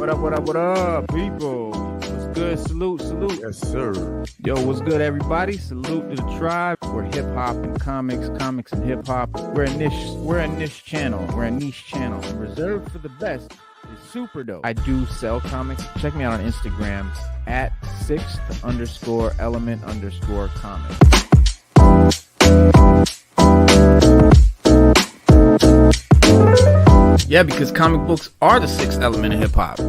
What up, people? What's good? Salute. Yes, sir. Yo, what's good, everybody? Salute to the tribe. We're hip hop and comics and hip hop. We're a niche channel. Reserved for the best. It's super dope. I do sell comics. Check me out on Instagram at @6th_element_comics. Yeah, because comic books are the sixth element of hip hop.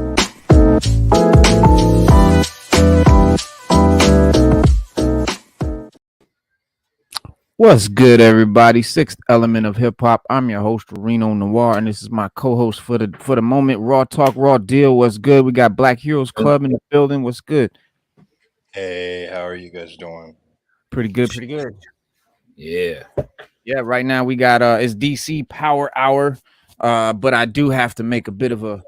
What's good, everybody? Sixth element of hip hop. I'm your host, Reno Noir, and this is my co-host for the moment. Raw Talk, Raw Deal. What's good? We got Black Heroes Club in the building. What's good? Hey, how are you guys doing? Pretty good. Yeah. Right now we got it's DC Power Hour. But I do have to make a bit of a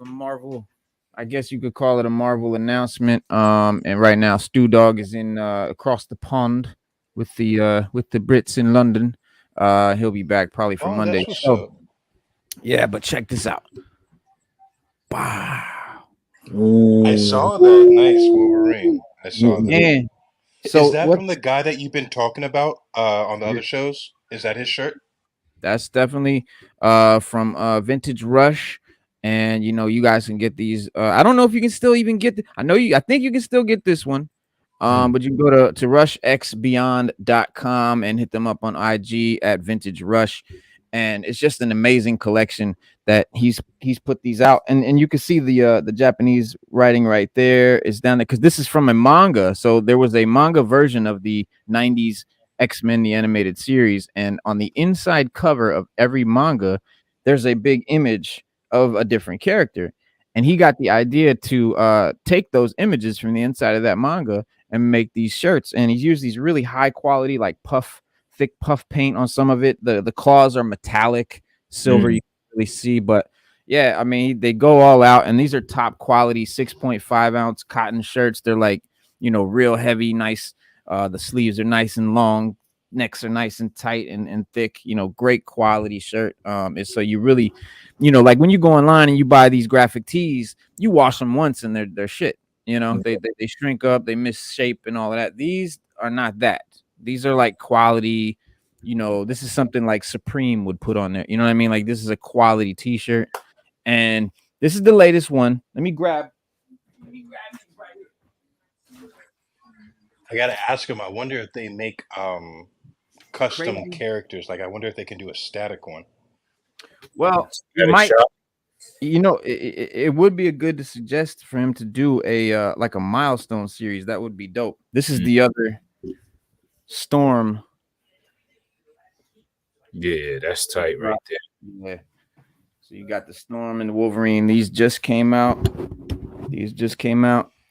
Marvel, I guess you could call it a Marvel announcement. And right now Stu Dog is in across the pond with the Brits in London. He'll be back probably for Monday. So, yeah, but check this out. Wow. I saw that nice Wolverine. I saw that. Man. So is that from the guy that you've been talking about on the other shows? Is that his shirt? That's definitely from Vintage Rush, and you guys can get these. I don't know if you can still even get. I think you can still get this one. But you can go to rushxbeyond.com and hit them up on IG at Vintage Rush, and it's just an amazing collection that he's put these out, and you can see the Japanese writing right there. It's down there because this is from a manga. So there was a manga version of the 90s X-Men the animated series, and on the inside cover of every manga there's a big image of a different character, and he got the idea to take those images from the inside of that manga and make these shirts, and he's used these really high quality like thick puff paint on some of it. The claws are metallic silver, you can really see, but yeah, I mean they go all out, and these are top quality 6.5 ounce cotton shirts. They're like real heavy, nice. The sleeves are nice and long, necks are nice and tight and thick, great quality shirt. So you really, like when you go online and you buy these graphic tees, you wash them once and they're shit. They shrink up, they miss shape and all of that. These are not that. These are like quality, this is something like Supreme would put on there. You know what I mean? Like this is a quality t-shirt, and this is the latest one. Let me grab these right here. I gotta ask him. I wonder if they make custom characters. Like, I wonder if they can do a static one. Well, it might. It would be a good to suggest for him to do a like a milestone series. That would be dope. This is the other Storm. Yeah, that's tight right there. Yeah. So you got the Storm and the Wolverine. These just came out.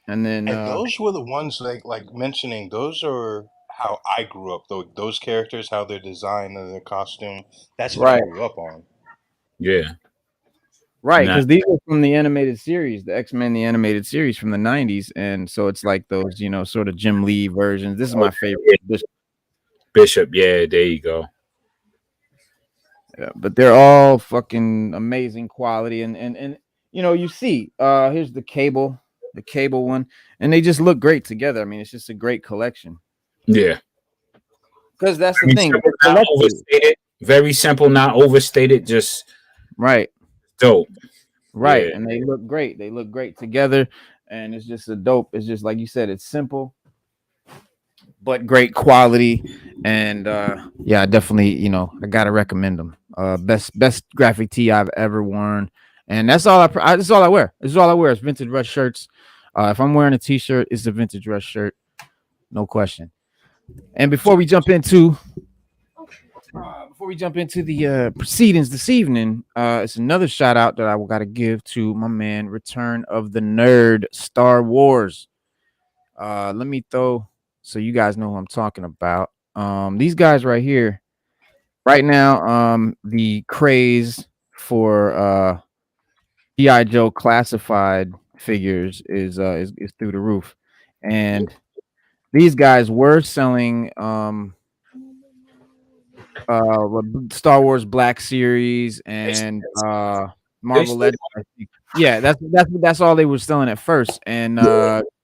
And then those were the ones like mentioning. Those are how I grew up. Those characters, how they're designed and their costume. That's what I grew up on. Yeah. Right, because these are from the animated series, the X-Men, the animated series from the 90s. And so it's like those, sort of Jim Lee versions. This is my favorite. Bishop, yeah, there you go. Yeah, but they're all fucking amazing quality. And you see, here's the cable one, and they just look great together. I mean, it's just a great collection. Yeah. Because that's the thing. Not overstated, very simple, not overstated, just right. Dope. Right. Yeah. And they look great. They look great together. And it's just it's just like you said, it's simple, but great quality. And yeah, definitely, I gotta recommend them. Best graphic tee I've ever worn. And that's all I wear. This is all I wear is Vintage Rush shirts. If I'm wearing a t-shirt, it's a Vintage Rush shirt. No question. And before we jump into the proceedings this evening, it's another shout out that I got to give to my man, Return of the Nerd, Star Wars. Let me throw so you guys know who I'm talking about. These guys right here, right now, the craze for G.I. Joe classified figures is through the roof, and these guys were selling Star Wars Black Series and Marvel Legends. Yeah, that's all they were selling at first. And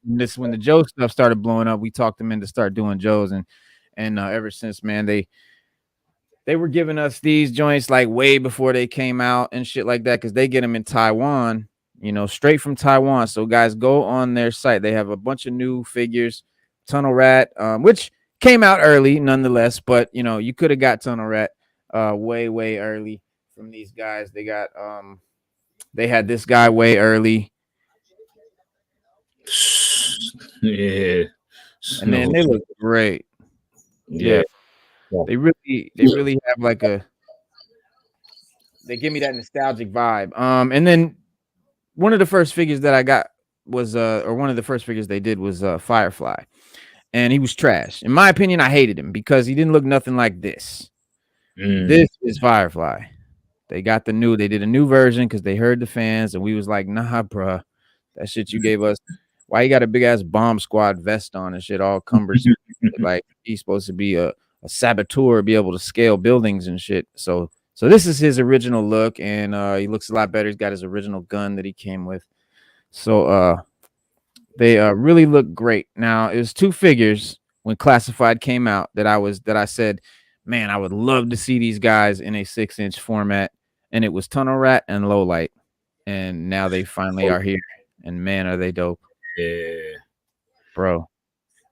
this when the Joe stuff started blowing up, we talked them into start doing Joes, and ever since, man, they were giving us these joints like way before they came out and shit like that because they get them in Taiwan, straight from Taiwan. So guys, go on their site. They have a bunch of new figures, Tunnel Rat, which came out early nonetheless, but you could have got Tunnel Rat way early from these guys. They had this guy way early. Yeah. And then they look great. Yeah. They really have like they give me that nostalgic vibe. And then one of the first figures that I got was or one of the first figures they did was Firefly. And he was trash. In my opinion, I hated him because he didn't look nothing like this. This is Firefly. They did a new version because they heard the fans, and we was like, nah, bruh, that shit you gave us. Why you got a big ass bomb squad vest on and shit, all cumbersome? Like he's supposed to be a saboteur, be able to scale buildings and shit. So this is his original look, and he looks a lot better. He's got his original gun that he came with. So they really look great. Now, it was two figures when Classified came out that I said, man, I would love to see these guys in a 6-inch format, and it was Tunnel Rat and Lowlight, and now they finally are here, and man, are they dope. Yeah, bro.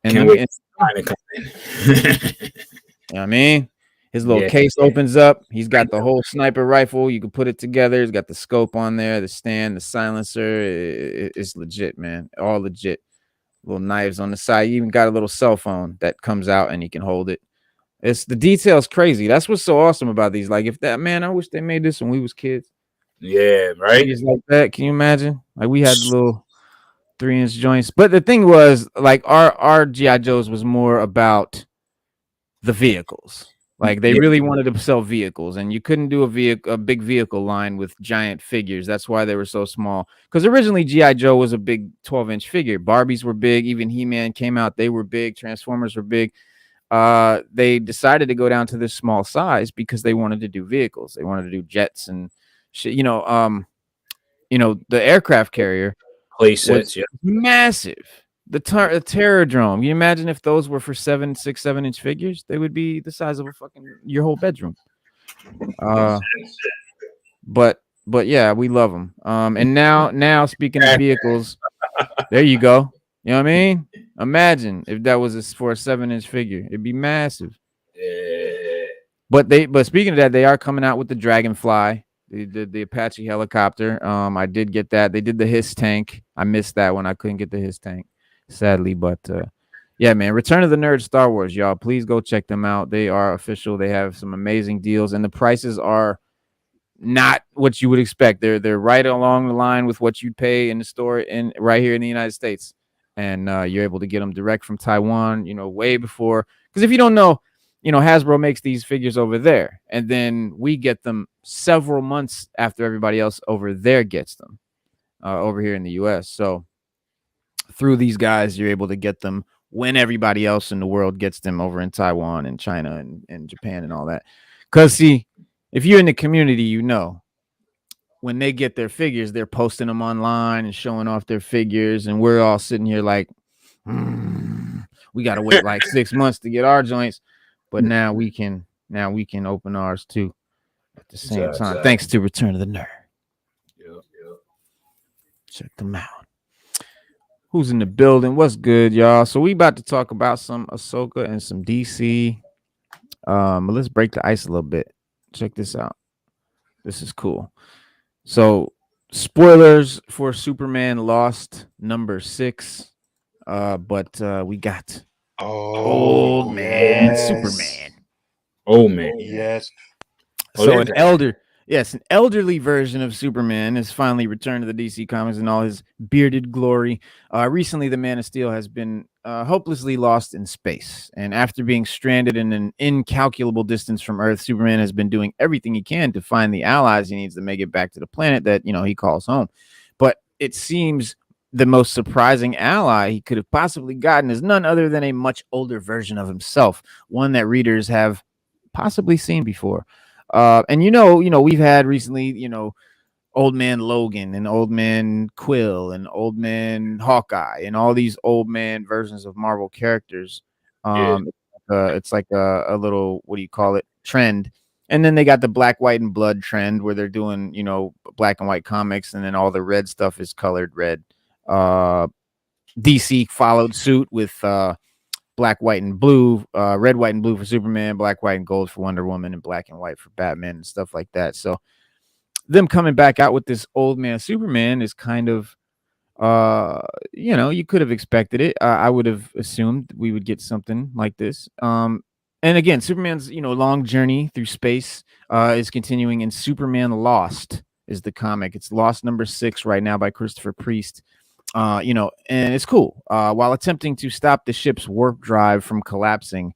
And can't wait to come in. You know what I mean? His little case opens up. He's got the whole sniper rifle. You can put it together. He's got the scope on there, the stand, the silencer. It's legit, man. All legit. Little knives on the side. You even got a little cell phone that comes out and you can hold it. It's the details crazy. That's what's so awesome about these. Like, if that, man, I wish they made this when we was kids. Yeah, right. Figures like that. Can you imagine? Like, we had the little 3-inch joints. But the thing was, like, our G.I. Joes was more about the vehicles. Like, they really wanted to sell vehicles, and you couldn't do a big vehicle line with giant figures. That's why they were so small. Because originally G.I. Joe was a big 12-inch figure. Barbies were big. Even He-Man came out. They were big. Transformers were big. They decided to go down to this small size because they wanted to do vehicles. They wanted to do jets and shit. The aircraft carrier play sets, massive. The terror drone. You imagine if those were for 7-inch figures, they would be the size of a fucking your whole bedroom. But yeah, we love them. And now speaking of vehicles, there you go. You know what I mean? Imagine if that was for a 7-inch figure, it'd be massive. Yeah. But speaking of that, they are coming out with the Dragonfly, the Apache helicopter. I did get that. They did the Hiss tank. I missed that one. I couldn't get the Hiss tank, sadly. But yeah, man, Return of the Nerd Star Wars, y'all. Please go check them out. They are official. They have some amazing deals, and the prices are not what you would expect. They're right along the line with what you'd pay in the store right here in the United States. And you're able to get them direct from Taiwan, way before. Because if you don't know, Hasbro makes these figures over there, and then we get them several months after everybody else over there gets them over here in the U.S. So through these guys, you're able to get them when everybody else in the world gets them over in Taiwan and China and Japan and all that. Because, see, if you're in the community, when they get their figures, they're posting them online and showing off their figures, and we're all sitting here like, we got to wait like 6 months to get our joints, but now we can open ours too at the same time, thanks to Return of the Nerd. Yep. Check them out. Who's in the building? What's good, y'all? So we about to talk about some Ahsoka and some DC. But let's break the ice a little bit. Check this out. This is cool. So, spoilers for Superman Lost #6. But we got old man Superman. Oh man, yes. So an elderly version of Superman has finally returned to the DC Comics in all his bearded glory. Recently, the Man of Steel has been hopelessly lost in space, and after being stranded in an incalculable distance from Earth, Superman has been doing everything he can to find the allies he needs to make it back to the planet that he calls home. But it seems the most surprising ally he could have possibly gotten is none other than a much older version of himself, one that readers have possibly seen before. And we've had recently, Old Man Logan and Old Man Quill and Old Man Hawkeye and all these old man versions of Marvel characters. Yeah. It's like a little, what do you call it, trend. And then they got the black, white, and blood trend where they're doing, black and white comics, and then all the red stuff is colored red. DC followed suit with black, white, and blue, red, white, and blue for Superman, black, white, and gold for Wonder Woman, and black and white for Batman and stuff like that. So them coming back out with this old man Superman is kind of, you could have expected it. I would have assumed we would get something like this. And again, Superman's, long journey through space is continuing, and Superman Lost is the comic. It's Lost number 6 right now by Christopher Priest. And it's cool. While attempting to stop the ship's warp drive from collapsing,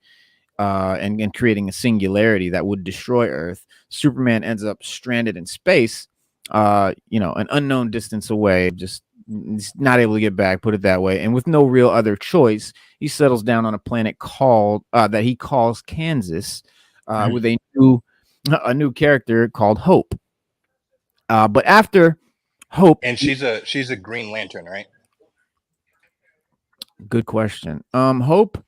and creating a singularity that would destroy Earth, Superman ends up stranded in space, an unknown distance away, just not able to get back, put it that way. And with no real other choice, he settles down on a planet called that he calls Kansas, with a new character called Hope. But after Hope, And she's a Green Lantern, right? good question. Hope.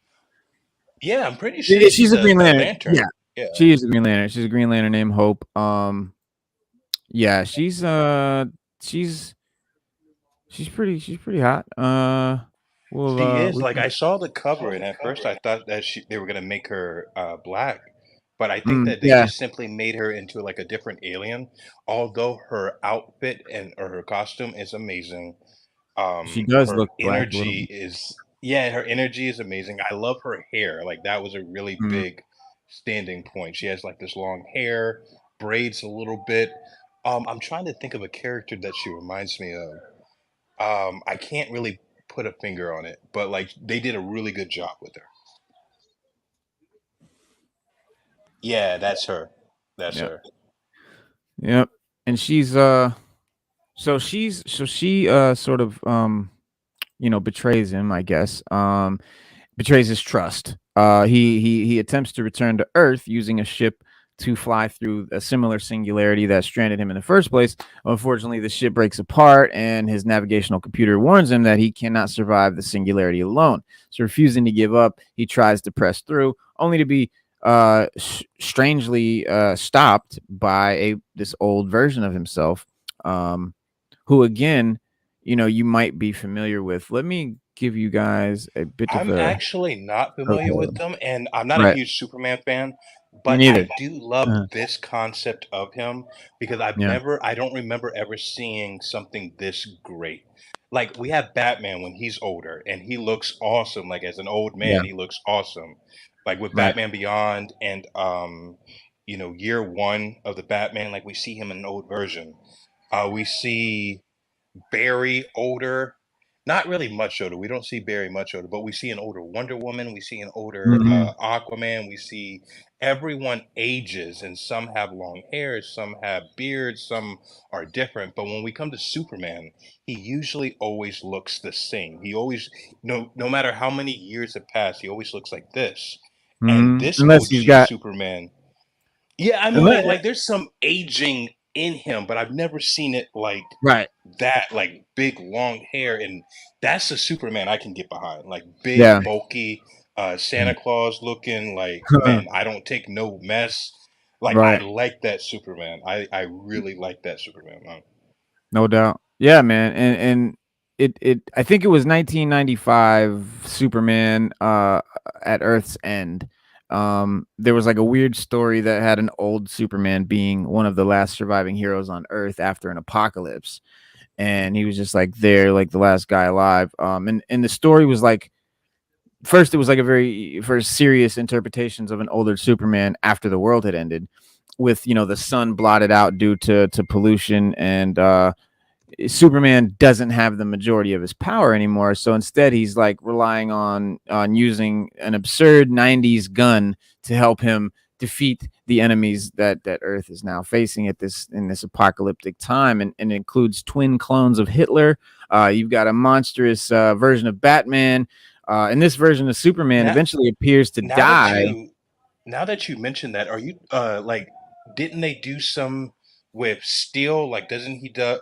Yeah, I'm pretty sure She's a Green Lantern. Yeah. She is a Green Lantern. She's a Green Lantern named Hope. Yeah, she's pretty hot. She is like, I saw the cover, and at first I thought that they were gonna make her black, but I think that they yeah, just simply made her into like a different alien. Although her outfit or her costume is amazing, she does her look black a little energy bit. is yeah, her energy is amazing. I love her hair. Like that was a really big standing point. She has like this long hair, braids a little bit. I'm trying to think of a character that she reminds me of. I can't really put a finger on it, but like they did a really good job with her. Yeah, that's her. That's Yep, her. yep. And she's so she sort of betrays him, I guess. Betrays his trust. He attempts to return to Earth using a ship to fly through a similar singularity that stranded him in the first place. Unfortunately, the ship breaks apart, and his navigational computer warns him that he cannot survive the singularity alone. So, refusing to give up, he tries to press through, only to be strangely stopped by this old version of himself, who again, you might be familiar with. Let me give you guys a bit of I'm a actually not familiar with them, and I'm not a right. huge Superman fan, Me but neither. I do love Uh, this concept of him because yeah, I don't remember ever seeing something this great. Like we have Batman when he's older and he looks awesome. Like as an old yeah, man, he looks awesome. Like with right. Batman Beyond and year one of the Batman, like we see him in an old version. We see Barry older. Not really much older. We don't see Barry much older, but we see an older Wonder Woman. We see an older Hmm. Aquaman. We see everyone ages, and some have long hair, some have beards, some are different. But when we come to Superman, he usually always looks the same. He always, no matter how many years have passed, he always looks like this. And Hmm. this Unless he's OG got Superman, yeah, I mean, unless, like there's some aging in him, but I've never seen it like right. that, like big long hair, and that's a Superman I can get behind. Like Yeah. big, bulky, Santa Claus looking. Like man, I don't take no mess. Like I Right. like that Superman. I really like that Superman. No doubt. Yeah, man. And it I think it was 1995 Superman at Earth's End. There was like a weird story that had an old Superman being one of the last surviving heroes on Earth after an apocalypse. And he was just like there, like the last guy alive. And the story was like, first it was like a very first serious interpretations of an older Superman after the world had ended, with the sun blotted out due to pollution, and Superman doesn't have the majority of his power anymore. So instead, he's like relying on using an absurd '90s gun to help him defeat the enemies that Earth is now facing in this apocalyptic time, and includes twin clones of Hitler. You've got a monstrous version of Batman, and this version of Superman Now, eventually appears to now that die. you now that you mentioned that, are you like, didn't they do some with Steel? Like, doesn't he do?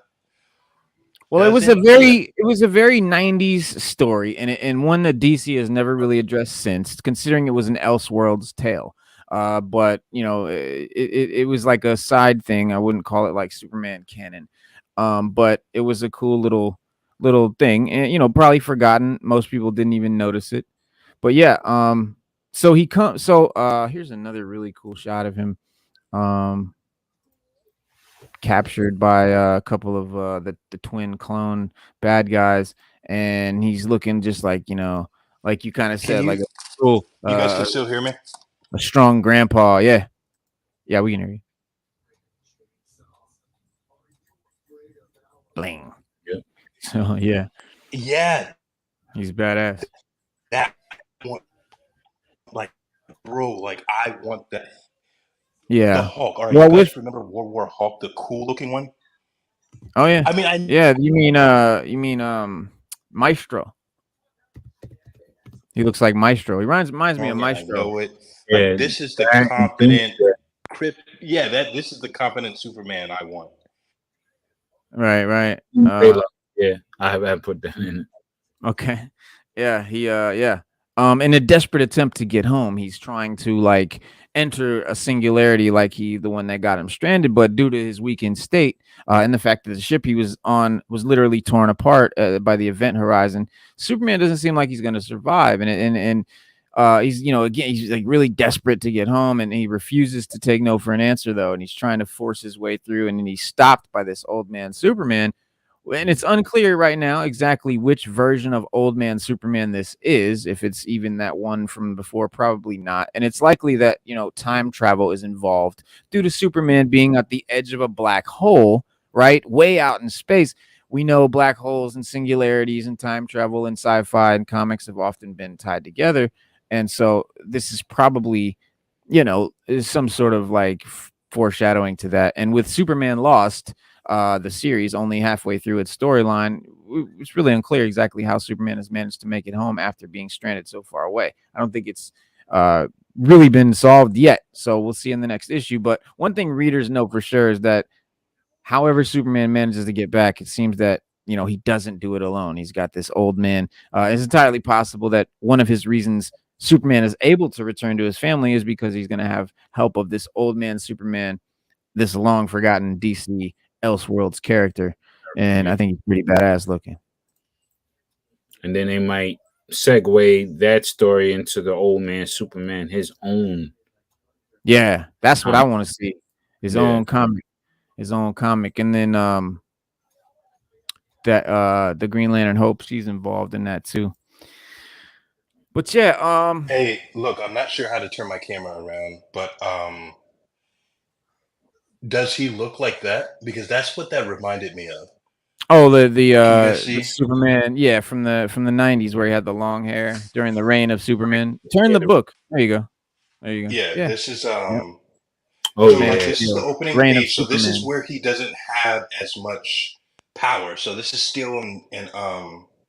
Well, Doesn't it was a very 90s story, and one that DC has never really addressed since, considering it was an Elseworlds tale. But you know, it was like a side thing. I wouldn't call it like Superman canon. But it was a cool little thing, and you know, probably forgotten. Most people didn't even notice it. But yeah, so he comes. So here's another really cool shot of him. Captured by a couple of the twin clone bad guys, and he's looking just like, you know, like you kind of can said, like you? a cool, You guys can still hear me? a strong grandpa. Yeah, yeah, we can hear you. Bling. Yeah. So yeah, Yeah, he's badass. that one, like, bro, like I want that. The Yeah. Hulk. All right, you Well, guys with remember World War Hulk, the cool looking one? oh yeah, I mean, yeah. You mean Maestro? He looks like Maestro. He reminds me of I Maestro. know it. Yeah, Like, this is the Back and confident, Doomsday. yeah, that this is the confident Superman I want. Right, right. Yeah, I have put that in. Okay. Yeah, yeah. In a desperate attempt to get home, he's trying to like enter a singularity like the one that got him stranded, but due to his weakened state, and the fact that the ship he was on was literally torn apart by the event horizon, Superman doesn't seem like he's going to survive. And he's, you know, again, he's like really desperate to get home, and he refuses to take no for an answer though, and he's trying to force his way through, and then he's stopped by this old man Superman. And it's unclear right now exactly which version of Old Man Superman this is. If it's even that one from before, probably not. And it's likely that, you know, time travel is involved due to Superman being at the edge of a black hole, right? Way out in space. We know black holes and singularities and time travel and sci-fi and comics have often been tied together. And so this is probably, you know, is some sort of like foreshadowing to that. And with Superman Lost, the series only halfway through its storyline, it's really unclear exactly how Superman has managed to make it home after being stranded so far away. I don't think it's really been solved yet, so we'll see in the next issue. But one thing readers know for sure is that however Superman manages to get back, it seems that, you know, he doesn't do it alone. He's got this old man. It's entirely possible that one of his reasons Superman is able to return to his family is because he's going to have help of this old man Superman, this long forgotten DC Elseworlds character, and I think he's pretty badass looking. And then they might segue that story into the old man Superman, his own. Yeah, that's what I want to see. His Yeah. own comic, and then that the Green Lantern Hope, she's involved in that too. But yeah, Hey, look, I'm not sure how to turn my camera around, but does he look like that? Because that's what that reminded me of. oh, Can you guys the see? Superman, yeah, from the 90s where he had the long hair during the reign of Superman. Turn Yeah, the book. There you go. There you go. Yeah, Yeah. this is Yep. Oh so yeah. like Man, this is the opening reign of page. So this is Superman. where he doesn't have as much power. So this is still in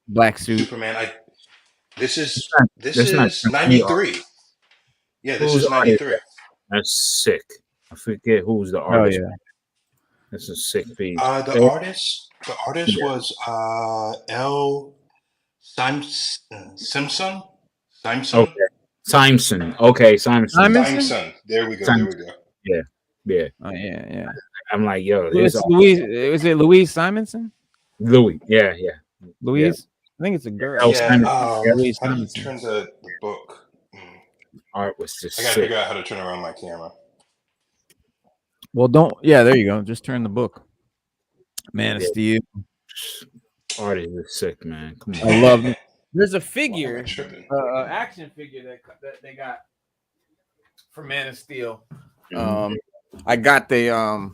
Black suit. Superman. This is That's not 93. Yeah, this Who's is 93. That's sick. I forget who's the Oh artist. yeah. That's a sick piece. The artist was L. Simpson. Okay. Simon. Okay, Simon. Simon. There we go. There we go. Yeah. Oh yeah. I'm like, yo, It's Louise. Was it Louise Simonson? Louis. Yeah. Louise? I think it's a girl. Oh, Yeah. Simon. Louise How do you Simonson. turn the book? Art was just I gotta sick. figure out how to turn around my camera. Well, don't. Yeah, there you go. Just turn the book. Man of Steel. Art is sick, man. Come on. I love it. There's a Why am I figure, tripping? action figure that they got for Man of Steel. Mhm. I got the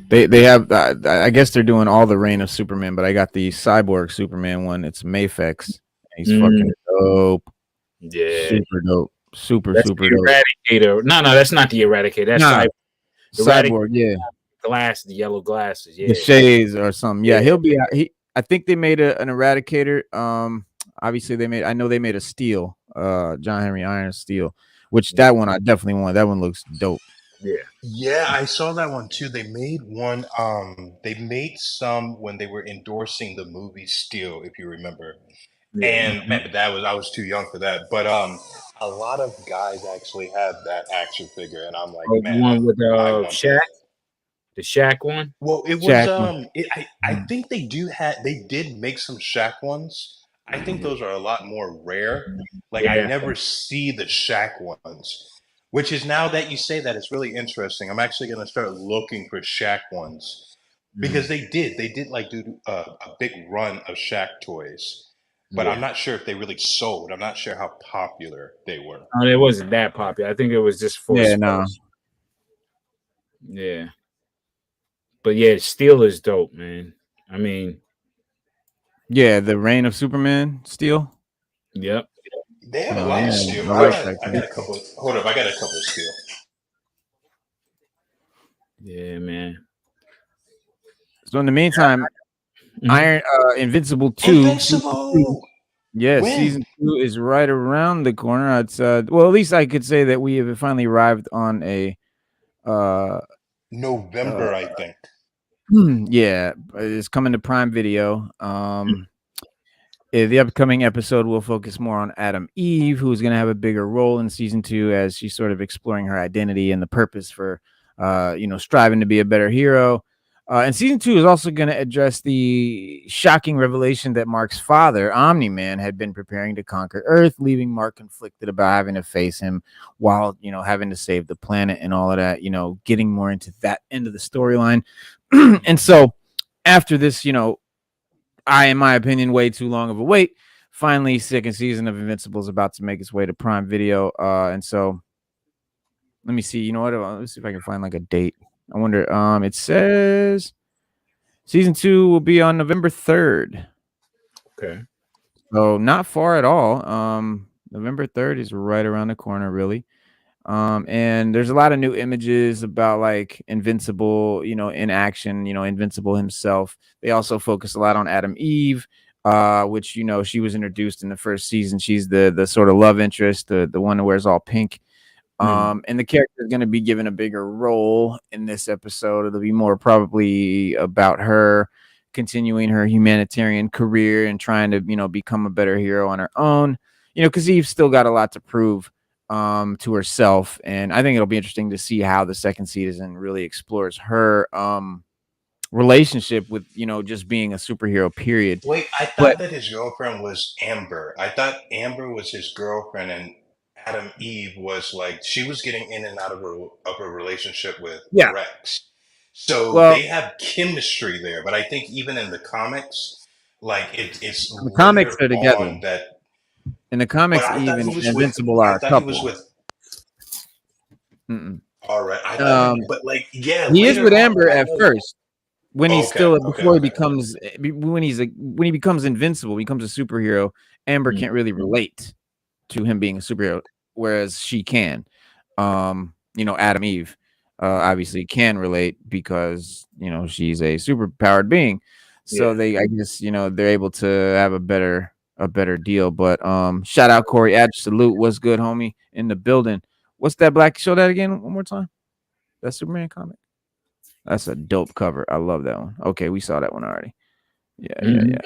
they have I guess they're doing all the Reign of Superman, but I got the Cyborg Superman one. It's Mafex. He's fucking dope. Yeah. Super dope. Super That's super the dope. Eradicator. No, that's not the Eradicator. That's Nah. Cyborg. Cyborg, yeah. The yellow glasses. Yeah. The shades or something. Yeah, Yeah. he'll be. I think they made an Eradicator. Obviously I know they made a Steel. John Henry Iron Steel, which that one I definitely want. That one looks dope. Yeah. Yeah, I saw that one too. They made one. They made some when they were endorsing the movie Steel, if you remember. Yeah. And man, but that was I was too young for that. But a lot of guys actually have that action figure, and I'm like, Oh, the man, one with I want Shaq, that. the Shaq one. Well, it was Shaq one. I Mhm. think they did make some Shaq ones. I think Yeah. those are a lot more rare. Like I Yeah. never see the Shaq ones, which is now that you say that it's really interesting. I'm actually going to start looking for Shaq ones because Mhm. they did like do a big run of Shaq toys, but I'm Yeah. not sure if they really sold. I'm not sure how popular they were. It wasn't that popular. I think it was just for Yeah, no. sports. Yeah. But yeah, Steel is dope, man. I mean, Yeah, the Reign of Superman Steel. yep. They have a Oh lot of yeah, steel. I like that I got a character. couple. Hold up, I got a couple of steel. Yeah, man. So in the meantime, Mhm. Invincible 2, season 2. Invincible. Yeah, When? season 2 is right around the corner. It's well, at least I could say that we have finally arrived on a uh uh November, I think. yeah, it's coming to Prime Video. The upcoming episode will focus more on Adam Eve, who is going to have a bigger role in season 2 as she's sort of exploring her identity and the purpose for, striving to be a better hero. And season 2 is also going to address the shocking revelation that Mark's father, Omni Man, had been preparing to conquer Earth, leaving Mark conflicted about having to face him while, having to save the planet and all of that, getting more into that end of the storyline. And so after this, in my opinion, way too long of a wait. Finally, second season of Invincible is about to make its way to Prime Video. And so let me see. You know what? Let's see if I can find like a date. I wonder. It says season 2 will be on November 3rd. Okay. So not far at all. November 3rd is right around the corner, really. And there's a lot of new images about like Invincible, in action, Invincible himself. They also focus a lot on Adam Eve, which she was introduced in the first season. She's the sort of love interest, the one who wears all pink. Mhm. And the character is going to be given a bigger role in this episode. It'll be more probably about her continuing her humanitarian career and trying to, become a better hero on her own. Because Eve's still got a lot to prove to herself, and I think it'll be interesting to see how the second season really explores her relationship with just being a superhero. Period. Wait, I But thought that his girlfriend was Amber. I thought Amber was his girlfriend, and Adam Eve was like she was getting in and out of a relationship with yeah, Rex. So well, they have chemistry there, but I think even in the comics, like it's the comics later are together. on that. In the But comics, I thought even he was with. Invincible I are a thought he was couple. with. Mm-mm. All right, I thought he. Um, But like, yeah, he is later with on, Amber I at know. first. When he's Okay, still okay, before he okay. becomes when he becomes invincible, becomes a superhero. Amber Mhm. can't really relate to him being a superhero, whereas she can. Adam Eve obviously can relate because she's a super powered being. Yeah. So they, I guess, they're able to have a better deal. But shout out Corey Adge, salute. What's good, homie? In the building. What's that black? Show that again one more time. That Superman comic. That's a dope cover. I love that one. Okay, we saw that one already. Yeah, yeah, Mhm. yeah.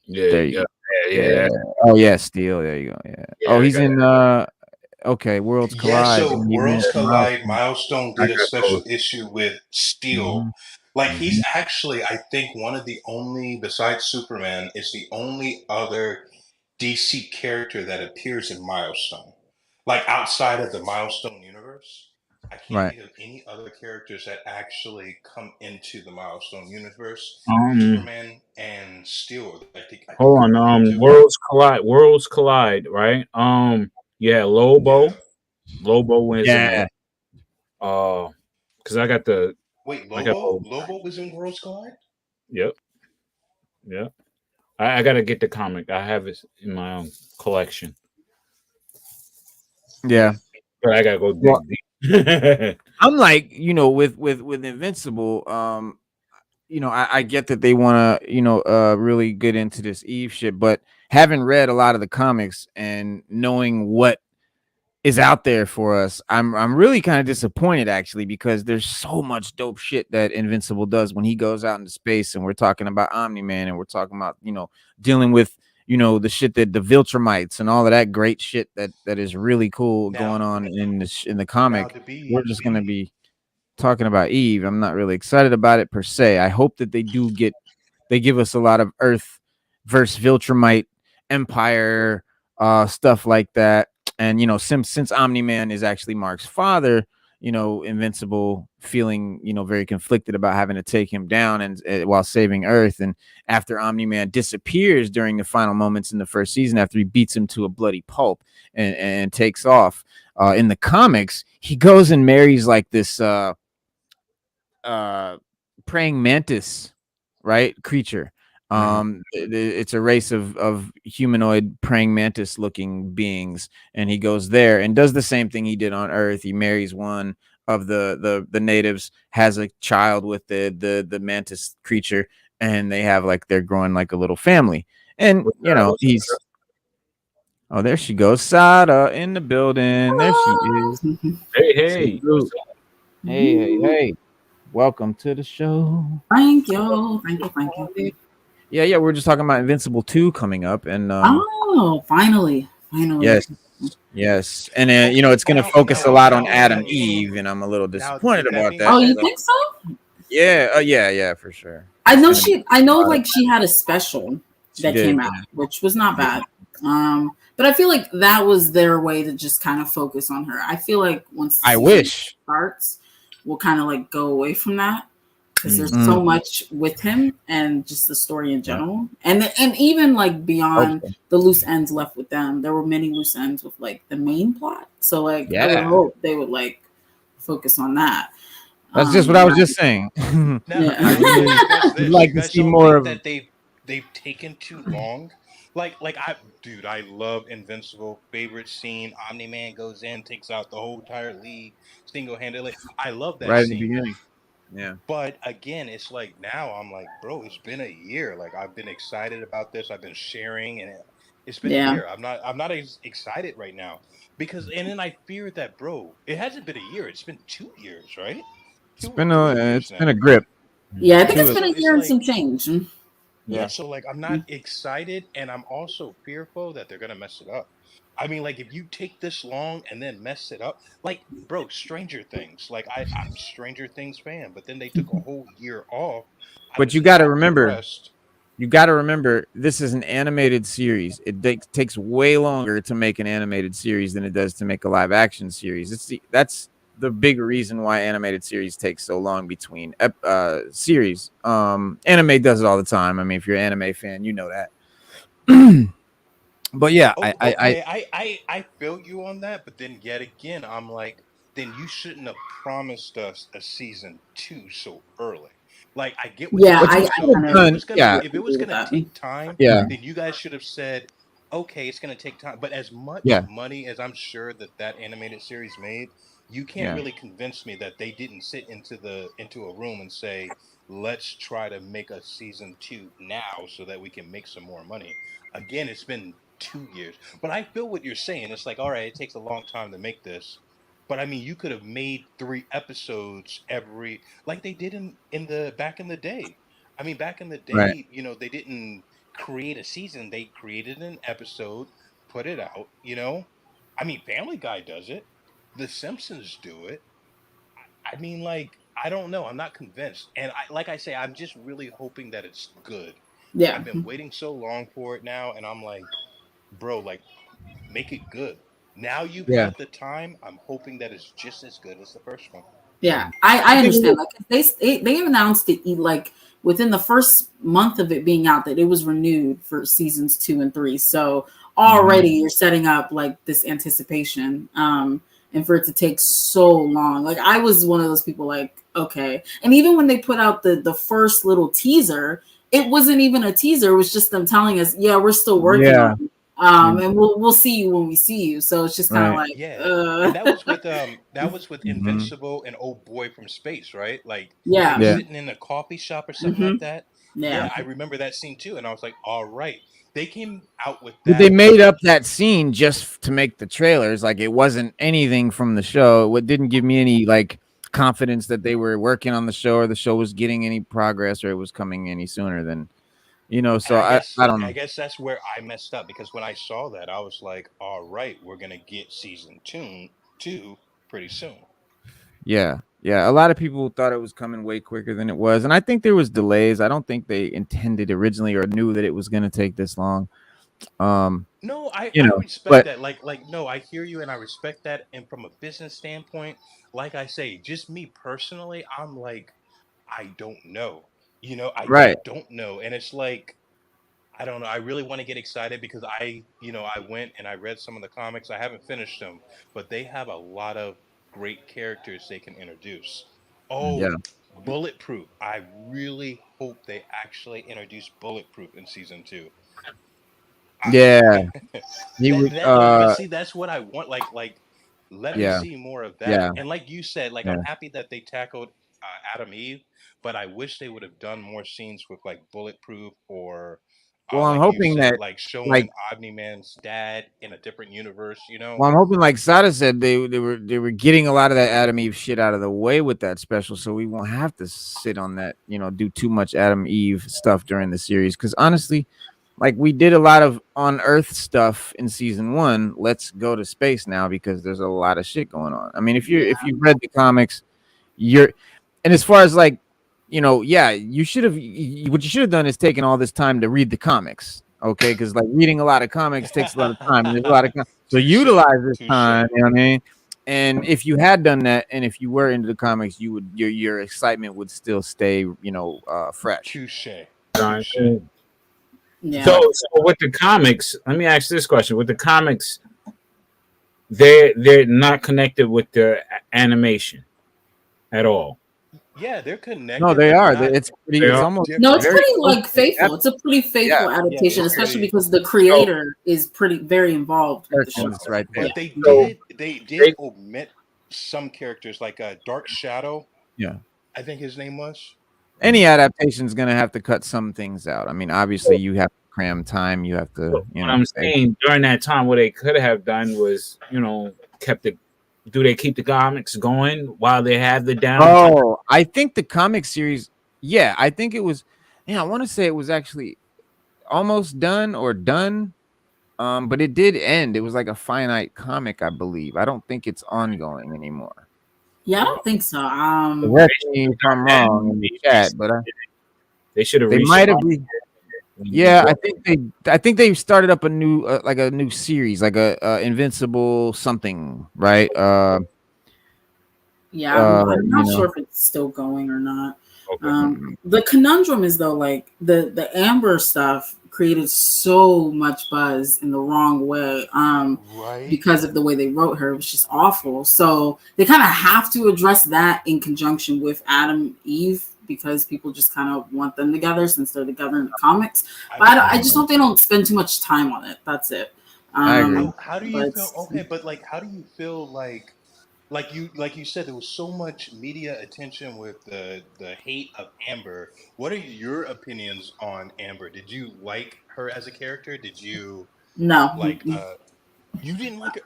Yeah. There you Yeah. go. Yeah. Yeah. Yeah. Oh yeah, Steel. There you go. Yeah. Oh, Yeah. I he's got. in okay, Worlds Yeah, Collide. so And he Worlds ran Collide, Milestone I did a got those. special issue with Steel. Mhm. Like he's Mhm. actually, I think, one of the only, besides Superman, is the only other DC character that appears in Milestone. Like outside of the Milestone universe, I can't Right. think of any other characters that actually come into the Milestone universe. Um. Superman and Steel, I think Hold are on. the only two. Worlds collide. Worlds collide. Right. Yeah. Yeah. Lobo. Lobo wins in Yeah. there. Because I got the. Wait, I got Lobo? the. Lobo was in Worlds Collide? Yep. Yep. I gotta get the comic. I have it in my own collection, Yeah. but I gotta go Well, dig deep. I'm like, with Invincible, I get that they want to, really get into this Eve shit, but having read a lot of the comics and knowing what is out there for us. I'm really kind of disappointed actually, because there's so much dope shit that Invincible does when he goes out into space, and we're talking about Omni-Man, and we're talking about, dealing with, the shit that the Viltrumites and all of that great shit that is really cool Now, going on in the now comic. to be We're just gonna be talking about Eve. I'm not really excited about it per se. I hope that they give us a lot of Earth versus Viltrumite Empire stuff like that. And since Omni-Man is actually Mark's father, Invincible feeling very conflicted about having to take him down and while saving Earth. And after Omni-Man disappears during the final moments in the first season, after he beats him to a bloody pulp and takes off, in the comics, he goes and marries like this praying mantis, right, creature. It's a race of humanoid praying mantis looking beings, and he goes there and does the same thing he did on Earth. He marries one of the natives, has a child with the mantis creature, and they have they're growing like a little family. And he's oh, there she goes, Sada in the building. There she is. Hey. Hey. Welcome to the show. Thank you. Yeah. We're just talking about Invincible 2 coming up, and Finally. yes, and it's gonna focus a lot on Adam Eve, and I'm a little disappointed about that. Oh, you think so? Yeah, yeah, for sure. I know she had a special that came out, yeah. which was not bad. But I feel like that was their way to just kind of focus on her. I feel like once the season starts, we'll kind of go away from that, because there's so much with him and just the story in general, and even beyond the loose ends left with them, there were many loose ends with the main plot. So I would hope they would focus on that. That's just what I was just saying. I'd like to see more of that. They've taken too long. I love Invincible. Favorite scene: Omni-Man goes in, takes out the whole entire league single-handedly. I love that right scene. in the beginning. Yeah. But again, it's now I'm bro, it's been a year. I've been excited about this. I've been sharing, and it's been a year. I'm not as excited right now and then I fear that, bro, it hasn't been a year. It's been 2 years, right? It's been a grip. Yeah, I think it's been a year and some change. Yeah, so I'm not excited, and I'm also fearful that they're gonna mess it up. I mean, if you take this long and then mess it up, bro, Stranger Things. I'm Stranger Things fan, but then they took a whole year off. But you got to remember, this is an animated series. It takes way longer to make an animated series than it does to make a live action series. That's the big reason why animated series takes so long between series. Anime does it all the time. I mean, if you're an anime fan, you know that. But yeah, I feel you on that. But then yet again, I'm then you shouldn't have promised us a season 2 so early. I get what you're saying. If it was gonna take time, then you guys should have said, okay, it's gonna take time. But as much money as I'm sure that animated series made, you can't really convince me that they didn't sit into a room and say, let's try to make a season 2 now so that we can make some more money. Again, it's been 2 years. But I feel what you're saying. It's all right, it takes a long time to make this. But I mean, you could have made 3 episodes every, like they did in the back in the day. I mean, back in the day, they didn't create a season. They created an episode, put it out, I mean, Family Guy does it. The Simpsons do it. I mean, I don't know. I'm not convinced. And like I say, I'm just really hoping that it's good. Yeah. I've been waiting so long for it now, and I'm bro, make it good. Now you've had the time. I'm hoping that it's just as good as the first one. Yeah, I understand. They announced it within the first month of it being out that it was renewed for seasons 2 and 3. So already you're setting up this anticipation, and for it to take so long. I was one of those people okay. And even when they put out the first little teaser, it wasn't even a teaser. It was just them telling us, yeah, we're still working on it. And we'll see you when we see you. So it's just kind of And that was with Invincible and Old Boy from Space, right? Sitting in a coffee shop or something like that. Yeah, I remember that scene too, and I was all right. they came out with But that. they made up that scene just to make the trailers. Like it wasn't anything from the show. It didn't give me any like confidence that they were working on the show or the show was getting any progress or it was coming any sooner than, so And I don't I know. guess that's where I messed up, because when I saw that, I was like, all right, we're gonna get season two pretty soon. Yeah. Yeah. A lot of people thought it was coming way quicker than it was. And I think there was delays. I don't think they intended originally or knew that it was going to take this long. No, You I know, respect but that. No, I hear you and I respect that. And from a business standpoint, like I say, just me personally, I'm like, I don't know. I right. just don't know. And it's like, I don't know. I really want to get excited because I went and I read some of the comics. I haven't finished them, but they have a lot of great characters they can introduce. Yeah. Oh, Bulletproof. I really hope they actually introduce Bulletproof in season two. Yeah. He That would that no, but see, that's what I want. Let me yeah. see more of that. Yeah. And like you said, Yeah. I'm happy that they tackled Adam Eve, but I wish they would have done more scenes with like Bulletproof or Well, I'm like you hoping said, that like like showing Omni Man's dad in a different universe. well, I'm hoping like Sada said they were getting a lot of that Adam Eve shit out of the way with that special, so we won't have to sit on that, do too much Adam Eve stuff during the series. Because honestly, like we did a lot of on Earth stuff in season 1. Let's go to space now because there's a lot of shit going on. I mean, if you've read the comics, and as far as like, yeah, you should have. What you should have done is taken all this time to read the comics. Okay, because like reading a lot of comics takes a lot of time, and there's a lot of so Touche, utilize this touche. time. You know what I mean? And if you had done that, and if you were into the comics, you would your excitement would still stay, fresh. Touche. Done. Touche. Yeah. So with the comics, let me ask this question: with the comics, they're not connected with the animation at all. Yeah, they're connected. No, they but are. not It's pretty. They It's are? almost No, it's very pretty close like to faithful. It's a pretty faithful adaptation, it's especially pretty- because the creator is very involved with the show. Perkins right there. But So- they did omit some characters like Dark Shadow. Yeah. I think his name was. Any adaptation is going to have to cut some things out. I mean, obviously, you have to cram time. You have to, What I'm saying during that time, what they could have done was, do they keep the comics going while they have the downtime? Oh, I think the comic series. Yeah, I think it was. Yeah, I want to say it was actually almost done or done. But it did end. It was like a finite comic, I believe. I don't think it's ongoing anymore. Yeah, I don't think so. Correct me if I'm wrong in the chat, but They should have. they might have. Yeah, I think they started up a new like a new series, like a Invincible something, right? Yeah, I'm not you know. sure if it's still going or not. Okay. The conundrum is though, like the Amber stuff created so much buzz in the wrong way. Right. Because of the way they wrote her, it was just awful. So they kind of have to address that in conjunction with Adam Eve because people just kind of want them together since they're together in the comics. But I just hope they don't spend too much time on it. That's it. I agree. How do you feel? Okay, but how do you feel like you said there was so much media attention with the hate of Amber. What are your opinions on Amber? Did you like her as a character? Did you No. you didn't like her?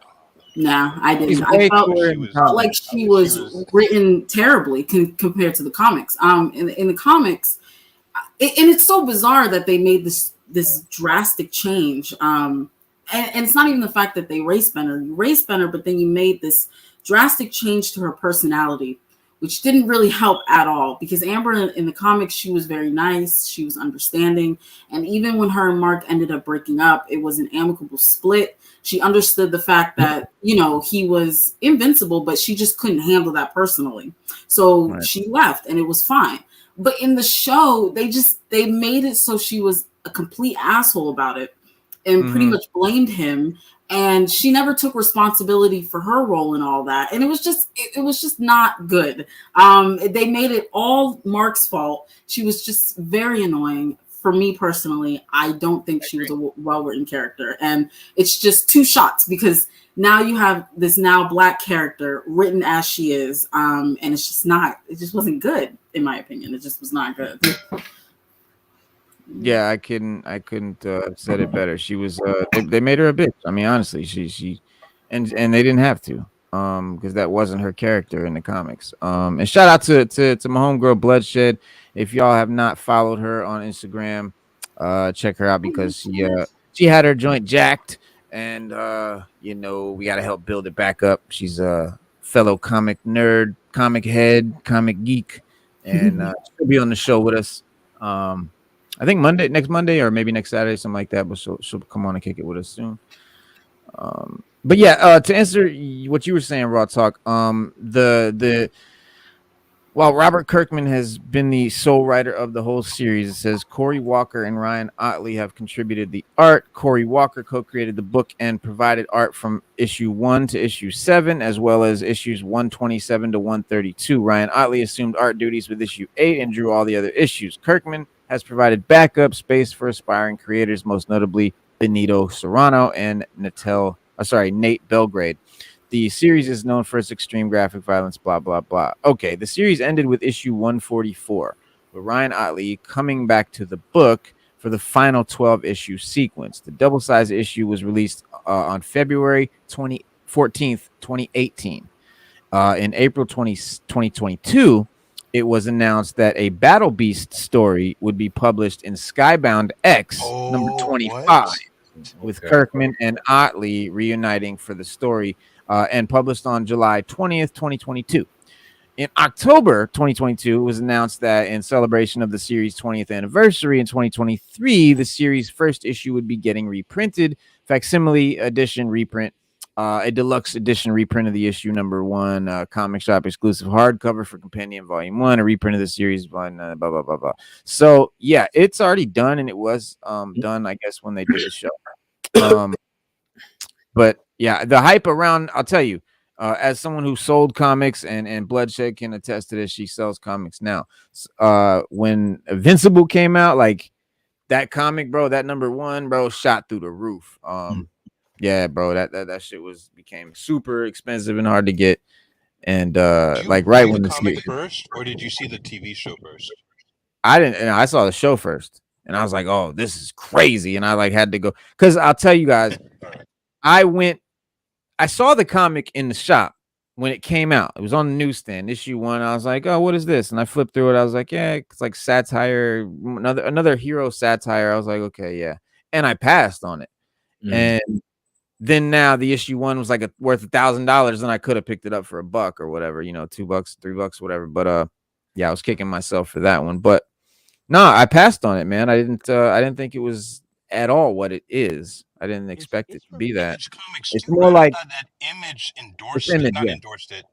No, I didn't. She's I way felt cooler in the comics. like she was written terribly compared to the comics. In the comics, and it's so bizarre that they made this drastic change. And it's not even the fact that they race bend her, but then you made this drastic change to her personality, which didn't really help at all. Because Amber in the comics, she was very nice, she was understanding, and even when her and Mark ended up breaking up, it was an amicable split. She understood the fact that he was invincible, but she just couldn't handle that personally. So she left, and it was fine. But in the show, they made it so she was a complete asshole about it, and pretty much blamed him. And she never took responsibility for her role in all that. And it was just not good. They made it all Mark's fault. She was just very annoying. For me personally, I don't think she was a well-written character. And it's just two shots because now you have this now Black character written as she is. And it just wasn't good, in my opinion. It just was not good. Yeah, I couldn't have said it better. She was they made her a bitch. I mean, honestly, she and they didn't have to. Because that wasn't her character in the comics. And shout out to my homegirl Bloodshed. If y'all have not followed her on Instagram, check her out because she had her joint jacked, and we gotta help build it back up. She's a fellow comic nerd, comic head, comic geek, and she'll be on the show with us. I think next Monday, or maybe next Saturday, something like that. But she'll come on and kick it with us soon. But yeah, to answer what you were saying, Raw Talk. The While Robert Kirkman has been the sole writer of the whole series, it says Corey Walker and Ryan Ottley have contributed the art. Corey Walker co-created the book and provided art from issue 1 to issue 7, as well as issues 127 to 132. Ryan Ottley assumed art duties with issue 8 and drew all the other issues. Kirkman has provided backup space for aspiring creators, most notably Benito Serrano and Nate Belgrade. The series is known for its extreme graphic violence, blah, blah, blah. Okay, the series ended with issue 144, with Ryan Ottley coming back to the book for the final 12-issue sequence. The double-sized issue was released on February 14th, 2018. In April 2022, it was announced that a Battle Beast story would be published in Skybound X number 25, with Kirkman and Ottley reuniting for the story, and published on July 20th, 2022. In October 2022, it was announced that in celebration of the series' 20th anniversary in 2023, the series' first issue would be getting reprinted, facsimile edition reprint, a deluxe edition reprint of the issue number 1, comic shop exclusive hardcover for Compendium Volume 1, a reprint of the series, blah, blah, blah, blah, blah. So, yeah, it's already done, and it was done, I guess, when they did the show. But yeah, the hype around, I'll tell you, as someone who sold comics and Bloodshed can attest to this, she sells comics now. When Invincible came out, like that comic, bro, that number 1, bro, shot through the roof. Yeah, bro, that shit became super expensive and hard to get. And like right when the the comic first, or did you see the TV show first? I didn't. I saw the show first, and I was like, "Oh, this is crazy!" And I like had to go because I'll tell you guys, I saw the comic in the shop when it came out. It was on the newsstand, issue 1. I was like, "Oh, what is this?" And I flipped through it. I was like, "Yeah, it's like satire, another hero satire." I was like, "Okay, yeah," and I passed on it. And then now the issue 1 was like worth $1,000, and I could have picked it up for $1 or whatever, $2, $3, whatever. But yeah, I was kicking myself for that one. But no, I passed on it, man. I didn't think it was at all what it is. I didn't expect it to be that. Image Comics It's too, more right? like I thought that Image endorsed it's Image, it, not yeah. endorsed it.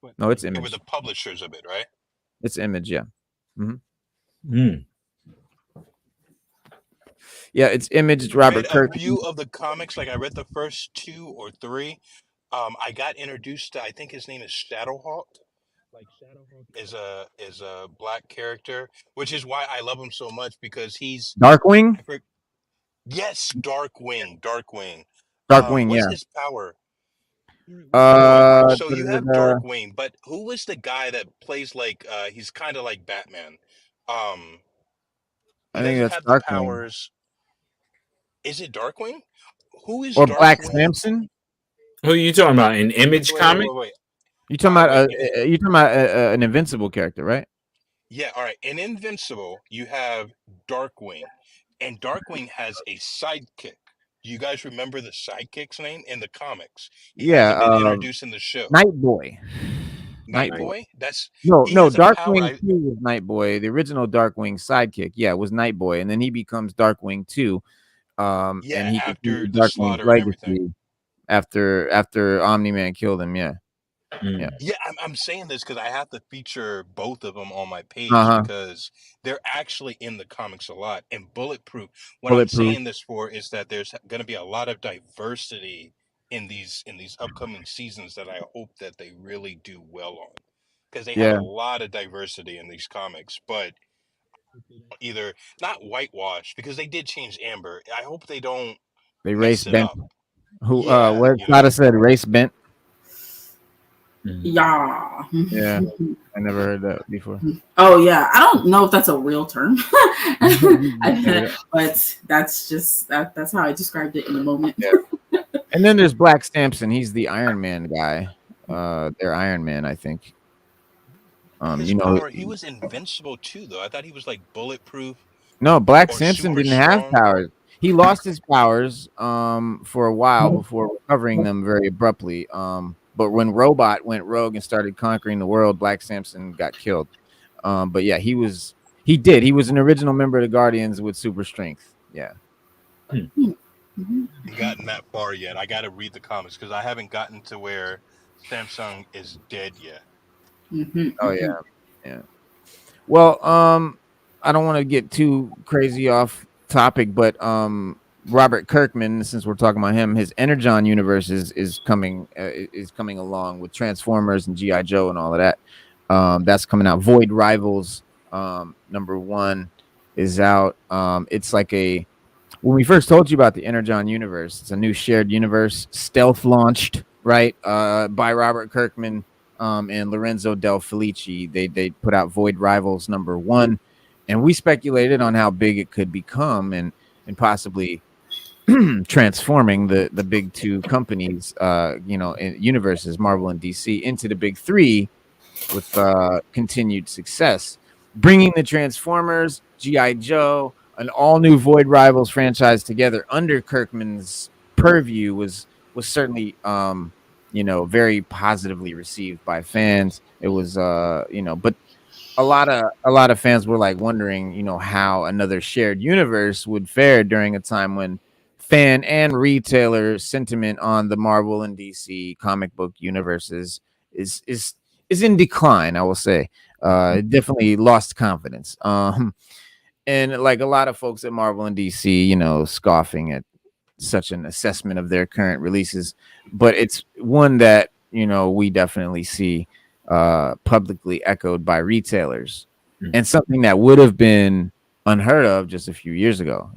But No, it's they were Image. the publishers of it, right? It's Image, yeah. Yeah, it's Image. Robert Kirkman. A few of the comics, like I read the first 2 or 3. I got introduced to, I think his name is Shadowhawk. Like Shadowhawk is a black character, which is why I love him so much, because he's Darkwing. Yes, Darkwing. Darkwing, What's yeah. his power? So you have Darkwing, but who was the guy that plays like he's kind of like Batman? He I think doesn't that's have the Darkwing. powers. Is it Darkwing? Who is or Darkwing? Black Samson? Who are you talking about? An Image comic? Wait. You talking about an Invincible character, right? Yeah, all right. In Invincible, you have Darkwing, and Darkwing has a sidekick. Do you guys remember the sidekick's name in the comics? He hasn't been introduced in the show. Nightboy. Nightboy? That's no. Darkwing 2 was Nightboy. The original Darkwing sidekick, yeah, was Nightboy, and then he becomes Darkwing 2. And he after the Darkwing's slaughter and everything. After Omni-Man killed him, yeah. Yeah, I'm saying this because I have to feature both of them on my page because they're actually in the comics a lot. And Bulletproof, I'm saying this for is that there's going to be a lot of diversity in these upcoming seasons that I hope that they really do well on, because they have a lot of diversity in these comics, but either not whitewash, because they did change Amber. I hope they don't race bent. up. Who what Sada said, race bent. Yeah. Yeah, I never heard that before. Oh yeah, I don't know if that's a real term, Yeah. but that's how I described it in the moment. Yeah. And then there's Black Samson. He's the Iron Man guy. They're Iron Man, I think. His You know, power, he was invincible too, though. I thought he was like bulletproof no, Black or Samson super didn't have strong. powers. He lost his powers for a while before recovering them very abruptly. But when Robot went rogue and started conquering the world, Black Samson got killed. But yeah, he was an original member of the Guardians with super strength. Yeah. Haven't gotten that far yet. I got to read the comics because I haven't gotten to where Samsung is dead yet. Oh yeah. Yeah. Well, I don't want to get too crazy off topic, but Robert Kirkman, since we're talking about him, his Energon universe is coming along with Transformers and GI Joe and all of that. That's coming out. Void Rivals #1 is out. It's like when we first told you about the Energon universe, it's a new shared universe, stealth launched, right? By Robert Kirkman and Lorenzo Del Felice. They put out Void Rivals #1, and we speculated on how big it could become and possibly transforming the big two companies, in universes, Marvel and DC, into the big three with continued success. Bringing the Transformers, GI Joe, an all new Void Rivals franchise together under Kirkman's purview was certainly very positively received by fans. It was but a lot of fans were like wondering, how another shared universe would fare during a time when fan and retailer sentiment on the Marvel and DC comic book universes is in decline, I will say. It definitely lost confidence. And like a lot of folks at Marvel and DC, scoffing at such an assessment of their current releases, but it's one that we definitely see publicly echoed by retailers, and something that would have been unheard of just a few years ago.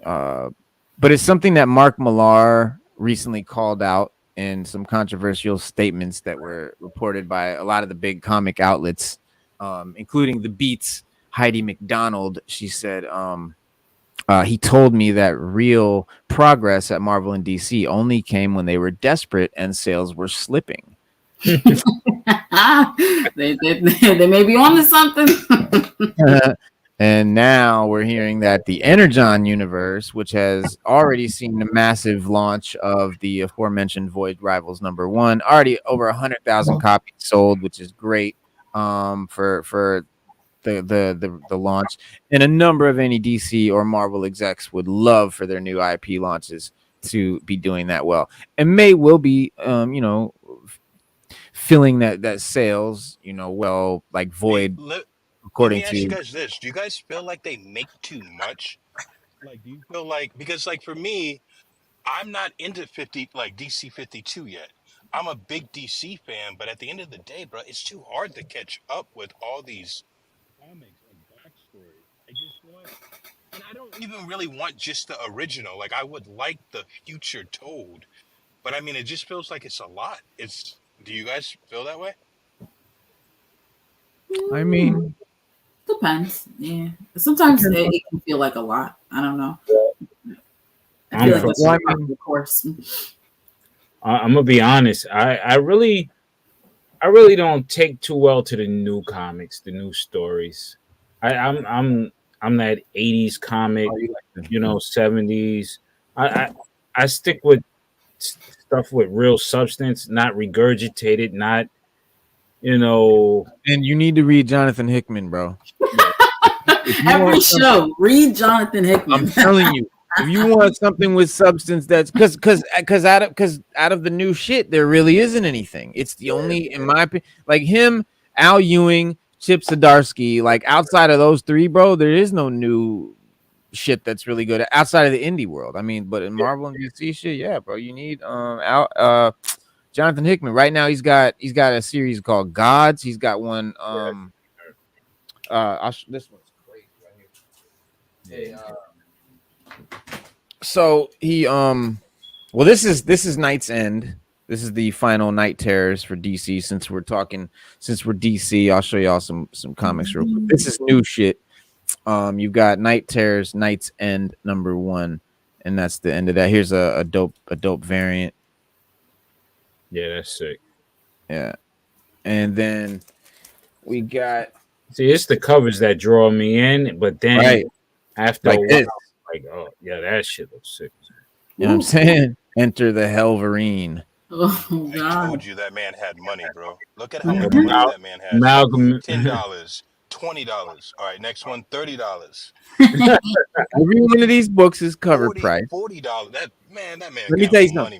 But it's something that Mark Millar recently called out in some controversial statements that were reported by a lot of the big comic outlets, including The Beat's Heidi McDonald. She said, he told me that real progress at Marvel and DC only came when they were desperate and sales were slipping. they may be on to something. And now we're hearing that the Energon universe, which has already seen the massive launch of the aforementioned Void Rivals #1, already over 100,000 copies sold, which is great for the launch. And a number of any DC or Marvel execs would love for their new IP launches to be doing that well, and will be filling that sales well, like Void. Let me ask you guys this: do you guys feel like they make too much? Like, do you feel like, because like for me, I'm not into DC 52 yet. I'm a big DC fan, but at the end of the day, bro, it's too hard to catch up with all these comics and backstory. I just want, and I don't even really want just the original. Like, I would like the future told, but I mean, it just feels like it's a lot. Do you guys feel that way? I mean, depends. Yeah, sometimes it can feel like a lot. I don't know. I feel like that's the course. I'm gonna be honest. I really don't take too well to the new comics, the new stories. I'm that 80s comic, 70s. I stick with stuff with real substance, not regurgitated, not And you need to read Jonathan Hickman, bro. Every show, read Jonathan Hickman. I'm telling you, if you want something with substance, that's because out of the new shit, there really isn't anything. It's the only, in my opinion, like him, Al Ewing, Chip Zdarsky, like outside of those three, bro, there is no new shit that's really good outside of the indie world. I mean, but in Marvel and DC shit, yeah, bro, you need Jonathan Hickman. Right now, he's got a series called Gods. He's got one. This one's crazy right here. So he well, this is Night's End. This is the final Night Terrors for DC. Since we're DC, I'll show y'all some comics real quick. This is new shit. You've got Night Terrors, Night's End #1, and that's the end of that. Here's a dope variant. Yeah, that's sick. Yeah, and then we got. See, it's the covers that draw me in, but then Right. after Like a while, this. like, oh yeah, that shit looks sick. You know what I'm saying? Enter the Helverine. Oh I God. told you that man had money, bro. Look at how much Mhm. money that man has. Malcolm, $10, $20. All right, next one, $30. Every one of these books is cover price. $40. That man Let me got tell you money.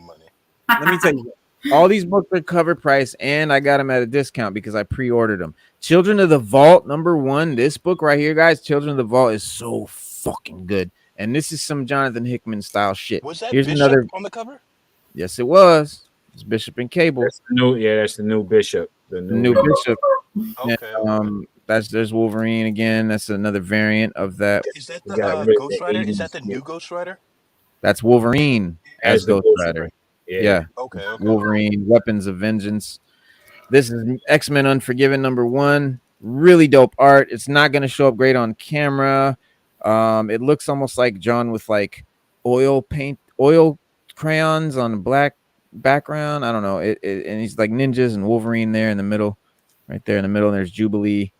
Let me tell you, all these books are cover price, and I got them at a discount because I pre-ordered them. Children of the Vault #1. This book right here, guys. Children of the Vault is so fucking good, and this is some Jonathan Hickman style shit. Was that Here's Bishop another. on the cover? Yes, it was. It's Bishop and Cable. that's the new, that's the new Bishop. The New Bishop. Okay. And, there's Wolverine again. That's another variant of that. Is that We the got rid of Ghost the Rider? Is that 80s the new Ghost Rider? That's Wolverine as the Ghost Rider. Yeah. Okay. Wolverine, Weapons of Vengeance. This is X-Men Unforgiven #1. Really dope art. It's not going to show up great on camera. It looks almost like John with like oil crayons on a black background. I don't know. And he's like ninjas and Wolverine there in the middle, right there in the middle. And there's Jubilee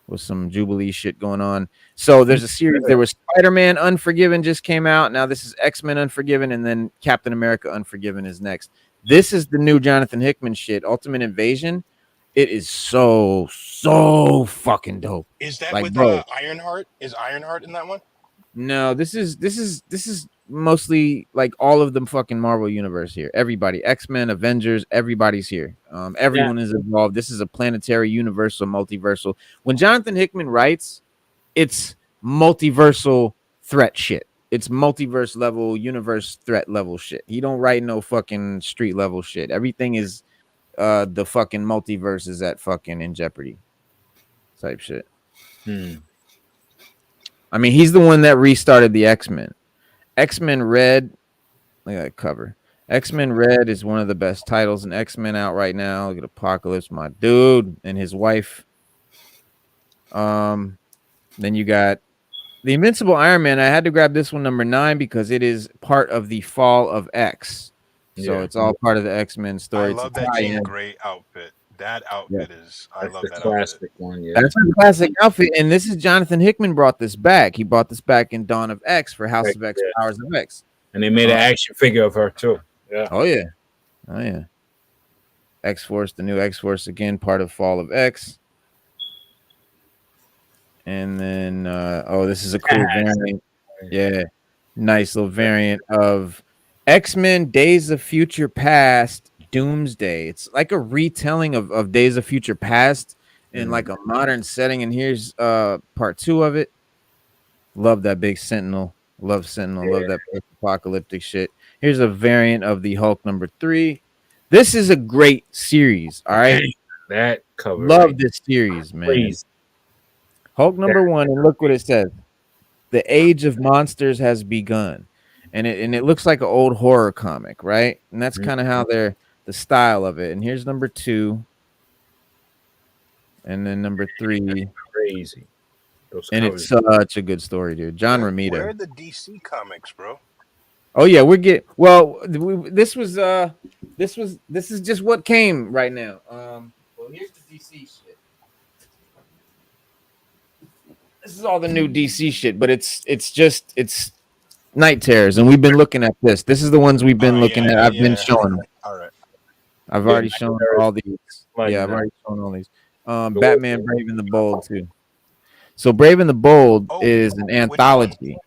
with some Jubilee shit going on. So there's a series. There was Spider-Man Unforgiven just came out. Now this is X-Men Unforgiven, and then Captain America Unforgiven is next. This is the new Jonathan Hickman shit, Ultimate Invasion. It is so fucking dope. Is that like, with bro, Ironheart? Is Ironheart in that one? No, this is mostly like all of the fucking Marvel universe here. Everybody, X-Men, Avengers, everybody's here. Everyone is involved. This is a planetary, universal, multiversal. When Jonathan Hickman writes, it's multiversal threat shit. It's multiverse level, universe threat level shit. He don't write no fucking street level shit. Everything is the fucking multiverse is at fucking in jeopardy type shit. I mean, he's the one that restarted the X-Men. X-Men Red, look at that cover. X-Men Red is one of the best titles in X-Men out right now. Look at Apocalypse, my dude, and his wife. Then you got the Invincible Iron Man. I had to grab this one #9 because it is part of the Fall of X. So it's all part of the X-Men story. I love that Jean Grey outfit. That outfit is, I love that classic outfit. one. Yeah, that's a classic outfit. And this is Jonathan Hickman brought this back. He brought this back in Dawn of X for House of X, Powers of X. And they made an action figure of her too. Yeah. Oh yeah. X-Force, the new X-Force again, part of Fall of X. And then this is a cool variant. Yeah. Nice little variant of X-Men Days of Future Past Doomsday. It's like a retelling of Days of Future Past in like a modern setting. And here's part 2 of it. Love that big Sentinel. Love Sentinel. Love that apocalyptic shit. Here's a variant of the Hulk #3. This is a great series. All right. That cover. Love this series, man. Please. Hulk #1, and look what it says. The age of monsters has begun. And it looks like an old horror comic, right? And that's kind of how the style of it. And here's #2. And then #3. Crazy. And it's such a good story, dude. John Romita. Where are the DC comics, bro? Oh yeah, this is just what came right now. Well, here's the DC shit. This is all the new DC shit, but it's Night Terrors, and we've been looking at this. This is the ones we've been looking at. I've been showing. All right. I've already shown all these. I've already shown all these. Batman Brave and the Bold too. So Brave and the Bold is an anthology.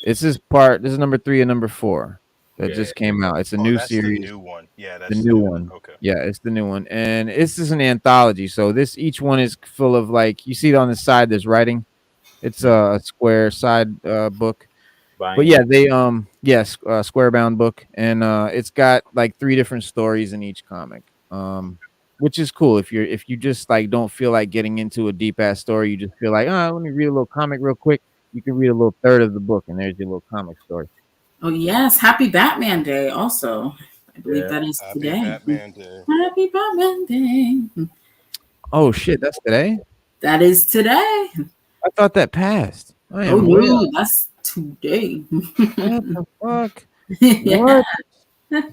This is #3 and #4 that just came out. It's a new series. The new one. Yeah, that's the new one. Okay. Yeah, it's the new one. And this is an anthology. So each one is full of, like, you see it on the side, there's writing. It's a square side book. But yeah, they square bound book. And it's got like 3 different stories in each comic. Which is cool. If you just like don't feel like getting into a deep ass story, you just feel like, let me read a little comic real quick. You can read a little third of the book, and there's your little comic story. Oh yes, Happy Batman Day also. I believe that is Happy today. Batman Day. Happy Batman Day. Oh shit, that's today. That is today. I thought that passed. I Oh am way off. no, that's today. What the fuck? Yeah. What?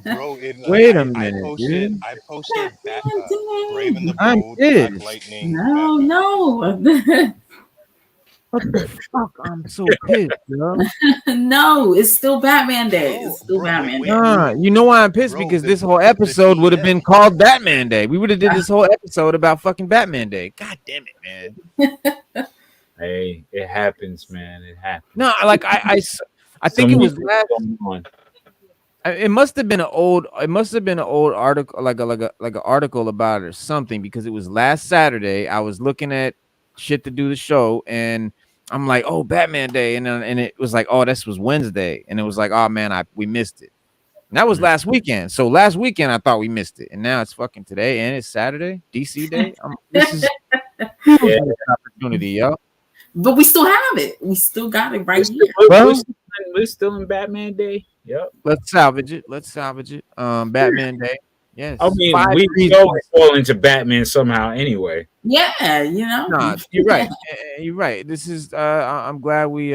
Bro, Wait a minute, dude. I posted Batman Brave and the Day. I'm Bold, Black pissed. Lightning, No, Batman. no. What the fuck? I'm so pissed, bro. No, it's still Batman Day. It's still Batman Day. You know why I'm pissed? Bro, Because the this whole episode would have been DCM. called Batman Day. We would have did this whole episode about fucking Batman Day. God damn it, man. Hey, it happens, man. It happens. No, like I think it was last. going on. It must have been an old. It must have been an old article, like an article about it or something, because it was last Saturday. I was looking at shit to do the show, and I'm like, oh, Batman Day, and it was like, oh, this was Wednesday, and it was like, oh man, we missed it. And that was last weekend. So last weekend I thought we missed it, and now it's fucking today, and it's Saturday, DC Day. This is Yeah. an opportunity, yo. But we still have it. We still got it right here. We're still in Batman Day. Yep. Let's salvage it. Batman Day. Yes. I mean, we always fall into Batman somehow anyway. Yeah, you know. Nah, you're right. You're right. This is I'm glad we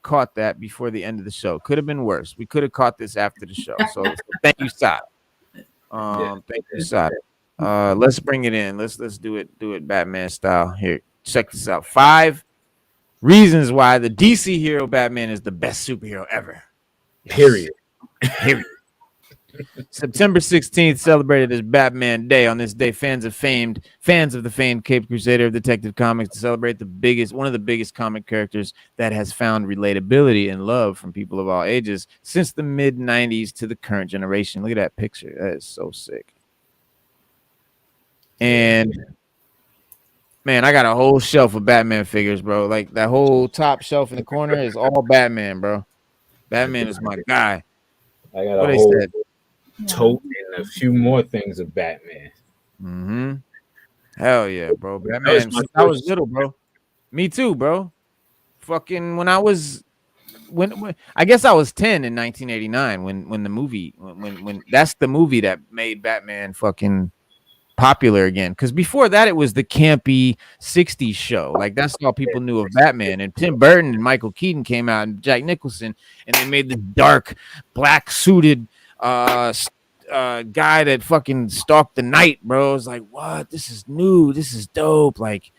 caught that before the end of the show. Could have been worse. We could have caught this after the show. So thank you, Side. Thank you, Side. Let's bring it in. Let's do it Batman style. Here, check this out. 5 reasons why the DC hero Batman is the best superhero ever. Period. September 16th celebrated as Batman Day. On this day, fans of the famed Caped Crusader of Detective Comics to celebrate one of the biggest comic characters that has found relatability and love from people of all ages since the mid 90s to the current generation. Look at that picture. That is so sick. And man, I got a whole shelf of Batman figures, bro. Like that whole top shelf in the corner is all Batman, bro. Batman is my guy. I got What a they whole said. tote and a few more things of Batman. Mm-hmm. Hell yeah, bro. Batman. Since I was little, bro. Me too, bro. Fucking when I was when I guess I was 10 in 1989 when the movie when that's the movie that made Batman fucking popular again. Because before that, it was the campy 60s show. Like that's all people knew of Batman. And Tim Burton and Michael Keaton came out and Jack Nicholson, and they made this dark, black suited guy that fucking stalked the night, bro. It's like, what? This is new. This is dope. Like,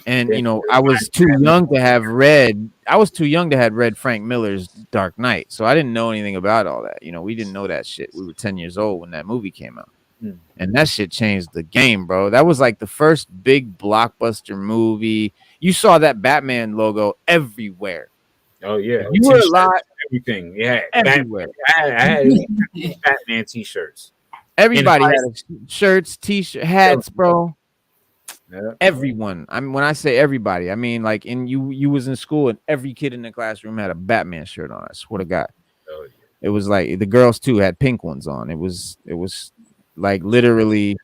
and you know, I was too young to have read Frank Miller's Dark Knight. So I didn't know anything about all that. You know, we didn't know that shit. We were 10 years old when that movie came out. And that shit changed the game, bro. That was like the first big blockbuster movie. You saw that Batman logo everywhere. Oh yeah, you were a lot. Everything, yeah, everywhere. I had Batman t-shirts. Everybody had shirts, t-shirt, hats, bro. Yeah. Everyone. I mean, when I say everybody, I mean like you was in school and every kid in the classroom had a Batman shirt on. I swear to God. Oh, yeah. It was like the girls too had pink ones on. It was like literally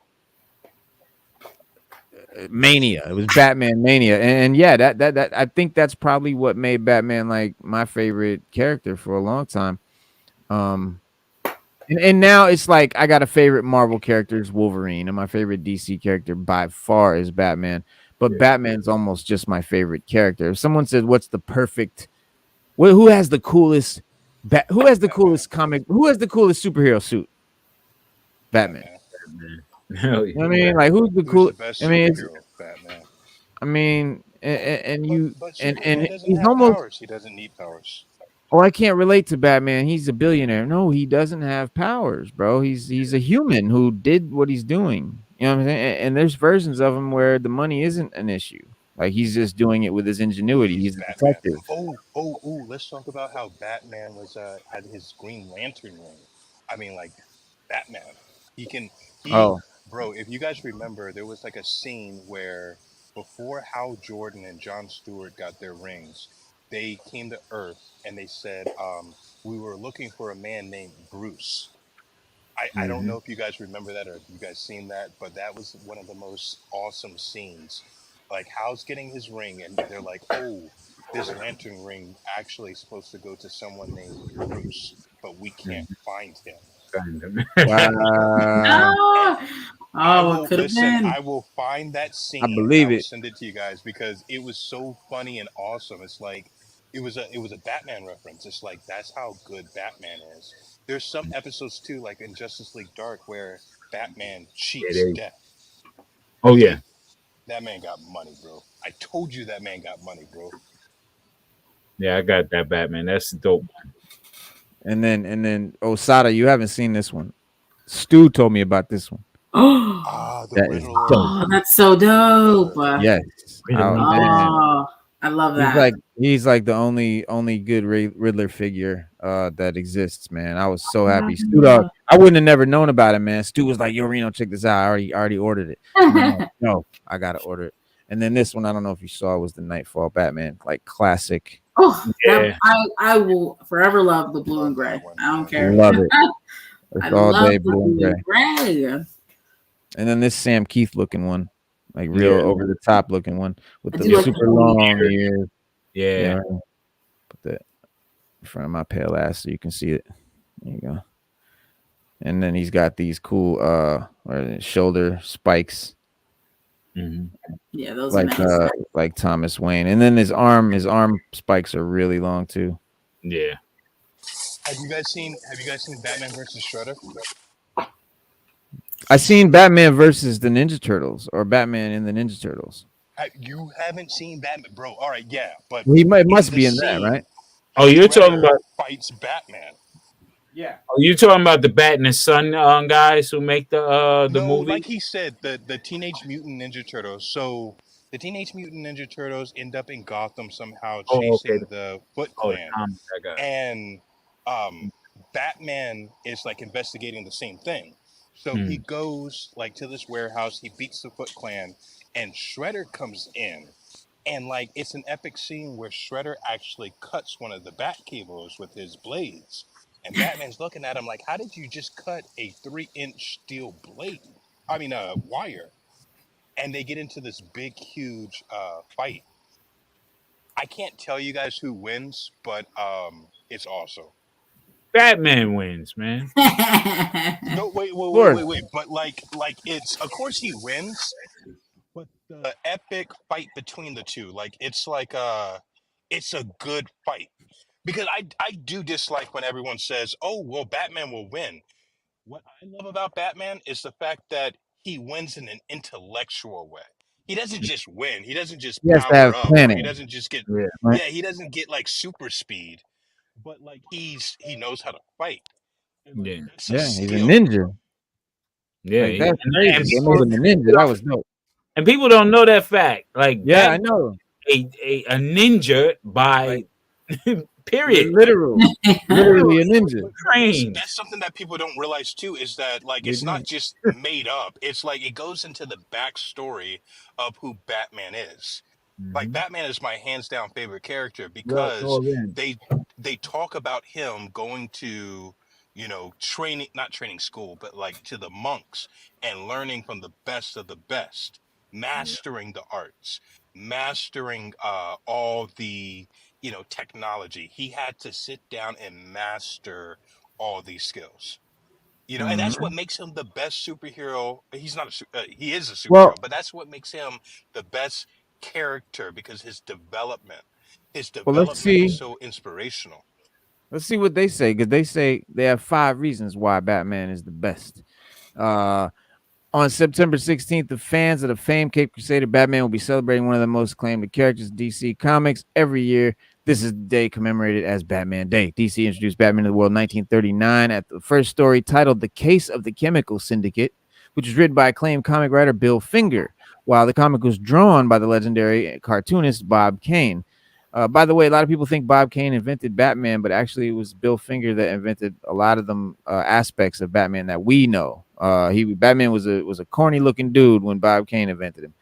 mania. It was Batman mania, and yeah, that I think that's probably what made Batman like my favorite character for a long time. And now it's like I got a favorite Marvel character is Wolverine, and my favorite DC character by far is Batman. But Batman's almost just my favorite character. If someone said, "What's the perfect? Who has the coolest? Who has the coolest comic? Who has the coolest superhero suit?" Batman. Hell yeah. I mean, like who's the coolest? I mean, Batman. I mean, and you but and doesn't he's have almost. Powers. He doesn't need powers. Oh, I can't relate to Batman. He's a billionaire. No, he doesn't have powers, bro. He's a human who did what he's doing. You know what I'm saying? And there's versions of him where the money isn't an issue. Like he's just doing it with his ingenuity. He's a detective. Oh! Let's talk about how Batman was had his Green Lantern ring. I mean, like Batman. Bro, if you guys remember, there was like a scene where before Hal Jordan and Jon Stewart got their rings, they came to Earth and they said, we were looking for a man named Bruce. I don't know if you guys remember that or if you guys seen that, but that was one of the most awesome scenes. Like Hal's getting his ring and they're like, oh, this lantern ring actually is supposed to go to someone named Bruce, but we can't find him. fandom. Wow. Oh, it could have been. I will find that scene. believe I will it. send it to you guys because it was so funny and awesome. It's like it was a Batman reference. It's like that's how good Batman is. There's some episodes too, like in Justice League Dark, where Batman cheats death. Oh yeah, That man got money, bro. I told you that man got money, bro. yeah. I got that Batman. That's dope. And then Osada, you haven't seen this one. Stu told me about this one. Oh, The That is Riddler. dope. that's so dope. Yes. Oh, man. Oh, I love that. He's like the only good Riddler figure that exists, man. I was so happy. Stu, dog, I wouldn't have never known about it, man. Stu was like, "Yo, Reno, check this out. I already ordered it." Like, no, I gotta order it. And then this one, I don't know if you saw, was the Nightfall Batman, like classic. Oh, Yeah. I will forever love the blue and gray. I don't care. Love it. I It's all love day the blue and gray. gray. And then this Sam Keith looking one, like real over the top looking one with I the do like super the long ears. ears. Yeah. Right. Put that in front of my pale ass so you can see it. There you go. And then he's got these cool shoulder spikes, Yeah, those are like nice. like Thomas Wayne. And then his arm spikes are really long too. Yeah. Have you guys seen Batman versus Shredder? I seen Batman versus the Ninja Turtles or Batman in the Ninja Turtles. You haven't seen Batman, bro. All right, yeah, but He must the be in that, scene, right? Oh, you're talking Shredder about fights Batman. Yeah. Oh, you talking about the Bat and the Son guys who make the No, movie? like he said, the Teenage Mutant Ninja Turtles. So the Teenage Mutant Ninja Turtles end up in Gotham somehow, chasing the Foot Clan, and Batman is like investigating the same thing. So he goes like to this warehouse, he beats the Foot Clan, and Shredder comes in. And like it's an epic scene where Shredder actually cuts one of the bat cables with his blades. And Batman's looking at him like, how did you just cut a 3-inch steel blade? I mean, wire. And they get into this big, huge fight. I can't tell you guys who wins, but it's awesome. Batman wins, man. No, wait. But like it's, of course he wins, but the epic fight between the two, like it's a good fight. Because I do dislike when everyone says, "Oh, well, Batman will win." What I love about Batman is the fact that he wins in an intellectual way. He doesn't just win. He doesn't just He has to power have up, or he planning. doesn't just get Right? he doesn't get like super speed, but like he knows how to fight. And, like, that's He's a skill. ninja. Yeah, Like, that's crazy. and They made him a ninja. That was dope. And people don't know that fact. Like, Yeah, I know. A ninja by period. Literally a ninja. Trained. That's something that people don't realize too, is that like it's not just made up. It's like it goes into the backstory of who Batman is. Like Batman is my hands down favorite character because they talk about him going to, training, not training school, but like to the monks and learning from the best of the best, mastering the arts, mastering all the technology. He had to sit down and master all these skills. And that's what makes him the best superhero. He's not he is a superhero, but that's what makes him the best character because his development is so inspirational. Let's see what they say, because they say they have 5 reasons why Batman is the best. On September 16th, the fans of the famed Cape Crusader Batman will be celebrating one of the most acclaimed characters in DC Comics every year. This is the day commemorated as Batman Day. DC introduced Batman to the world in 1939 at the first story titled The Case of the Chemical Syndicate, which was written by acclaimed comic writer Bill Finger, while the comic was drawn by the legendary cartoonist Bob Kane. By the way, a lot of people think Bob Kane invented Batman, but actually it was Bill Finger that invented a lot of them aspects of Batman that we know. Batman was a corny looking dude when Bob Kane invented him.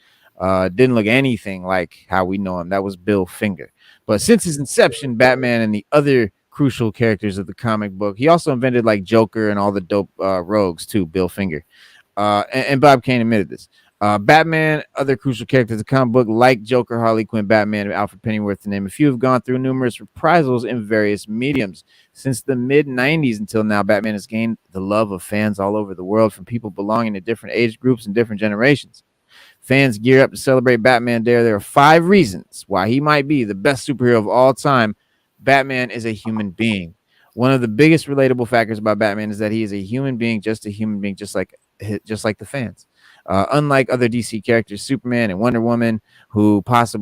Didn't look anything like how we know him. That was Bill Finger. But since his inception, Batman and the other crucial characters of the comic book, he also invented like Joker and all the dope rogues too. Bill Finger, and Bob Kane admitted this. Batman, other crucial characters in the comic book, like Joker, Harley Quinn, Batman, and Alfred Pennyworth, to name a few, have gone through numerous reprisals in various mediums. Since the mid-90s until now, Batman has gained the love of fans all over the world, from people belonging to different age groups and different generations. Fans gear up to celebrate Batman Day. There are 5 reasons why he might be the best superhero of all time. Batman is a human being. One of the biggest relatable factors about Batman is that he is a human being, just a human being, just like the fans. Unlike other DC characters, Superman and Wonder Woman, who possess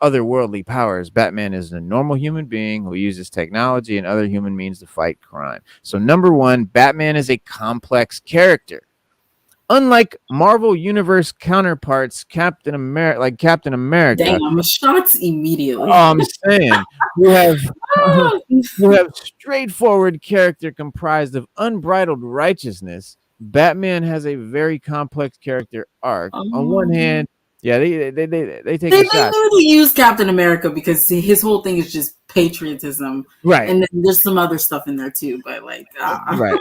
otherworldly powers, Batman is a normal human being who uses technology and other human means to fight crime. So, number 1, Batman is a complex character. Unlike Marvel Universe counterparts, Captain America, Damn, shots immediately. I'm saying, who have straightforward character comprised of unbridled righteousness, Batman has a very complex character arc. On one hand, yeah, they take a shot. They really use Captain America because his whole thing is just patriotism, right? And then there's some other stuff in there too, but like, right.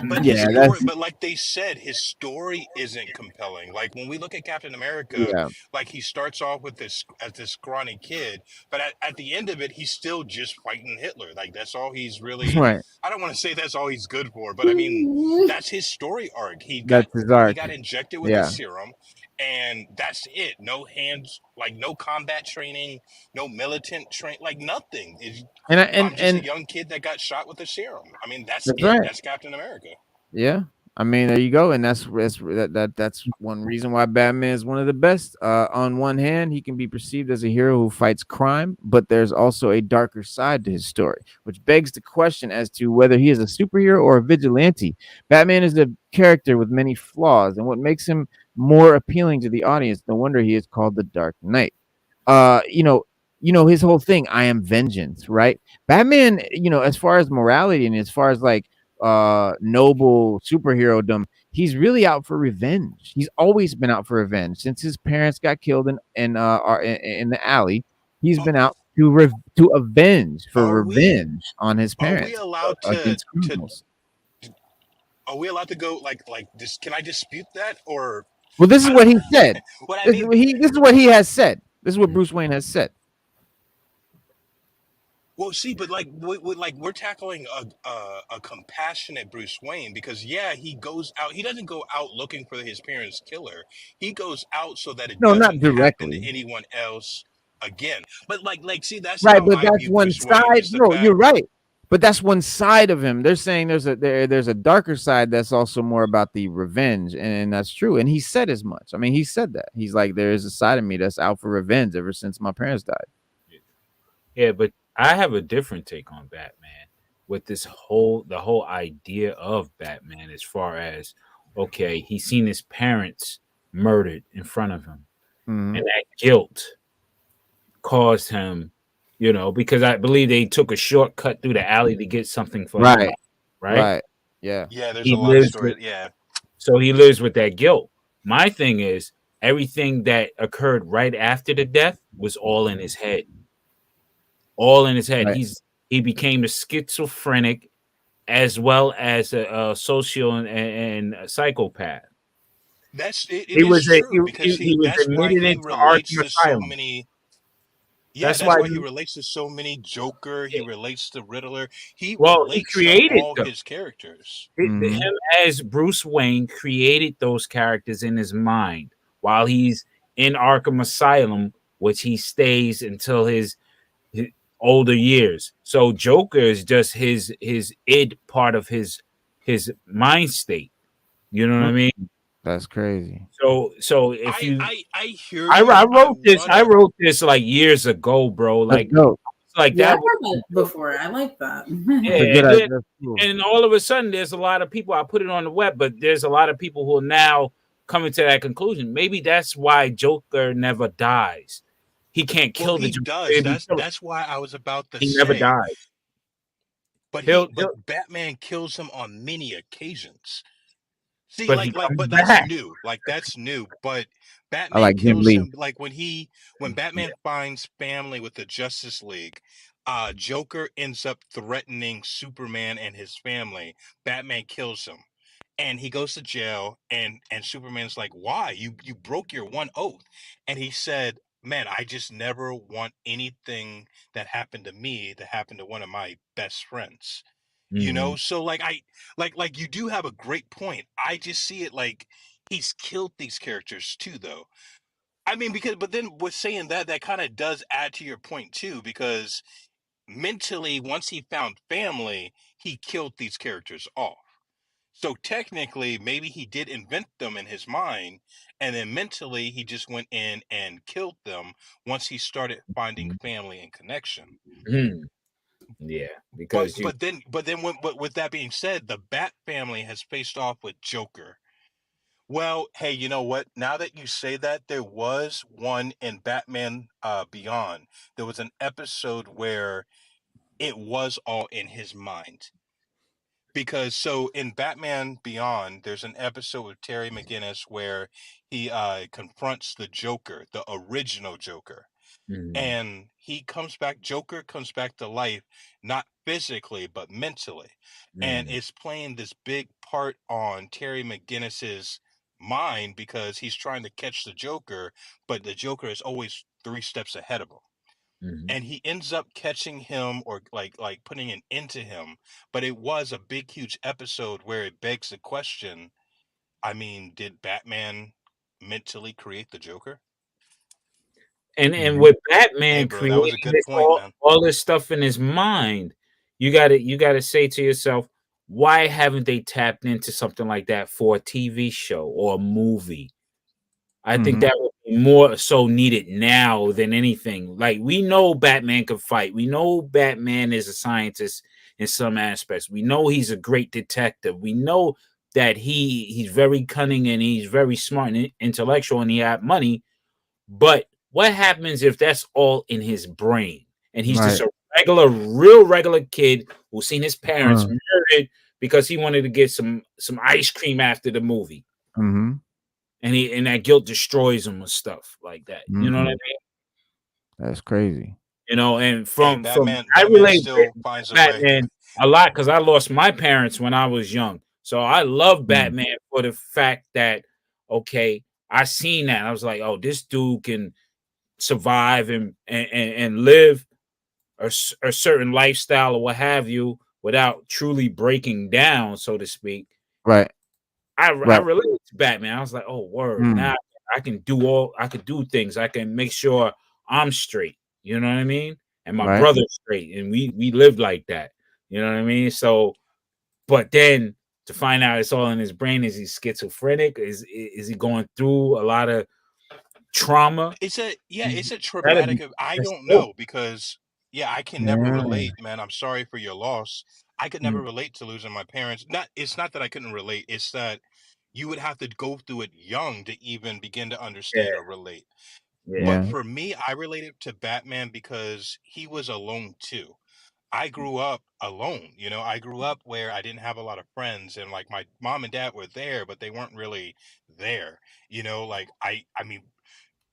But yeah, but like they said, his story isn't compelling. Like when we look at Captain America, yeah. like he starts off with this as this scrawny kid, but at the end of it, he's still just fighting Hitler. Like that's all he's really. Right. I don't want to say that's all he's good for, but I mean that's his story arc. That's his arc. He got injected with the serum, and that's it. No hands, like no combat training, no militant train, like nothing. I'm just a young kid that got shot with a serum. I mean, that's it. Right. That's Captain America. Yeah, I mean, there you go, and that's one reason why Batman is one of the best. On one hand, he can be perceived as a hero who fights crime, but there's also a darker side to his story, which begs the question as to whether he is a superhero or a vigilante. Batman is a character with many flaws, and what makes him more appealing to the audience, no wonder he is called the Dark Knight. His whole thing, I am vengeance, right? Batman, as far as morality and as far as like noble superhero-dom, he's really out for revenge. He's always been out for revenge since his parents got killed in the alley. He's been out to avenge on his parents. Are we allowed are we allowed to go like this? Can I dispute that? Or well, this is what he said. This is what he has said. This is what Bruce Wayne has said. Well, see, but we're tackling a compassionate Bruce Wayne because he goes out. He doesn't go out looking for his parents' killer. He goes out so that it doesn't not directly happen to anyone else again. But see, that's right. How but I that's view one Bruce side. Wayne, No, you're right. But that's one side of him. They're saying there's a darker side that's also more about the revenge, and that's true. And he said as much. I mean, he said that. He's like, there is a side of me that's out for revenge ever since my parents died. Yeah, but I have a different take on Batman with the whole idea of Batman, as far as, okay, he's seen his parents murdered in front of him, and that guilt caused him, because I believe they took a shortcut through the alley to get something for him, right? Yeah, there's a lot of story. So he lives with that guilt. My thing is, everything that occurred right after the death was all in his head. All in his head. Right. He became a schizophrenic as well as a social and a psychopath. That's it. He was true because that's why he relates to so many. Yeah, that's why he relates to so many Joker. He relates to Riddler. He created all his characters. Him as Bruce Wayne created those characters in his mind while he's in Arkham Asylum, which he stays until his older years. So Joker is just his id part of his mind state. You know what I mean? That's crazy. So if I hear I wrote this like years ago, bro. Like that. I heard that before. I like that. And all of a sudden, there's a lot of people. I put it on the web, but there's a lot of people who are now coming to that conclusion. Maybe that's why Joker never dies. He can't kill the Joker. That's why I was about to say. He never dies. But Batman kills him on many occasions. See, but that's new. Like that's new. But Batman kills him. Like when Batman finds family with the Justice League, Joker ends up threatening Superman and his family. Batman kills him. and he goes to jail, and Superman's like, why? You broke your one oath. And he said, man, I just never want anything that happened to me to happen to one of my best friends. Mhm. So like like you do have a great point. I just see it like he's killed these characters too, though. I mean, because but then with saying that, that kind of does add to your point too, because mentally, once he found family, he killed these characters off. So technically, maybe he did invent them in his mind, and then mentally he just went in and killed them once he started finding family and connection. Mhm. Yeah, But because you but with that being said, the Bat family has faced off with Joker. Well, hey, you know what? Now that you say that, there was one in Batman Beyond. There was an episode where it was all in his mind. Because so in Batman Beyond, there's an episode with Terry McGinnis where he confronts the Joker, the original Joker. Mhm. And he comes back, Joker comes back to life, not physically, but mentally. And Mhm. it's playing this big part on Terry McGinnis's mind because he's trying to catch the Joker, but the Joker is always 3 steps ahead of him. Mhm. And he ends up catching him or like putting an end to him. But it was a big, huge episode where it begs the question, I mean, did Batman mentally create the Joker? And Mhm. with Hey, Batman bro, that was creating a good this point, man. all this stuff in his mind, you gotta say to yourself, why haven't they tapped into something like that for a TV show or a movie? I think Mhm. that would be more so needed now than anything. Like, we know Batman can fight. We know Batman is a scientist in some aspects. We know he's a great detective. We know that he's very cunning and he's very smart and intellectual and he had money. But what happens if that's all in his brain and he's just Right. a real regular kid who's seen his parents Uh, murdered because he wanted to get some ice cream after the movie, mhm. and that guilt destroys him and stuff like that. You know what I Mhm. mean? That's crazy. And Hey, from Batman, I Batman relate with still finds a way. Batman a lot because I lost my parents when I was young. So I love Mm. Batman for the fact that, okay, I seen that. I was like, oh, this dude can survive and live a certain lifestyle or what have you without truly breaking down, so to speak. Right. I Right. related to Batman. I was like, oh, word. Mm. Now I could do things. I can make sure I'm straight. You know what I mean? And my Right. brother's straight. And we lived like that. You know what I mean? So, but then to find out it's all in his brain, is he schizophrenic? Is he going through a lot of trauma? It's a That'd be traumatic. I that's don't dope. know because yeah, I can never Yeah. relate, man. I'm sorry for your loss. I could never Mm. relate to losing my parents. Not it's not that I couldn't relate. It's that you would have to go through it young to even begin to Yeah, understand or relate. yeah. But Yeah. for me, I related to Batman because he was alone too. I grew up alone. I grew up where I didn't have a lot of friends, and like my mom and dad were there, but they weren't really there. Like I mean,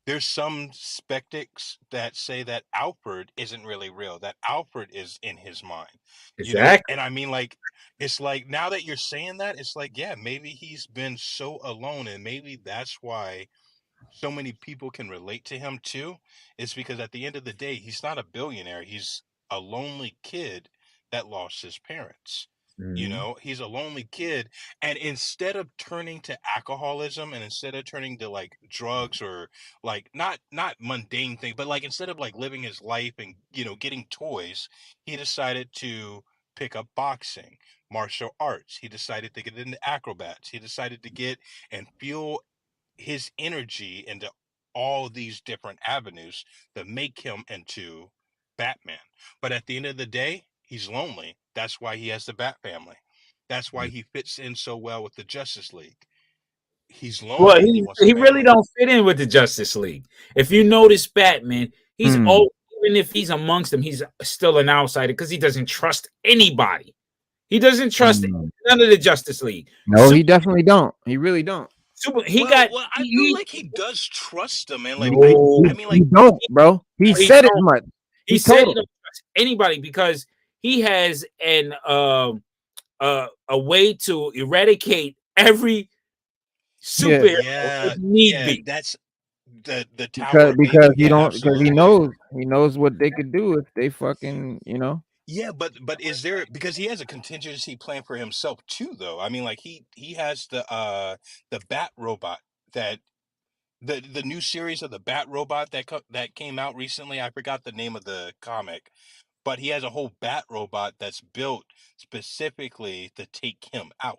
there's some skeptics that say that Alfred isn't really real, that Alfred is in his mind, Exactly. and I mean, like, it's like now that you're saying that, it's like, yeah, maybe he's been so alone, and maybe that's why so many people can relate to him too. Is because at the end of the day, he's not a billionaire. He's a lonely kid that lost his parents. Mhm. He's a lonely kid. And instead of turning to alcoholism and instead of turning to like drugs or like not mundane thing, but like instead of like living his life and getting toys, he decided to pick up boxing, martial arts. He decided to get into acrobats. He decided to get and feel his energy into all these different avenues that make him into Batman. But at the end of the day, he's lonely. That's why he has the Bat family. That's why he fits in so well with the Justice League. He's Well, lonely and he wants a he really family. don't fit in with the Justice League. If you notice Batman, he's Mm. all even if he's amongst them, he's still an outsider because he doesn't trust anybody. He doesn't trust Mm. none of the Justice League. No, he definitely don't. He really don't. He Well, got well, I feel like he does trust them, man. Like I, no, I mean, He like don't, bro. He he said as don't. much. He He said told he him. don't trust anybody because he has a way to eradicate every Yeah, superhero if need be. That's the tower because baby. Yeah, he absolutely. knows what they could do if they fucking Yeah, but is there, because he has a contingency plan for himself too, though. I mean, like he has the Bat robot that the new series of the Bat robot that came out recently. I forgot the name of the comic, but he has a whole Bat robot that's built specifically to take him out.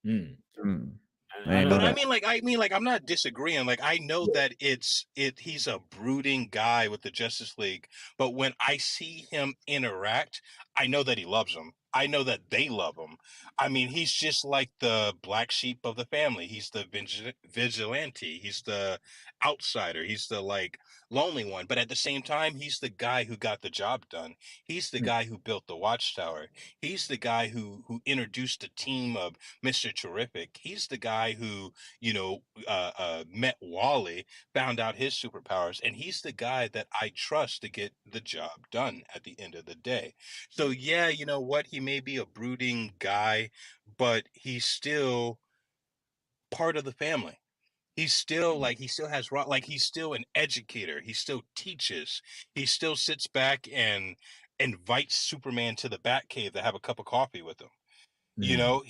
Mm. Mm, I I didn't know But don't. that. I'm not disagreeing. Like, I know that he's a brooding guy with the Justice League, but when I see him interact, I know that he loves them. I know that they love him. I mean, he's just like the black sheep of the family. He's the vigilante. He's the outsider. He's the like lonely one. But at the same time, he's the guy who got the job done. He's the guy who built the Watchtower. He's the guy who introduced the team of Mr. Terrific. He's the guy who, met Wally, found out his superpowers, and he's the guy that I trust to get the job done at the end of the day. So, yeah, you know what? He may be a brooding guy, but he's still part of the family. He's still like, he still has, like, he's still an educator. He still teaches. He still sits back and invites Superman to the Batcave to have a cup of coffee with him. Mm.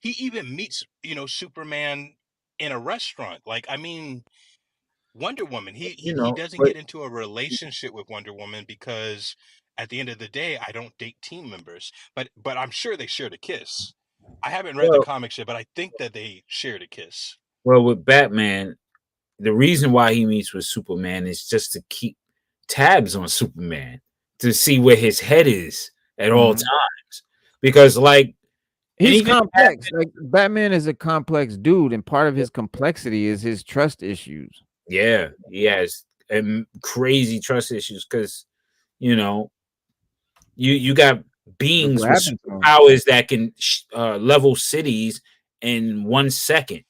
He even meets, Superman in a restaurant. Like, I mean, Wonder Woman, he doesn't But get into a relationship with Wonder Woman because at the end of the day, I don't date team members. But I'm sure they shared a kiss. I haven't read the Well, comics yet, but I think that they shared a kiss. well, with Batman, the reason why he meets with Superman is just to keep tabs on Superman to see where his head is at all mhm. times. Because, like, and He's even complex. Like Batman is a complex dude, and part of his complexity is his trust issues. yeah, he has crazy trust issues because you know you got Look beings what with happened to him. superpowers that can level cities in 1 second.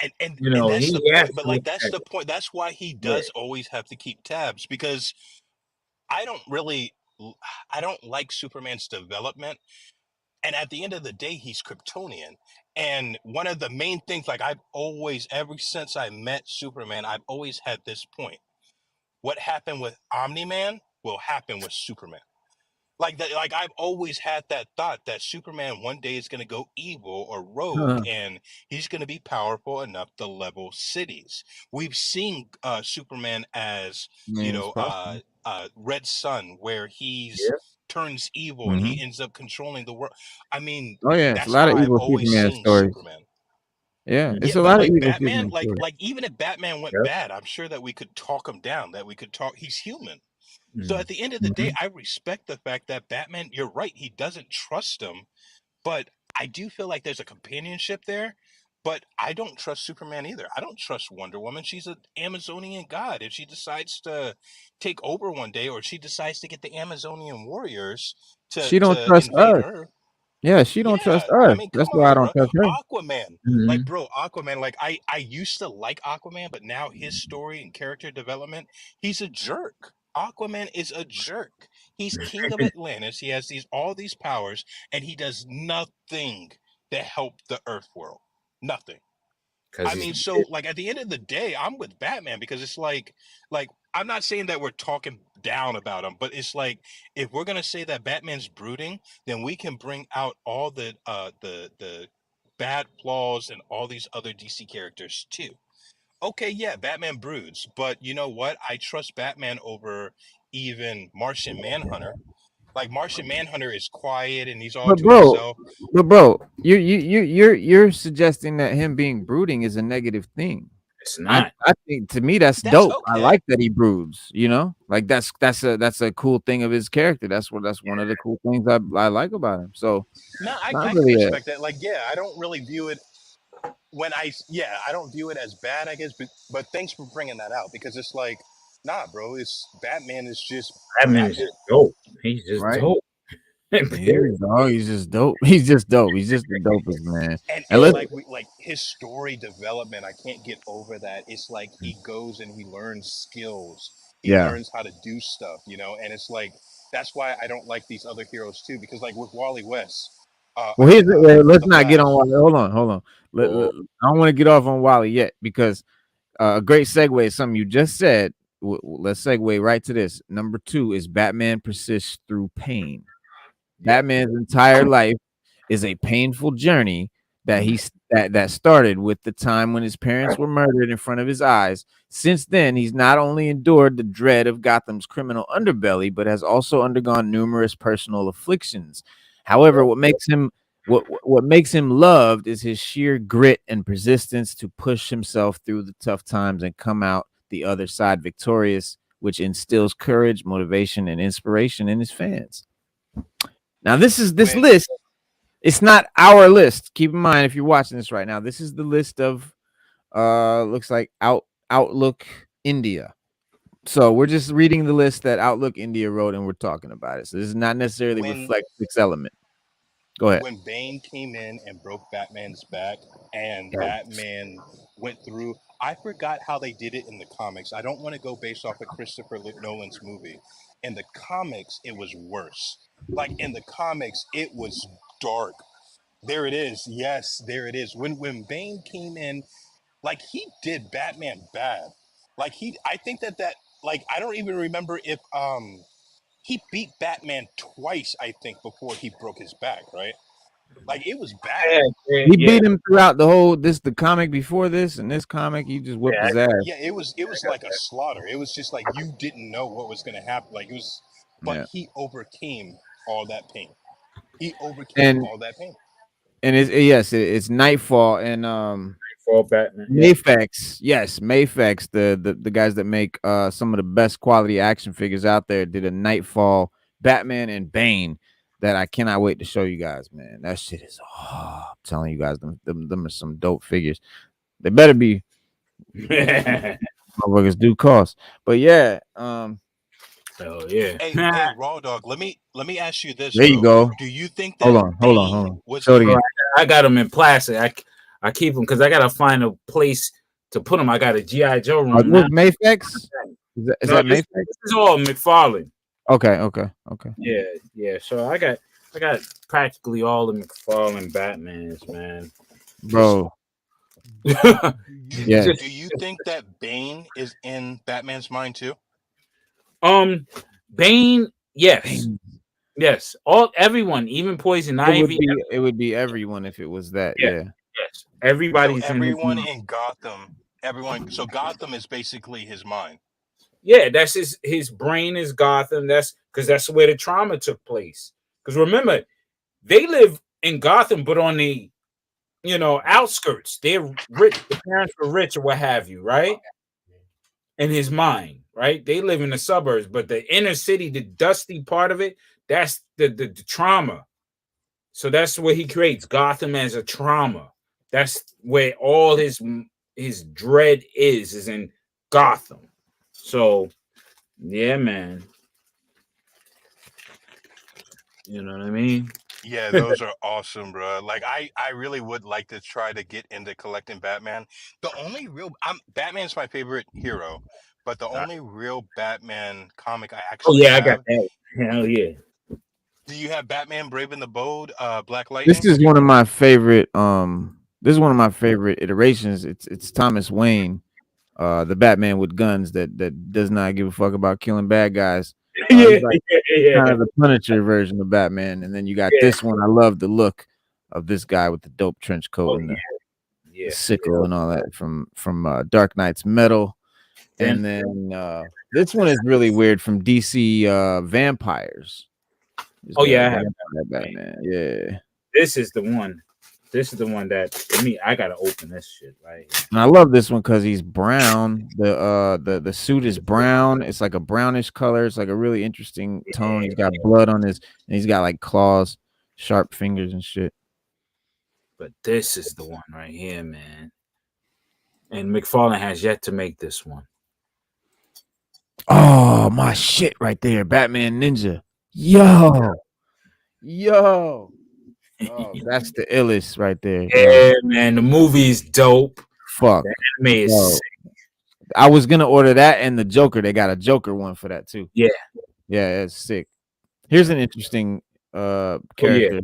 And that's the He has point. But to like, look that's at the point. That's why he yeah. does always have to keep tabs, because I don't really I don't like Superman's development. And at the end of the day, he's Kryptonian. And one of the main things, like, I've always, ever since I met Superman, I've always had this point. What happened with Omni-Man will happen with Superman. Like that, like, I've always had that thought that Superman one day is going to go evil or rogue, and he's going to be powerful enough to level cities. We've seen Superman as, Man, it's possible. Red Sun, where he's Yeah, turns evil and he Hmm. ends up controlling the world. I mean, Oh yeah, it's a that's lot how of I've evil always Superman seen stories. Superman. Yeah, mm, it's Yeah, a but lot of like evil Batman, Superman stories. like even if Batman went yeah, bad, I'm sure that we could talk him down, that we could talk. He's human. So mm. at the end of the day, Hmm. I respect the fact that Batman, you're right, he doesn't trust him, but I do feel like there's a companionship there. But I don't trust Superman either. I don't trust Wonder Woman. She's an Amazonian god. If she decides to take over one day, or she decides to get the Amazonian warriors She don't to trust invade us. Earth, Yeah, she don't trust yeah, I us. mean, That's come why I on, don't bro. trust her. Aquaman, like, Mhm. bro, Aquaman. Like, I used to like Aquaman, but now his story and character development, he's a jerk. Aquaman is a jerk. He's king of Atlantis. He has all these powers, and he does nothing to help the Earth world. Nothing. Because I he's mean, so like, at the end of the day, I'm with Batman, because it's like, I'm not saying that we're talking down about him, but it's like, if we're gonna say that Batman's brooding, then we can bring out all the bad flaws and all these other DC characters too. Okay, yeah, Batman broods, but you know what? I trust Batman over even Martian Manhunter. Like, Martian Manhunter is quiet and he's all But to bro, himself. you're suggesting that him being brooding is a negative thing. it's I not. I think to me that's That's dope. I okay. like that he broods. Like that's a cool thing of his character. That's one of the cool things I like about him. So No, it's I not can really a respect that. Like, yeah, I don't really view it I don't view it as bad, I guess, but thanks for bringing that out, because it's like, nah, bro, it's Batman is just Batman is Batman. just dope. He's just right. dope. He Period. is, dog. He's just dope. He's just dope. He's just the dopest man. And And let's like, his story development, I can't get over that. It's like he goes and he learns skills. He yeah. learns how to do stuff, and it's like, that's why I don't like these other heroes too, because like with Wally West, Well, let's not get on Wally. Hold on. I don't want to get off on Wally yet because a great segue is something you just said. Let's segue right to this. Number 2 is Batman persists through pain. Batman's entire life is a painful journey that started with the time when his parents were murdered in front of his eyes. Since then, he's not only endured the dread of Gotham's criminal underbelly, but has also undergone numerous personal afflictions. However, what makes him loved is his sheer grit and persistence to push himself through the tough times and come out the other side victorious, which instills courage, motivation, and inspiration in his fans. Now, this list. It's not our list. Keep in mind, if you're watching this right now, this is the list of looks like Outlook India. So we're just reading the list that Outlook India wrote, and we're talking about it. So this is not necessarily reflect Sixth Element. Go ahead. When Bane came in and broke Batman's back, and Batman went through, I forgot how they did it in the comics. I don't want to go based off of Christopher Nolan's movie. In the comics, it was worse. Like in the comics, it was dark. There it is. Yes, there it is. When Bane came in, like he did Batman bad. Like I think that like I don't even remember if he beat Batman twice, I think, before he broke his back, right? Like it was bad. He beat him throughout the comic before this, and this comic he just whipped his ass. Yeah, it was like a slaughter. It was just like you didn't know what was gonna happen. Like it was, but he overcame all that pain. He overcame all that pain. And it's Nightfall and Nightfall Batman. Mafex, Mafex, the guys that make some of the best quality action figures out there, did a Nightfall Batman and Bane that I cannot wait to show you guys, man. That shit is I'm telling you guys, them are some dope figures. They better be motherfuckers do cost. But yeah, oh yeah. Hey, Raw Dog, let me ask you this. There you go. Do you think that hold on. Show it again. I got them in plastic. I keep them because I gotta find a place to put them. I got a GI Joe room. Mafex? Is that Mafex? This is all McFarlane. Okay. Yeah. So I got practically all the McFarlane Batmans, man. Bro. Yeah. Do you think that Bane is in Batman's mind too? Bane, yes. Yes. Everyone, even Poison Ivy. It would be everyone if it was that. Yeah. Yes. Everybody's everyone in Gotham. Everyone. So Gotham is basically his mind. Yeah, that's his brain is Gotham. That's because that's where the trauma took place. Because remember, they live in Gotham, but on the outskirts. They're rich. The parents were rich or what have you, right? In his mind, right? They live in the suburbs, but the inner city, the dusty part of it, that's the trauma. So that's what he creates, Gotham as a trauma. That's where all his dread is in Gotham. So, yeah, man. You know what I mean? Yeah, those are awesome, bro. Like I really would like to try to get into collecting Batman. The only real Batman's my favorite hero, but the only real Batman comic I actually I got that. Hell yeah. Do you have Batman Brave and the Bold, Black Lightning? This is one of my favorite iterations. It's Thomas Wayne, the Batman with guns that does not give a fuck about killing bad guys. Kind of the Punisher version of Batman, and then you got this one. I love the look of this guy with the dope trench coat and the sickle and all that from Dark Knight's Metal. And then this one is really weird from DC Vampires. Batman. Yeah. This is the one. This is the one that for me, I gotta open this shit right here. And I love this one because he's brown. The suit is brown. It's like a brownish color. It's like a really interesting tone. He's got blood on his, and he's got like claws, sharp fingers and shit. But this is the one right here, man. And McFarlane has yet to make this one. Oh, my shit right there. Batman Ninja. Yo. Oh, that's the illest right there. Yeah, man. The movie's dope. Fuck. The anime is sick. I was gonna order that and the Joker. They got a Joker one for that too. Yeah. Yeah, it's sick. Here's an interesting character.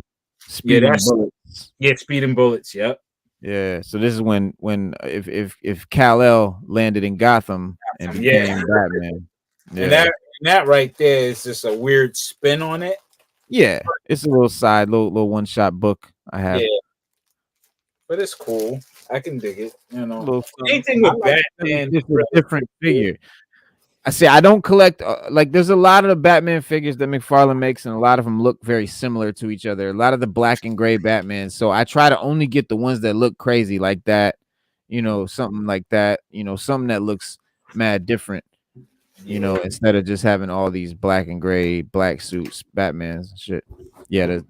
Speeding Bullets. Yeah, Speeding Bullets. Yep. Yeah. So this is when if Kal-El landed in Gotham and became Batman. Yeah. And that right there is just a weird spin on it. Yeah, it's a little one-shot book I have. Yeah. But it's cool. I can dig it. You know, anything with Batman, it's a different figure. I say I don't collect like there's a lot of the Batman figures that McFarlane makes, and a lot of them look very similar to each other. A lot of the black and gray Batman. So I try to only get the ones that look crazy like that, something like that, something that looks mad different, instead of just having all these black and gray black suits, Batmans and shit. Yeah,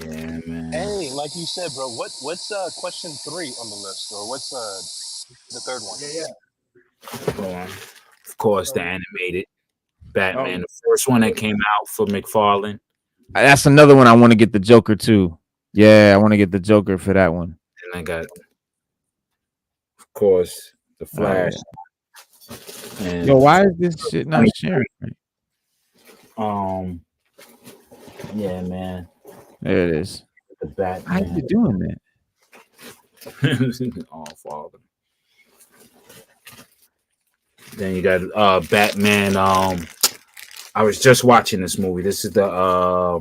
yeah, man. Hey, like you said, bro, what's question 3 on the list, or what's the third one? Yeah. Hold on. Of course, the animated Batman, the first one that came out for McFarlane. That's another one I want to get the Joker too. Yeah, I want to get the Joker for that one. And I got, of course, the Flash. And yo, why is this shit not sharing? Yeah, man. There it is. The Batman. How you doing that? Oh, Father. Then you got Batman. I was just watching this movie. This is the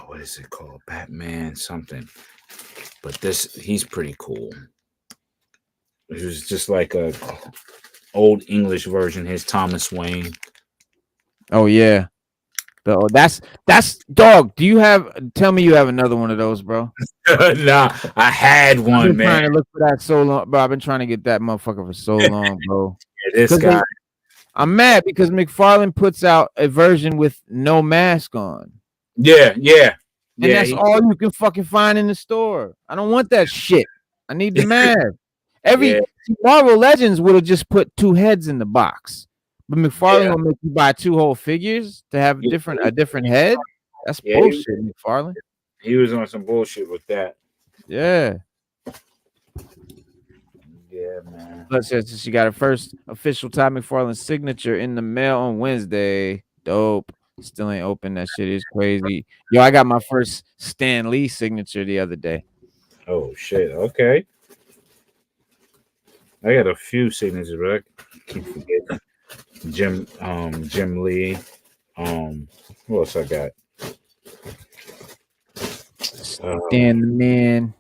what is it called? Batman something. But he's pretty cool. It was just like a old English version. Here's Thomas Wayne. Oh yeah. That's dog. Do you tell me you have another one of those, bro? Nah, I had one, man. Trying to look for that so long, bro. I've been trying to get that motherfucker for so long, bro. Yeah, this guy. I'm mad because McFarlane puts out a version with no mask on. Yeah. And that's all you can fucking find in the store. I don't want that shit. I need the mask. Marvel Legends would have just put 2 heads in the box. But McFarlane will make you buy 2 whole figures to have a different head. That's bullshit, McFarlane. He was on some bullshit with that. Yeah. Yeah, man. Plus, she got her first official Todd McFarlane signature in the mail on Wednesday. Dope. Still ain't open. That shit is crazy. Yo, I got my first Stan Lee signature the other day. Oh shit. Okay. I got a few signatures, but I keep forgetting. Jim Lee. What else I got? Stan the Man.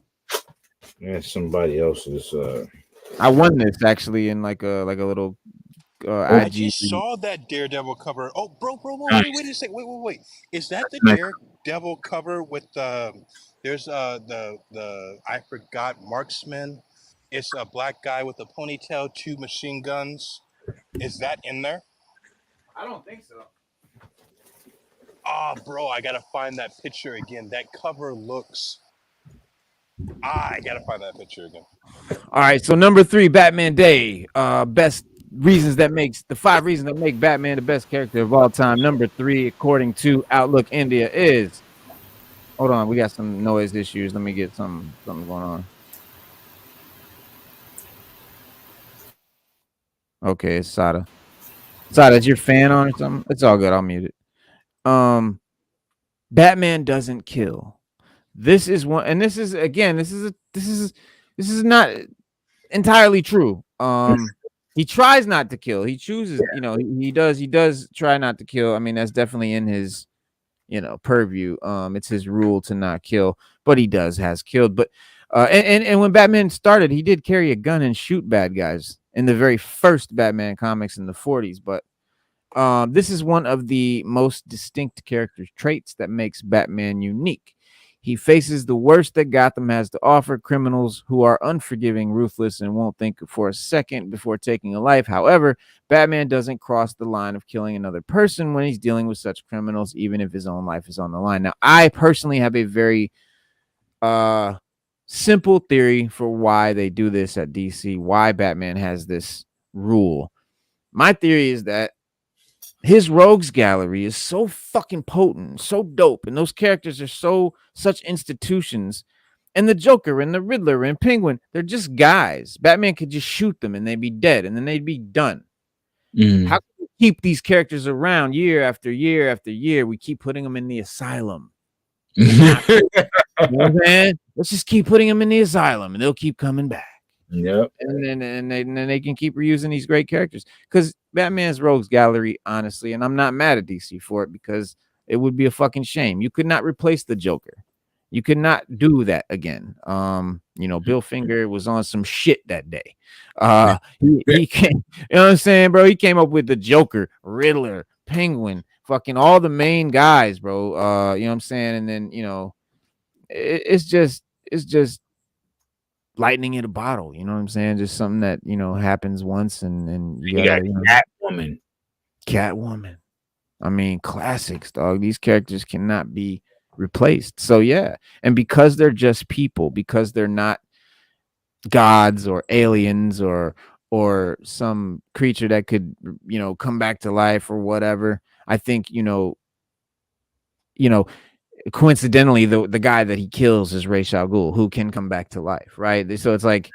Yeah, somebody else's. I won this actually in like a little IG. I just saw that Daredevil cover. Oh, bro, nice. wait a second. Wait. Is that the Daredevil cover with there's the I forgot Marksman? It's a black guy with a ponytail, 2 machine guns. Is that in there? I don't think so. Ah, bro, I gotta find that picture again. That cover looks. I gotta find that picture again. All right, so number 3, Batman Day. Best reasons that makes the 5 reasons that make Batman the best character of all time. Number 3, according to Outlook India, is. Hold on, we got some noise issues. Let me get something going on. Okay, it's Sada. Sada, is your fan on or something? It's all good. I'll mute it. Batman doesn't kill. This is one, and this is again. This is not entirely true. He tries not to kill. He chooses. He does try not to kill. I mean, that's definitely in his, purview. It's his rule to not kill, but he has killed. But and when Batman started, he did carry a gun and shoot bad guys in the very first Batman comics in the 40s. But this is one of the most distinct character traits that makes Batman unique. He faces the worst that Gotham has to offer, criminals who are unforgiving, ruthless, and won't think for a second before taking a life. However, Batman doesn't cross the line of killing another person when he's dealing with such criminals, even if his own life is on the line. Now, I personally have a very simple theory for why they do this at DC, why Batman has this rule. My theory is that his rogues gallery is so fucking potent, so dope, and those characters are such institutions. And the Joker and the Riddler and Penguin, they're just guys. Batman could just shoot them and they'd be dead, and then they'd be done. How can we keep these characters around year after year after year? We keep putting them in the asylum. You know what I'm saying? Let's just keep putting them in the asylum, and they'll keep coming back. Yep. And then they can keep reusing these great characters. Because Batman's Rogues Gallery, honestly, and I'm not mad at DC for it, because it would be a fucking shame. You could not replace the Joker. You could not do that again. Bill Finger was on some shit that day. He came, you know what I'm saying, bro? He came up with the Joker, Riddler, Penguin, fucking all the main guys, bro. You know what I'm saying? And then, it's just lightning in a bottle, you know what I'm saying? Just something that, happens once, and you got gotta, Catwoman. I mean, classics, dog. These characters cannot be replaced. So yeah, and because they're just people, because they're not gods or aliens or some creature that could, come back to life or whatever, I think, coincidentally, the guy that he kills is Ra's al Ghul, who can come back to life, right? So it's like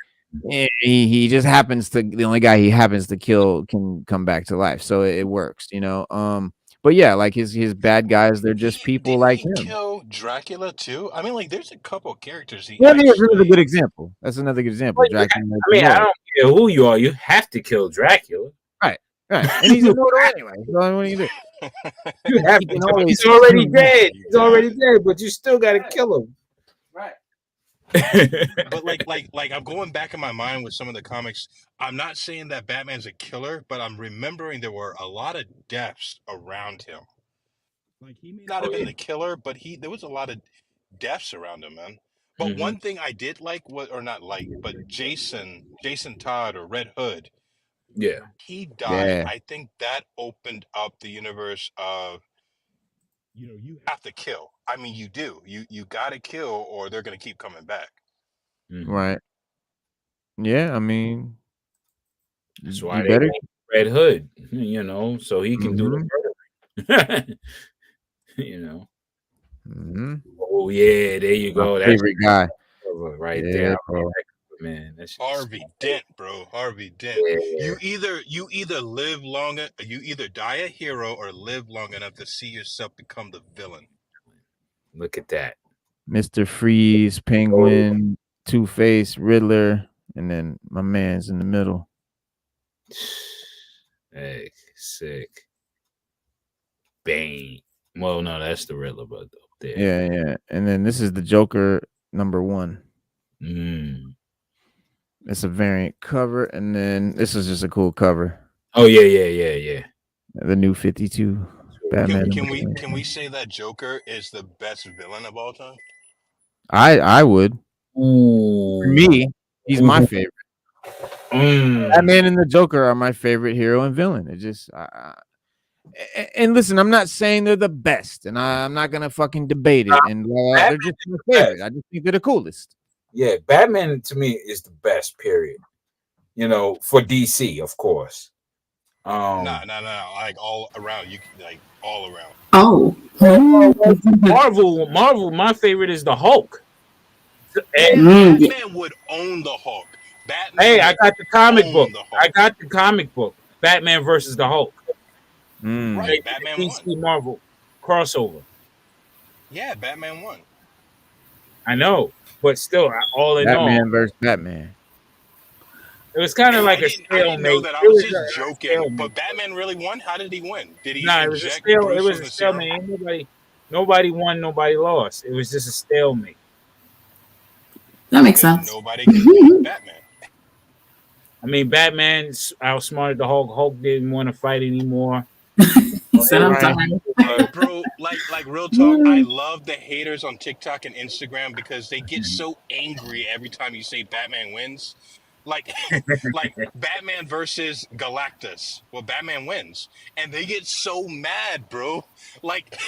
he just happens to, the only guy he happens to kill can come back to life, so it works, But yeah, like his bad guys, they're just people like him. Kill Dracula too. I mean, like, there's a couple characters he. Well, that's another good example. That's another good example. Well, Dracula. I mean, I don't care who you are. You have to kill Dracula. Right. And he's immortal anyway. So what do you do? You have to. He's already dead. He's already dead, but you still got to kill him. Right. But like I'm going back in my mind with some of the comics. I'm not saying that Batman's a killer, but I'm remembering there were a lot of deaths around him. Like, he may not have been the killer, but there was a lot of deaths around him, man. But one thing I did like was, or not like, but Jason Todd or Red Hood. Yeah. He died. Yeah. I think that opened up the universe of, you have to kill. I mean, you do. You got to kill, or they're going to keep coming back. Right. Yeah, I mean, that's why they want Red Hood, so he can do the murdering. Oh yeah, there you go. My favorite guy right there, bro. Man, that's Harvey Dent, bro. Harvey Dent. Yeah. You either live longer, you either die a hero or live long enough to see yourself become the villain. Look at that. Mr. Freeze, Penguin, Two-Face, Riddler, and then my man's in the middle. Hey, sick. Bane. Well, no, that's the Riddler, but up there. Yeah. And then this is the Joker #1. It's a variant cover, and then this is just a cool cover. Oh yeah. The new 52 Batman. Can we say that Joker is the best villain of all time? I would. Ooh. For me, he's my favorite. Batman and the Joker are my favorite hero and villain. It just and listen, I'm not saying they're the best, and I'm not gonna fucking debate it. And they're just my favorite. I just think they're the coolest. Yeah, Batman to me is the best. Period. For DC, of course. No, like all around. You like all around. Oh, Marvel. My favorite is the Hulk. And Batman would own the Hulk. Batman. Hey, I got the comic book. Batman versus the Hulk. Right, Batman DC won. Marvel crossover. Yeah, Batman won. I know, but still, all in all, Batman versus Batman. It was kind of like a stalemate. I didn't know that. I was just joking. But Batman really won. How did he win? Did he? It was a stalemate. Nobody won. Nobody lost. It was just a stalemate. That makes sense. Nobody can beat Batman. I mean, Batman outsmarted the Hulk. Hulk didn't want to fight anymore. He said, "I'm tired." Bro, like real talk. I love the haters on TikTok and Instagram because they get so angry every time you say Batman wins. Like Batman versus Galactus. Well, Batman wins, and they get so mad, bro. Like,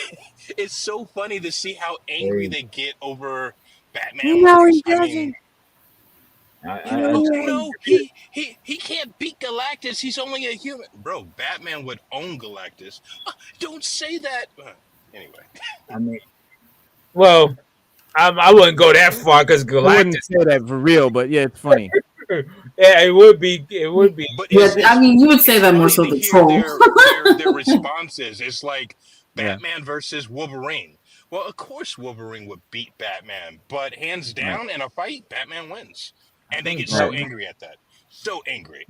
it's so funny to see how angry they get over Batman. He can't beat Galactus. He's only a human, bro. Batman would own Galactus. Don't say that. Anyway, I mean, well, I wouldn't go that far because Galactus. I wouldn't say that for real, but yeah, it's funny. Yeah, it would be. It would be. But Yeah, I mean, you would say that more so to the hear troll. their responses. It's like Yeah. Batman versus Wolverine. Well, of course Wolverine would beat Batman, but hands down in a fight, Batman wins. And they get so angry at that. So angry.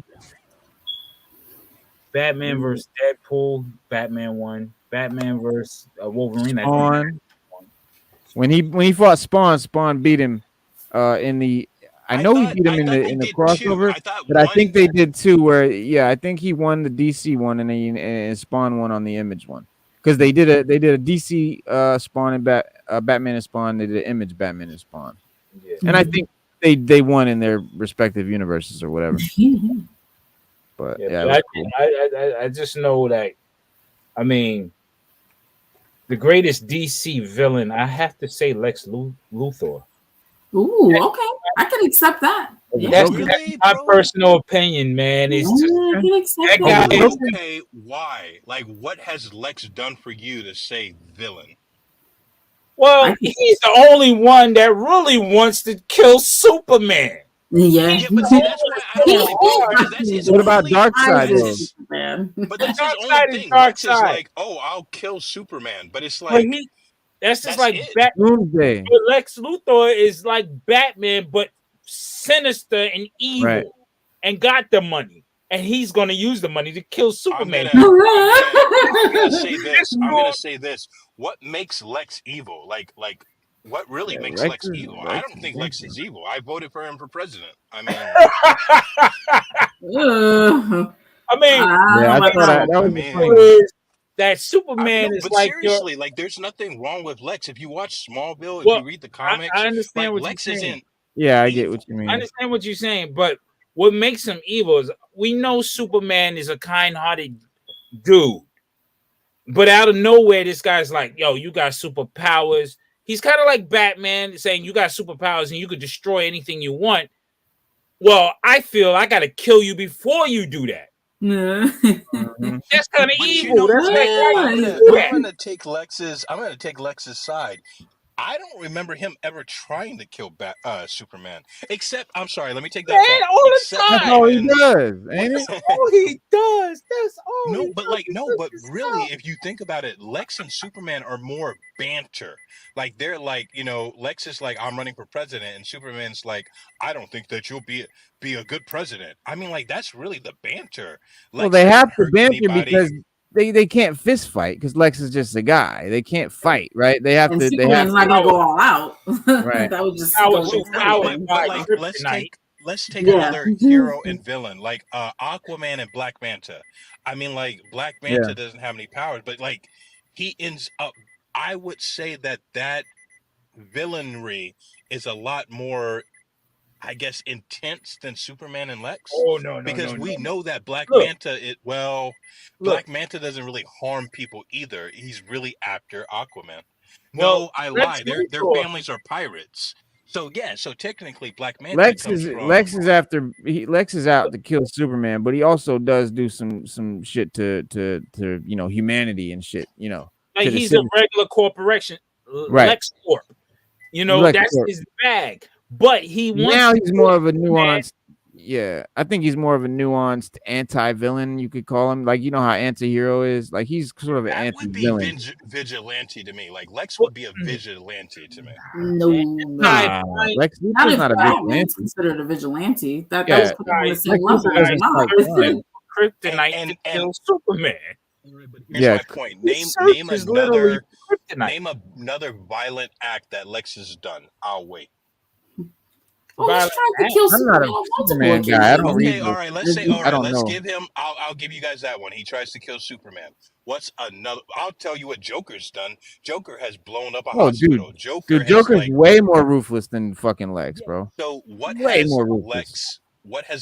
Batman versus Deadpool. Batman won. Batman versus Wolverine. Spawn. When he fought Spawn beat him in the. I know he beat him in the crossover, but I think they did too. Where I think he won the DC one and Spawn won on the Image one because they did a DC Spawn and Batman and Spawn. They did an Image Batman and Spawn, and I think they won in their respective universes or whatever. But I just know that. I mean, the greatest DC villain, I have to say Lex Luthor. Ooh, okay, I can accept that. That's my personal opinion, man. It's just that guy. Okay, why? Like, what has Lex done for you to say villain? Well, he's the only one that really wants to kill Superman. Yeah, but see, that's why I don't that's his what about Darkseid? But that's his only thing. Lex is like, oh, I'll kill Superman, but it's like that's just like Doomsday. Lex Luthor is like Batman, but sinister and evil, and got the money, and he's gonna use the money to kill Superman. I'm gonna say this. I'm gonna say this. What makes Lex evil? Like what really makes Lex evil? I don't think Lex is evil. I voted for him for president. I mean, that Superman is but like seriously, like there's nothing wrong with Lex. If you watch Smallville, if you read the comics, I understand what Lex you're saying. isn't. Yeah, I get what you mean. I understand what you're saying, but what makes him evil is we know Superman is a kind-hearted dude, but out of nowhere, this guy's like, "Yo, you got superpowers." He's kind of like Batman, saying, "You got superpowers and you could destroy anything you want." Well, I feel I got to kill you before you do that. That's kind of evil. I'm gonna take Lex's side. I don't remember him ever trying to kill Superman. Except, I'm sorry, let me take that back. All the time. That's all he does, ain't it? That's all he does. That's all. No, but really, if you think about it, Lex and Superman are more banter. Like they're like, Lex is like, I'm running for president, and Superman's like, I don't think that you'll be a good president. I mean, like that's really the banter. Well, they have to banter because they can't fist fight because Lex is just a guy. They can't fight, right? They have to. Superman's not gonna go all out. Right. That would just. Let's take another hero and villain like Aquaman and Black Manta. I mean, like Black Manta doesn't have any powers, but like he ends up. I would say that villainry is a lot more, I guess, intense than Superman and Lex. Oh no! Because we know that Black Manta. Black Manta doesn't really harm people either. He's really after Aquaman. No, I lie. Their families are pirates. So technically Black Manta. Lex is out to kill Superman, but he also does do some shit to humanity and shit. Like he's a regular corporation, right? Lex Corp. That's his bag. But he's more of a nuanced. Yeah, I think he's more of a nuanced anti-villain. You could call him, like, how anti-hero is. Like he's sort of an anti-villain. Would be vigilante to me. Like Lex would be a vigilante to me. No, Lex Luthor's not a vigilante. Considered a vigilante. That was put on the same level. Kryptonite to kill Superman. But here's my point. Name another violent act that Lex has done. I'll wait. He's trying to kill Superman. I'm not a Superman guy. I don't read. All right. Let's say. All right. Let's give him. I'll give you guys that one. He tries to kill Superman. What's another? I'll tell you what Joker's done. Joker has blown up a hospital. Joker's way more ruthless than fucking Lex, bro. So what has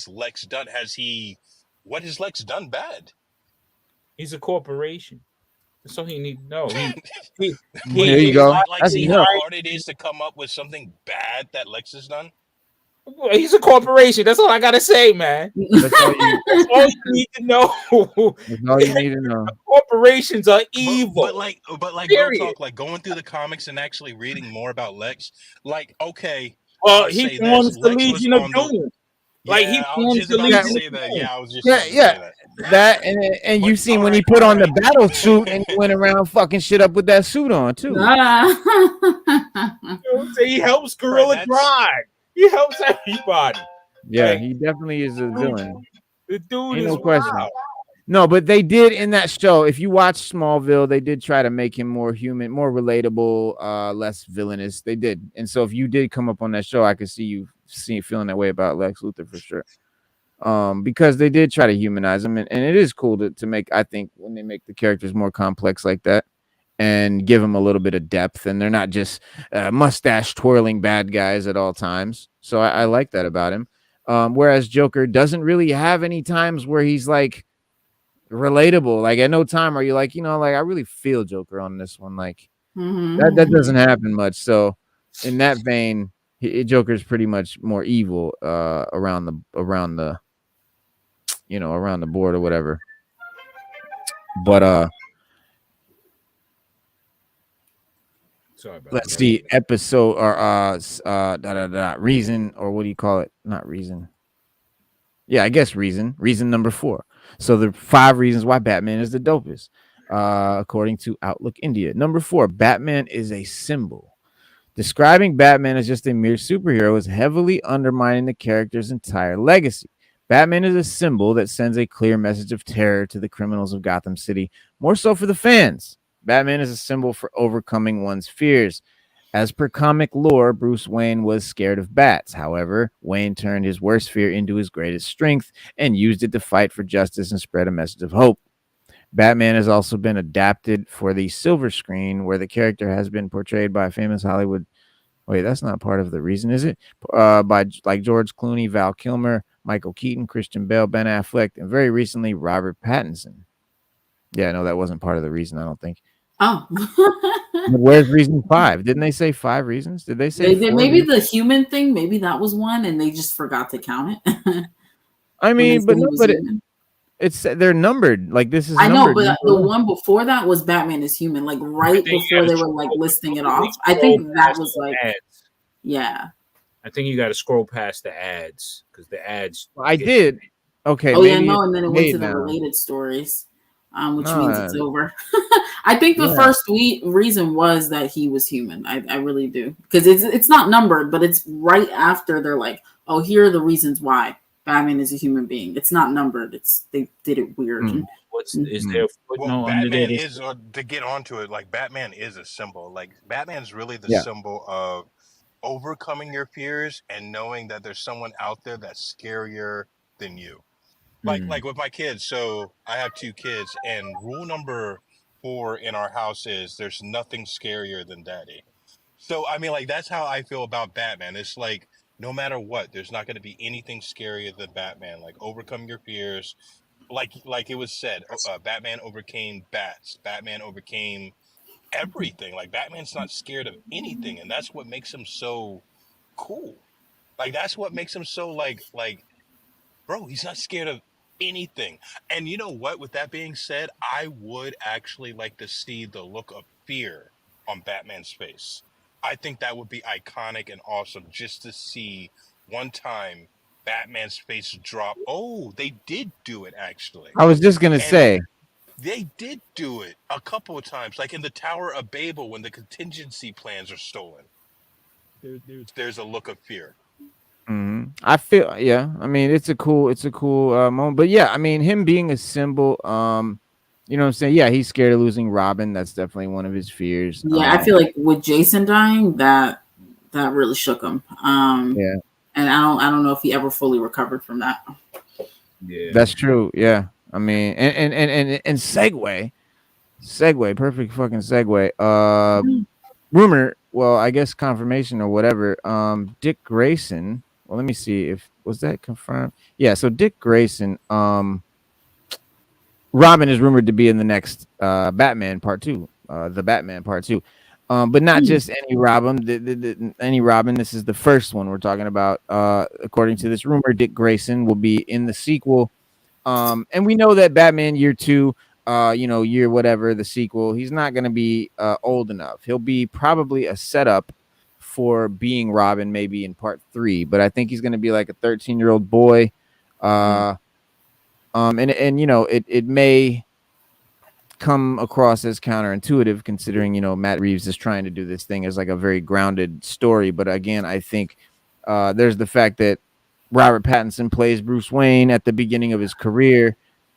Lex done? What has Lex done bad? He's a corporation. That's all he needs to know. There you go. See how hard it is to come up with something bad that Lex has done? He's a corporation. That's all I gotta say, man. That's all you need to know. That's all you need to know. Corporations are evil. But real talk, like going through the comics and actually reading more about Lex, like, okay. Well, he wants the Legion of Doom. Like Yeah, he I was formed just the about lead. to say that. Yeah, I was just Yeah, about to yeah. say that. That and you But seen all when he right, put all on the right. battle suit and he went around fucking shit up with that suit on too. Say he helps Bro, Gorilla that's Grind. He helps everybody. Yeah, Like he definitely is a villain. the dude Ain't is no question. wild. No, but they did in that show. If you watch Smallville, they did try to make him more human, more relatable, less villainous. They did, and so if you did come up on that show, I could see you feeling that way about Lex Luthor for sure. Because they did try to humanize him, and it is cool to make. I think when they make the characters more complex like that and give them a little bit of depth, and they're not just mustache twirling bad guys at all times. So I like that about him. Whereas Joker doesn't really have any times where he's like relatable. Like at no time are you like, like I really feel Joker on this one. Like that doesn't happen much. So in that vein, Joker's pretty much more evil around the around the board or whatever. But Sorry about let's that. see, episode or reason, or what do you call it? Not reason. Yeah, I guess reason number 4. So the 5 reasons why Batman is the dopest, according to Outlook India. Number 4, Batman is a symbol. Describing Batman as just a mere superhero is heavily undermining the character's entire legacy. Batman is a symbol that sends a clear message of terror to the criminals of Gotham City, more so for the fans. Batman is a symbol for overcoming one's fears. As per comic lore, Bruce Wayne was scared of bats. However, Wayne turned his worst fear into his greatest strength and used it to fight for justice and spread a message of hope. Batman has also been adapted for the silver screen, where the character has been portrayed by famous Hollywood. Wait, that's not part of the reason, is it? By like George Clooney, Val Kilmer, Michael Keaton, Christian Bale, Ben Affleck, and very recently Robert Pattinson. Yeah, no, that wasn't part of the reason, I don't think. Oh. But where's reason 5? Didn't they say 5 reasons? Did they say they did, maybe the human thing, maybe that was one, and they just forgot to count it. I mean, but no, but it's they're numbered. Like this is. I know, numbered. but the one before that was Batman is Human. Like right before they were like listing it off. I think that was like, yeah. I think you got to scroll past the ads because the ads. I did. Okay. Oh yeah, no, and then it went to the related stories, which means it's over. I think the first reason was that he was human. I really do, because it's not numbered, but it's right after they're like, oh, here are the reasons why Batman is a human being. It's not numbered. They did it weird. Is there a footnote under Batman there? is to get onto it. Like Batman is a symbol. Like Batman's really the symbol of overcoming your fears and knowing that there's someone out there that's scarier than you. Like with my kids. So I have 2 kids, and rule number 4 in our house is there's nothing scarier than Daddy. So I mean, like that's how I feel about Batman. It's like no matter what, there's not going to be anything scarier than Batman. Like overcome your fears. Like it was said, Batman overcame bats. Batman overcame everything. Like Batman's not scared of anything, and that's what makes him so cool. Like that's what makes him so like bro, he's not scared of anything. And you know what? With that being said, I would actually like to see the look of fear on Batman's face. I think that would be iconic and awesome just to see one time Batman's face drop. Oh, they did do it actually. I was just gonna say they did do it a couple of times, like in the Tower of Babel when the contingency plans are stolen. There's a look of fear. Mm-hmm. I feel, I mean, it's a cool moment, but yeah, I mean, him being a symbol, you know what I'm saying? Yeah, he's scared of losing Robin. That's definitely one of his fears. Yeah, I feel like with Jason dying, that really shook him. Yeah, and I don't know if he ever fully recovered from that. Yeah, that's true. Yeah, I mean, and segue, perfect fucking segue. Rumor, well, I guess confirmation or whatever. Dick Grayson. Well, let me see if was that confirmed. Yeah, so Dick Grayson, Robin is rumored to be in the next Batman Part 2, the Batman Part 2, but not just any Robin. Any Robin. This is the first one we're talking about. According to this rumor, Dick Grayson will be in the sequel, and we know that Batman Year 2. Year whatever the sequel, he's not going to be old enough. He'll be probably a setup for being Robin maybe in part 3, but I think he's going to be like a 13-year-old boy. And you know, it may come across as counterintuitive considering, you know, Matt Reeves is trying to do this thing as like a very grounded story. But again, I think there's the fact that Robert Pattinson plays Bruce Wayne at the beginning of his career,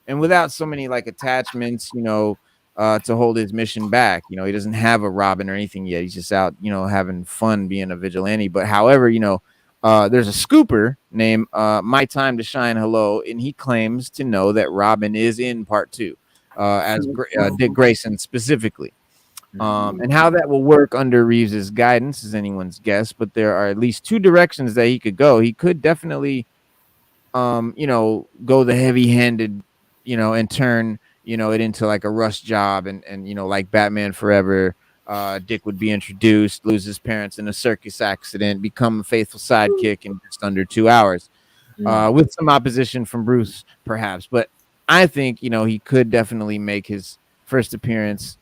and without so many like attachments, you know, to hold his mission back. You know, he doesn't have a Robin or anything yet. He's just out, you know, having fun being a vigilante. But however, you know, there's a scooper named My Time to Shine Hello, and he claims to know that Robin is in part 2 as Dick Grayson specifically. And how that will work under Reeves's guidance is anyone's guess, but there are at least 2 directions that he could go. He could definitely, you know, go the heavy-handed, you know, and turn, you know, it into like a rush job, and you know, like Batman Forever, Dick would be introduced, lose his parents in a circus accident, become a faithful sidekick in just under 2 hours, with some opposition from Bruce, perhaps. But I think, you know, he could definitely make his first appearance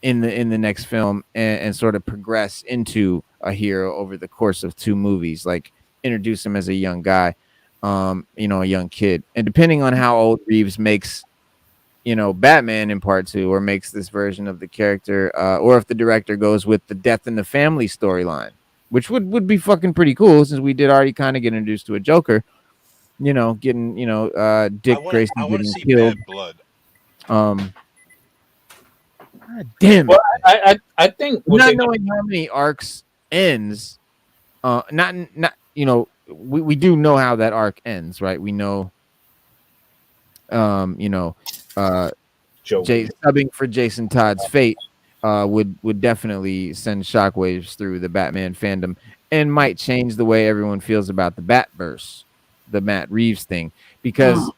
in the next film and sort of progress into a hero over the course of 2 movies, like introduce him as a young guy, you know, a young kid. And depending on how old Reeves makes, you know, Batman in part 2, or makes this version of the character, or if the director goes with the death in the family storyline, which would be fucking pretty cool, since we did already kind of get introduced to a Joker, you know, getting, you know, Dick Grayson getting killed. Bad blood. God damn it. Well, I think not knowing how many arcs ends, not you know, we do know how that arc ends, right? We know, you know, subbing for Jason Todd's fate would definitely send shockwaves through the Batman fandom, and might change the way everyone feels about the Batverse, the Matt Reeves thing, because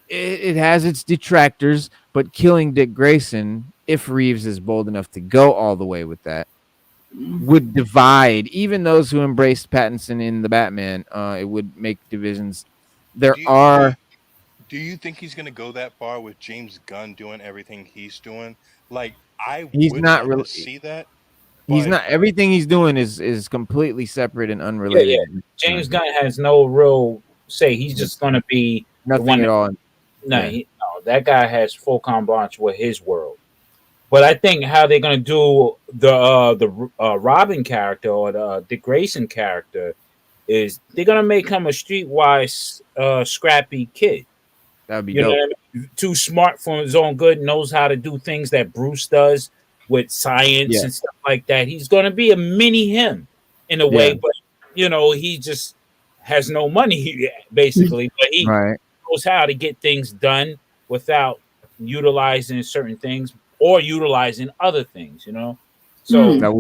it has its detractors, but killing Dick Grayson, if Reeves is bold enough to go all the way with that, would divide even those who embraced Pattinson in the Batman. It would make divisions. Do you think he's going to go that far with James Gunn doing everything he's doing? Like, he's not really see that. He's not. Everything he's doing is completely separate and unrelated. Yeah. James Gunn has no real say. He's just going to be nothing at all. No, that guy has full carte blanche with his world. But I think how they're going to do the Robin character, or the Dick Grayson character, is they're going to make him a streetwise, scrappy kid. That'd be dope. Know what I mean? Too smart for his own good, knows how to do things that Bruce does with science and stuff like that. He's going to be a mini him in a way, but you know, he just has no money basically. But he knows how to get things done without utilizing certain things or utilizing other things, you know. So that's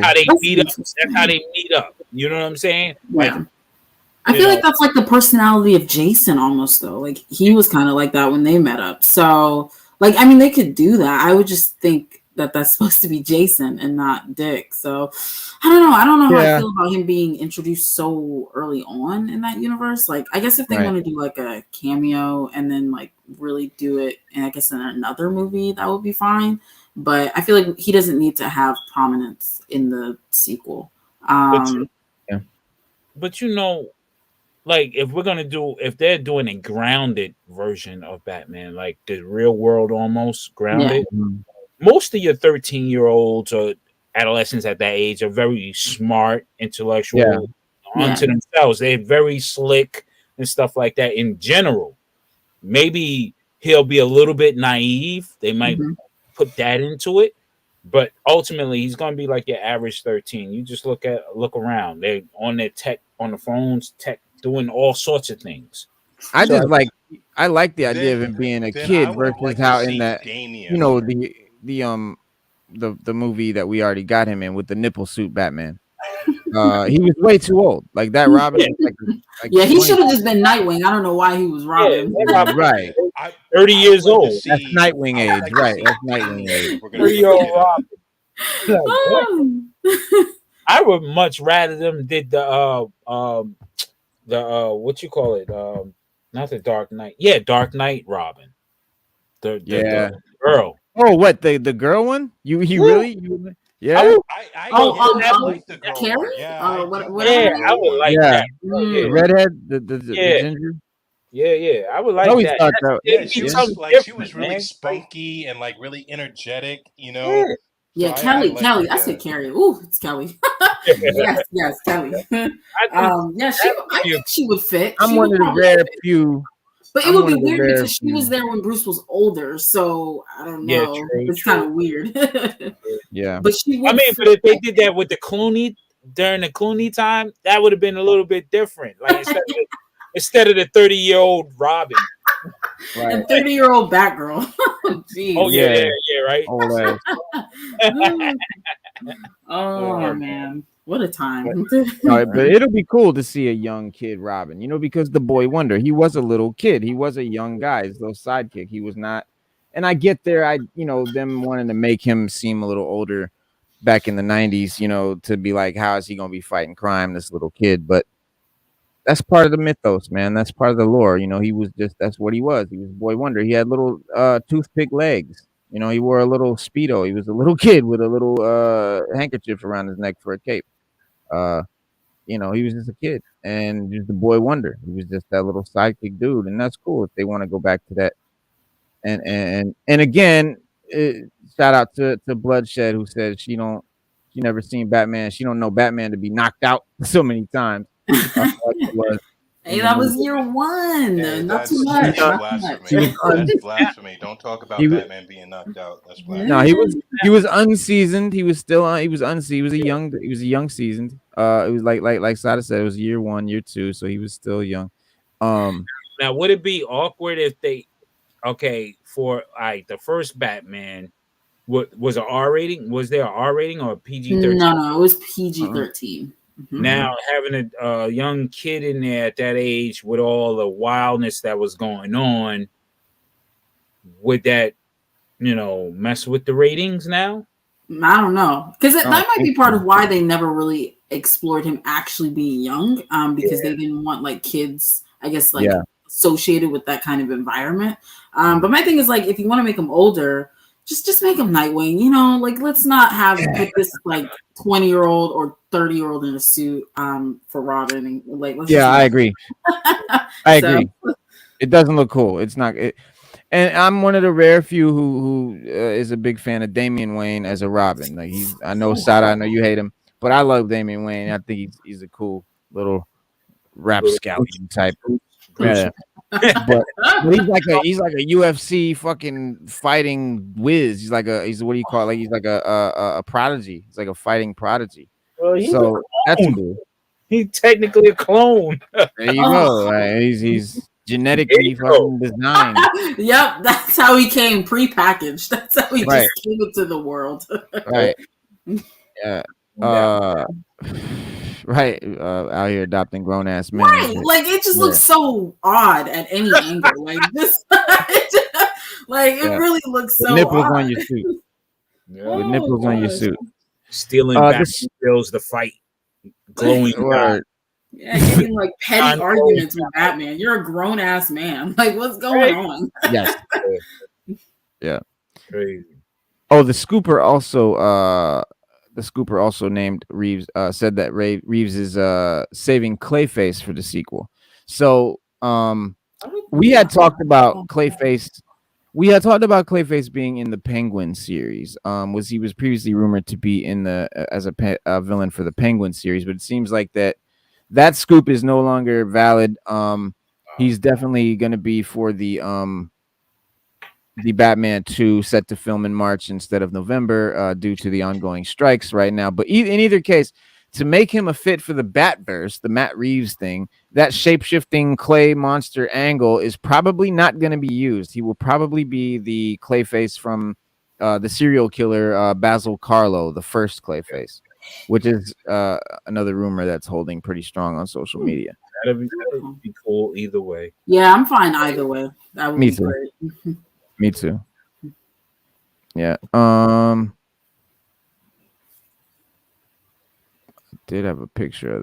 how they meet up. That's how they meet up. You know what I'm saying? Like, I feel like that's like the personality of Jason almost, though. Like, he was kind of like that when they met up. So, like, I mean, they could do that. I would just think that that's supposed to be Jason and not Dick. So, I don't know. I don't know how I feel about him being introduced so early on in that universe. Like, I guess if they want to do like a cameo and then like really do it, and I guess in another movie, that would be fine. But I feel like he doesn't need to have prominence in the sequel. But you know, like if they're doing a grounded version of Batman, like the real world almost grounded, most of your 13-year-olds or adolescents at that age are very smart, intellectual, onto themselves. They're very slick and stuff like that in general. Maybe he'll be a little bit naive. They might put that into it. But ultimately, he's going to be like your average 13. You just look around. They're on their tech, on the phones, doing all sorts of things. I like the idea of him being a kid versus how in that, you know, the movie that we already got him in with the nipple suit Batman. He was way too old. Like that Robin. He should have just been Nightwing. I don't know why he was Robin. Right. 30 years old. That's Nightwing age. Right. That's Nightwing age. 30-year-old Robin. I would much rather them did the what you call it? Not the Dark Knight. Yeah, Dark Knight Robin. The girl. Oh, what the girl one? You really? Yeah, I like the girl Carrie? one. Yeah, I do like Whatever the Yeah, her I girl name would one. like yeah. that. Oh, The yeah, redhead, the yeah, ginger. yeah. I would I like always that. thought that. It'd Yeah, be she Yeah, was something like she was different, really man. Like, spunky and like really energetic, you yeah, know. So Yeah, I Kelly. like Kelly. her. I Yeah. said Carrie. Ooh, it's Kelly. yeah. Yes, Kelly. I think Yeah, that I would be a think she would fit. I'm She one would of the probably rare fit. few. But it I'm would one be of the weird rare because she was few. there when Bruce was older. So I don't yeah, know. true, It's kind true. of weird. Yeah, But she I would mean, but fit. if they did that with the Clooney during the Clooney time, that would have been a little bit different. Like instead of the 30-year-old Robin. right. And 30-year-old Batgirl. Oh Jeez. Yeah, yeah, right. old ass. Oh man, what a time. No, but it'll be cool to see a young kid Robin, because the boy wonder, he was a little kid. He was a young guy, his little sidekick. He was not, and I get there, them wanting to make him seem a little older back in the 90s, to be like, how is he going to be fighting crime, this little kid? But that's part of the mythos, man. That's part of the lore. That's what he was. He was boy wonder. He had little toothpick legs. He wore a little Speedo. He was a little kid with a little handkerchief around his neck for a cape. Uh, he was just a kid and just the boy wonder. He was just that little sidekick dude, and that's cool if they want to go back to that. And again, shout out to Bloodshed, who said she never seen Batman. She don't know Batman to be knocked out so many times. Like it was Hey, in the that was movie. year one. Hey, Not too that's much. Not too much. He was blasphemy. That's blasphemy. Don't talk he about was Batman being knocked out. That's no, blasphemy. he was unseasoned. He was still he was unseasoned. He was a young seasoned. It was like Sada said, it was year one, year two, so he was still young. Now, would it be awkward if they for the first Batman, what was an R rating? Was there an R rating or a PG-13? No, it was PG-13. Now having a young kid in there at that age with all the wildness that was going on, would that mess with the ratings now? I don't know, because that might be part so. of why they never really explored him actually being young, because they didn't want like kids, I guess, like associated with that kind of environment. But my thing is, like, if you want to make him older, just make him Nightwing. Like, let's not put this like 20-year-old or 30-year-old in a suit for Robin, and like, I agree. I agree. It doesn't look cool. It's not. And I'm one of the rare few who is a big fan of Damian Wayne as a Robin. Like I know Sada, I know you hate him, but I love Damian Wayne. I think he's a cool little rapscallion type. Yeah. but he's like a UFC fucking fighting whiz. He's what do you call it? Like he's like a prodigy. He's like a fighting prodigy. Well, so that's cool. He's technically a clone. There you go. Right? He's genetically fucking designed. Yep, that's how he came prepackaged. That's how he just came into the world. Right. Yeah. Right. Out here adopting grown ass men. Right. Like it just looks so odd at any angle. Like this. It really looks so nipples odd. on your suit. With nipples on your suit. Stealing Batman skills to fight. Glowing word. Yeah, getting like petty arguments with Batman. You're a grown ass man. Like, what's going on? Yes. Yeah. Crazy. Oh, the Scooper also named Reeves. Said that Reeves is saving Clayface for the sequel. So we had talked about Clayface. We had talked about Clayface being in the Penguin series. He was previously rumored to be in the as a villain for the Penguin series, but it seems like that scoop is no longer valid. He's definitely going to be for the Batman 2 set to film in March instead of November due to the ongoing strikes right now. But in either case, to make him a fit for the Batverse, the Matt Reeves thing, that shape-shifting clay monster angle is probably not going to be used. He will probably be the Clayface from the serial killer Basil Carlo, the first Clayface, which is another rumor that's holding pretty strong on social media. That'd be cool either way. Yeah, I'm fine either way. That would Me be too. great. Me too. Yeah. Did have a picture of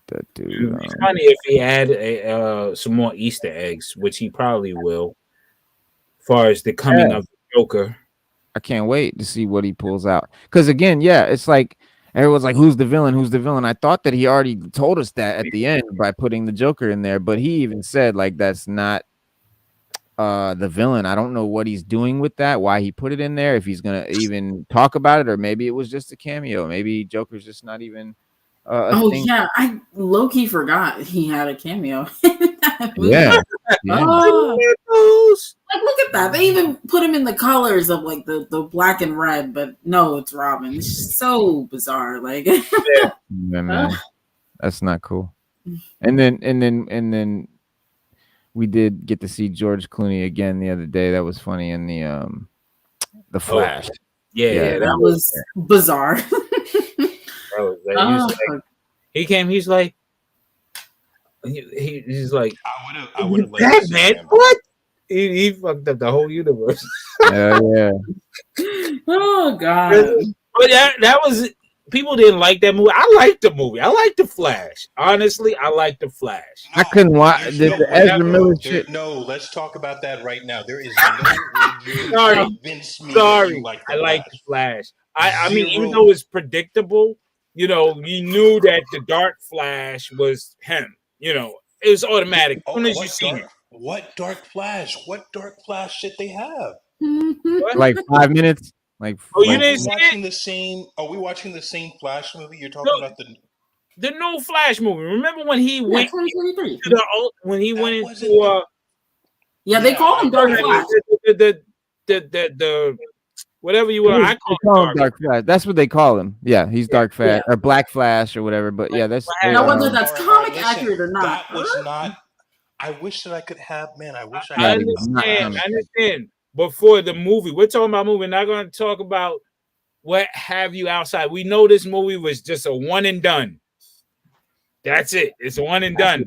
that dude. It'd be funny if he had some more Easter eggs, which he probably will. As far as the coming of the Joker. I can't wait to see what he pulls out. Because again, yeah, it's like everyone's like, "Who's the villain? Who's the villain?" I thought that he already told us that at the end by putting the Joker in there, but he even said like that's not the villain. I don't know what he's doing with that, why he put it in there, if he's gonna even talk about it, or maybe it was just a cameo. Maybe Joker's just not even a thing. Yeah, I low-key forgot he had a cameo in that movie. Yeah. Oh, like look at that. They even put him in the colors of like the black and red, but no, it's Robin. It's just so bizarre. Like Yeah, man. That's not cool. And then we did get to see George Clooney again the other day. That was funny in the Flash. Yeah, that was bizarre. He came. He's like, he's like, I would have liked to see Batman. him. What? He fucked up the whole universe. Yeah. Oh god. But that was, people didn't like that movie. I liked the movie. I liked the Flash. Honestly, I liked the Flash. I couldn't watch the Ezra Miller shit. No, let's talk about that right now. There is no way Sorry. you convince me that you like I like the Flash. I mean, even though it's predictable, you know, you knew that the Dark Flash was him. You know, it was automatic as soon as you seen it. What Dark Flash? What Dark Flash shit they have? Like 5 minutes. Like, you didn't see it? Are we watching the same Flash movie? You're talking about the new Flash movie. Remember when he went 2023. when he went into they call him Dark Flash. The whatever you want. I call him Dark Flash. That's what they call him. Yeah, he's Dark Flash or Black Flash or whatever. But yeah, that's now whether that's comic accurate or not. That was not. I wish that I could have. Man, I wish I understand. But for the movie, we're talking about movie. We're not going to talk about what have you outside. We know this movie was just a one and done. That's it. It's a one and done.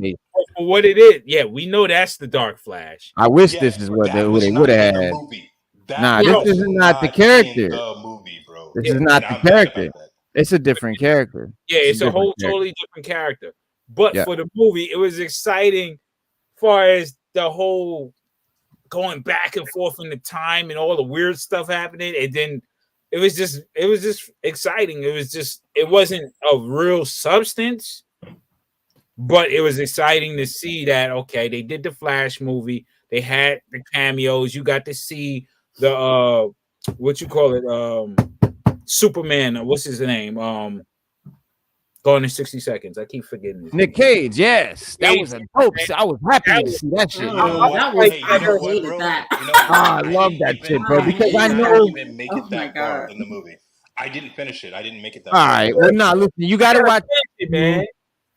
For what it is, yeah, we know that's the Dark Flash. I wish this is what they would have had. Nah, this is not the character. The movie, bro. This is not the character. It's a different character. Yeah, it's a whole totally different character. But for the movie, it was exciting as far as the whole going back and forth in the time and all the weird stuff happening. And then it was just exciting. It wasn't a real substance, but it was exciting to see that, okay, they did the Flash movie. They had the cameos. You got to see the, what you call it? Superman. What's his name? Going in 60 seconds. I keep forgetting this. Nick Cage, yes. That was a dope. I was happy to see that shit. I love that shit, bro. Because I know even make it that far in the movie. I didn't finish it. I didn't make it that far. All right. Well, no, listen, you gotta watch it, man.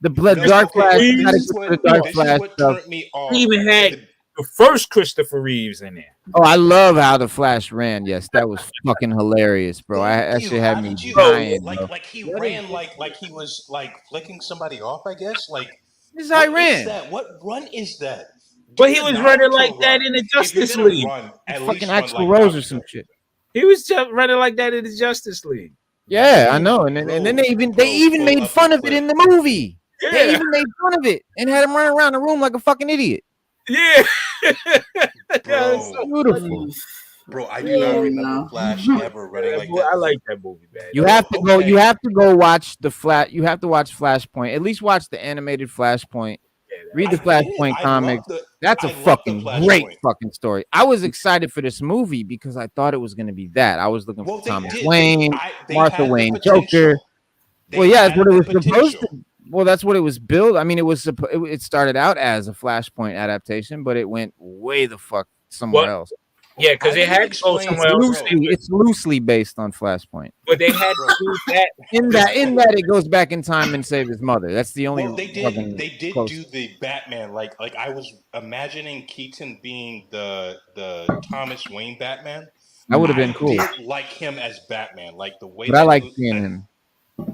The Dark Flash. The Dark Flash stuff. He even had the first Christopher Reeves in there. Oh, I love how the Flash ran. Yes, that was fucking hilarious, bro. I actually had me dying. Like he ran like he was like flicking somebody off, I guess. Like this is how he ran. What run is that? But he was running like that in the Justice League. Fucking Axl Rose or some shit. He was just running like that in the Justice League. Yeah, I know. And then they even made fun of it in the movie. Yeah. They even made fun of it and had him run around the room like a fucking idiot. Yeah. Bro, so beautiful. Bro, I do not remember Flash ever running like that. I like that movie, man. You have to go watch the Flash. You have to watch Flashpoint. At least watch the animated Flashpoint. Read the Flashpoint comics. That's a fucking great fucking story. I was excited for this movie because I thought it was going to be that. I was looking for Thomas Wayne, Martha Wayne, Joker. Well, yeah, that's what it was supposed to. Well, that's what it was built. I mean, it started out as a Flashpoint adaptation, but it went way the fuck somewhere else. Yeah, because they had to go somewhere else. It's loosely based on Flashpoint, but they had to do that. In that, it goes back in time and save his mother. That's the only. Well, they did do the Batman. Like I was imagining Keaton being the Thomas Wayne Batman. That would have been cool. I like him as Batman, like the way. But I like seeing him.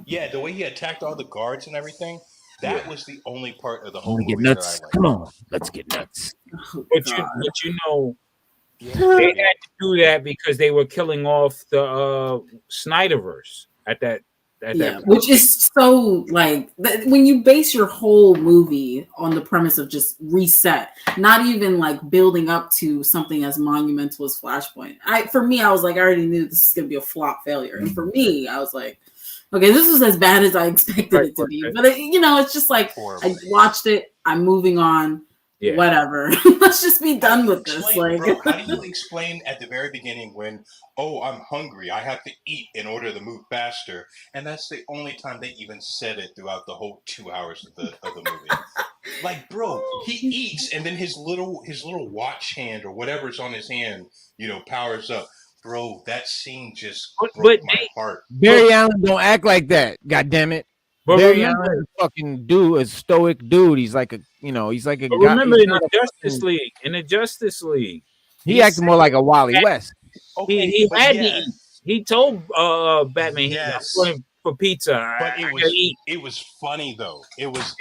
Yeah, the way he attacked all the guards and everything. That was the only part of the whole movie that I liked. Come on, let's get nuts. But you know. They had to do that because they were killing off the Snyderverse at that Which is so like when you base your whole movie on the premise of just reset, not even like building up to something as monumental as Flashpoint. For me, I was like, I already knew this is gonna be a flop failure, and for me, I was like, okay, this is as bad as I expected it to be. But it's just like I watched it, I'm moving on. Yeah. Whatever. Let's just be done with this. Like, bro, how do you explain at the very beginning when, I'm hungry, I have to eat in order to move faster, and that's the only time they even said it throughout the whole 2 hours of the movie. Like, bro, he eats, and then his little watch hand or whatever's on his hand, powers up. Bro, that scene just broke my heart. Barry Allen don't act like that. God damn it. But Barry Allen is a fucking dude, a stoic dude. He's like a guy. Remember in the Justice League, he acted more like a Wally West. Okay, he had to eat. He told Batman, "He's going for pizza." But it was funny though. It was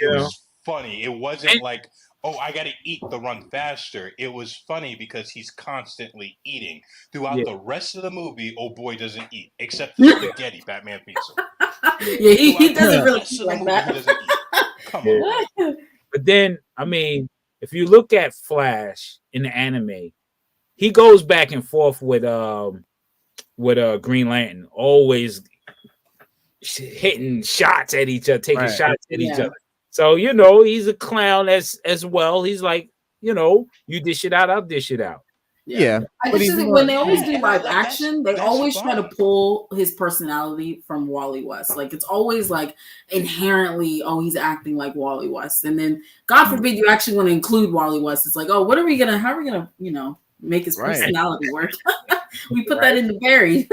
funny. It wasn't like, I got to eat to run faster. It was funny because he's constantly eating. Throughout the rest of the movie, old boy doesn't eat except the spaghetti Batman pizza. Yeah, he doesn't really eat like that. He doesn't eat. Come on. But then, I mean, if you look at Flash in the anime, he goes back and forth with Green Lantern, always hitting shots at each other, taking shots at each other. So, he's a clown as well. He's like, you dish it out, I'll dish it out. Yeah. I just think when they always do live action, they always try to pull his personality from Wally West. Like, it's always like inherently, he's acting like Wally West. And then, God forbid, you actually want to include Wally West. It's like, how are we going to, make his personality work? We put that in the Barry.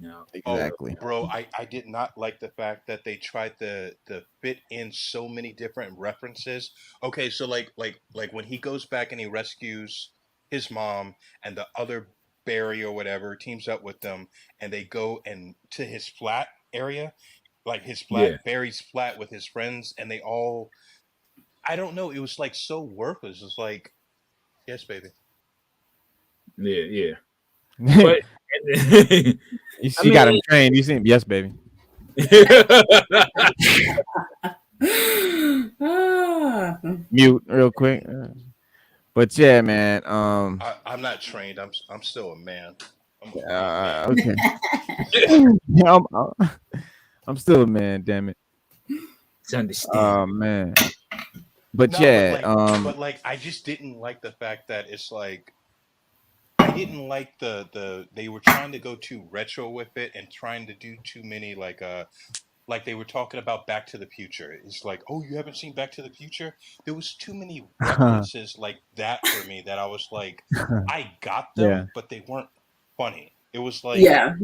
No, exactly. Bro, I did not like the fact that they tried to fit in so many different references. Okay, so like when he goes back and he rescues his mom and the other Barry or whatever teams up with them and they go and to his flat area, like his flat, Barry's flat with his friends, and they all, I don't know, it was like so worthless. It's like, yes, baby. Yeah. But you got him trained. You see him, yes, baby. Mute real quick. But yeah, man. I'm not trained. I'm still a man. Okay. I'm still a man. Damn it. It's understand. Oh man. But I just didn't like the fact that it's like, I didn't like the they were trying to go too retro with it and trying to do too many like they were talking about Back to the Future. It's like, you haven't seen Back to the Future? There was too many references like that for me that I was like, I got them, but they weren't funny. It was like, I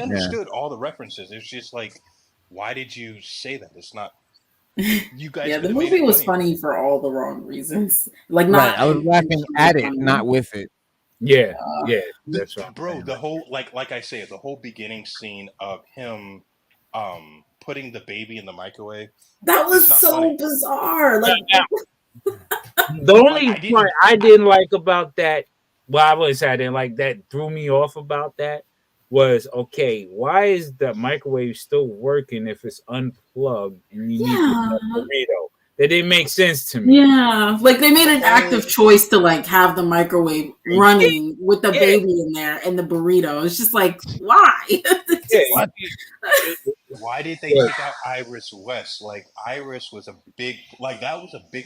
understood all the references. It was just like, why did you say that? It's not. You guys. The movie was funny for all the wrong reasons. Like, not. I was laughing at it, not with it. Yeah, that's right, bro. The whole like I say, the whole beginning scene of him, putting the baby in the microwave. That was so funny. Bizarre. Like, the only part I didn't like about that, I wouldn't say I didn't like that. Threw me off about that. Was okay. Why is the microwave still working if it's unplugged and you need a burrito? That didn't make sense to me. Yeah, like they made an active choice to like have the microwave running with the baby in there and the burrito. It's just like, why? Why did they take out Iris West? Like, Iris was a big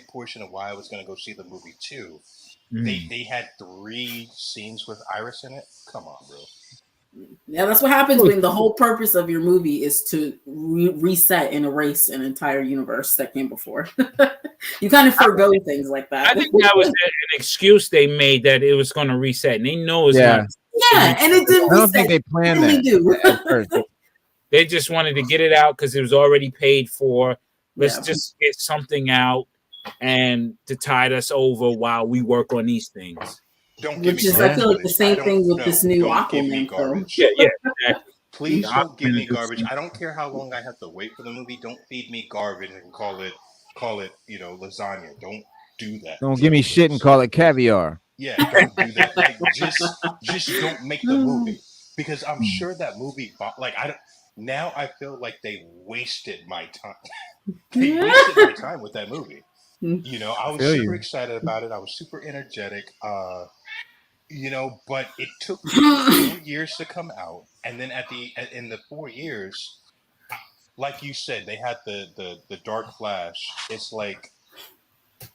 portion of why I was going to go see the movie too. They had 3 scenes with Iris in it. Come on, bro. Yeah, that's what happens when the whole purpose of your movie is to reset and erase an entire universe that came before. You kind of forgo things like that. I think that was an excuse they made that it was going to reset, and they know it's not. Yeah, and it didn't. I don't think they planned that. They just wanted to get it out because it was already paid for. Let's just get something out and to tide us over while we work on these things. Which is, I feel like the same thing with this new Aquaman film. Yeah, exactly. Please don't give me garbage. I don't care how long I have to wait for the movie. Don't feed me garbage and call it, lasagna. Don't do that. Don't give me shit and call it caviar. Yeah, don't do that. Like, just don't make the movie. because I'm sure that movie, like I don't. Now I feel like they wasted my time. They wasted my time with that movie. You know, I I was feel super you. excited about it. I was super energetic. You know, but it took 4 years to come out, and then in the 4 years, like you said, they had the Dark Flash. It's like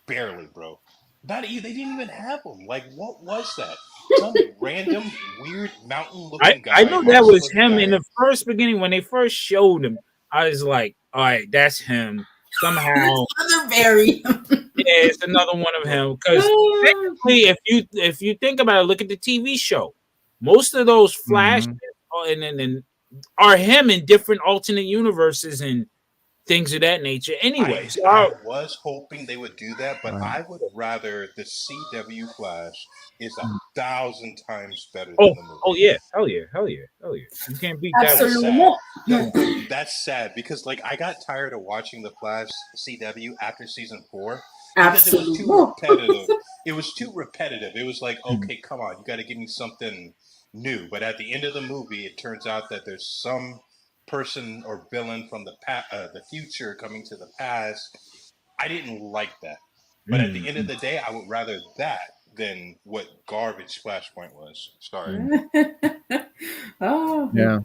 barely, bro. Not even they didn't even have him. Like, what was that? Some random weird mountain looking I guy, know that monster was looking him in guy. the first beginning when they first showed him. I was like, all right, that's him. Somehow, Another Barry. yeah, it's another one of him. Because technically, if you think about it, look at the TV show. Most of those flashes Mm-hmm. and are him in different alternate universes and things of that nature. Anyway, so I was hoping they would do that, but Right. I would rather the CW Flash is 1,000 times better than oh the movie. oh yeah, hell yeah, hell yeah, hell yeah. You can't beat that. That's Absolutely. sad. That's sad because like I got tired of watching the Flash CW after season 4 because it was too Absolutely. repetitive. It was too repetitive. It was like, Mm. okay, come on, you got to give me something new. But at the end of the movie, it turns out that there's some person or villain from the future coming to the past. I didn't like that. But at the end of the day, I would rather that than what garbage Flashpoint was. Sorry. Oh. Yeah,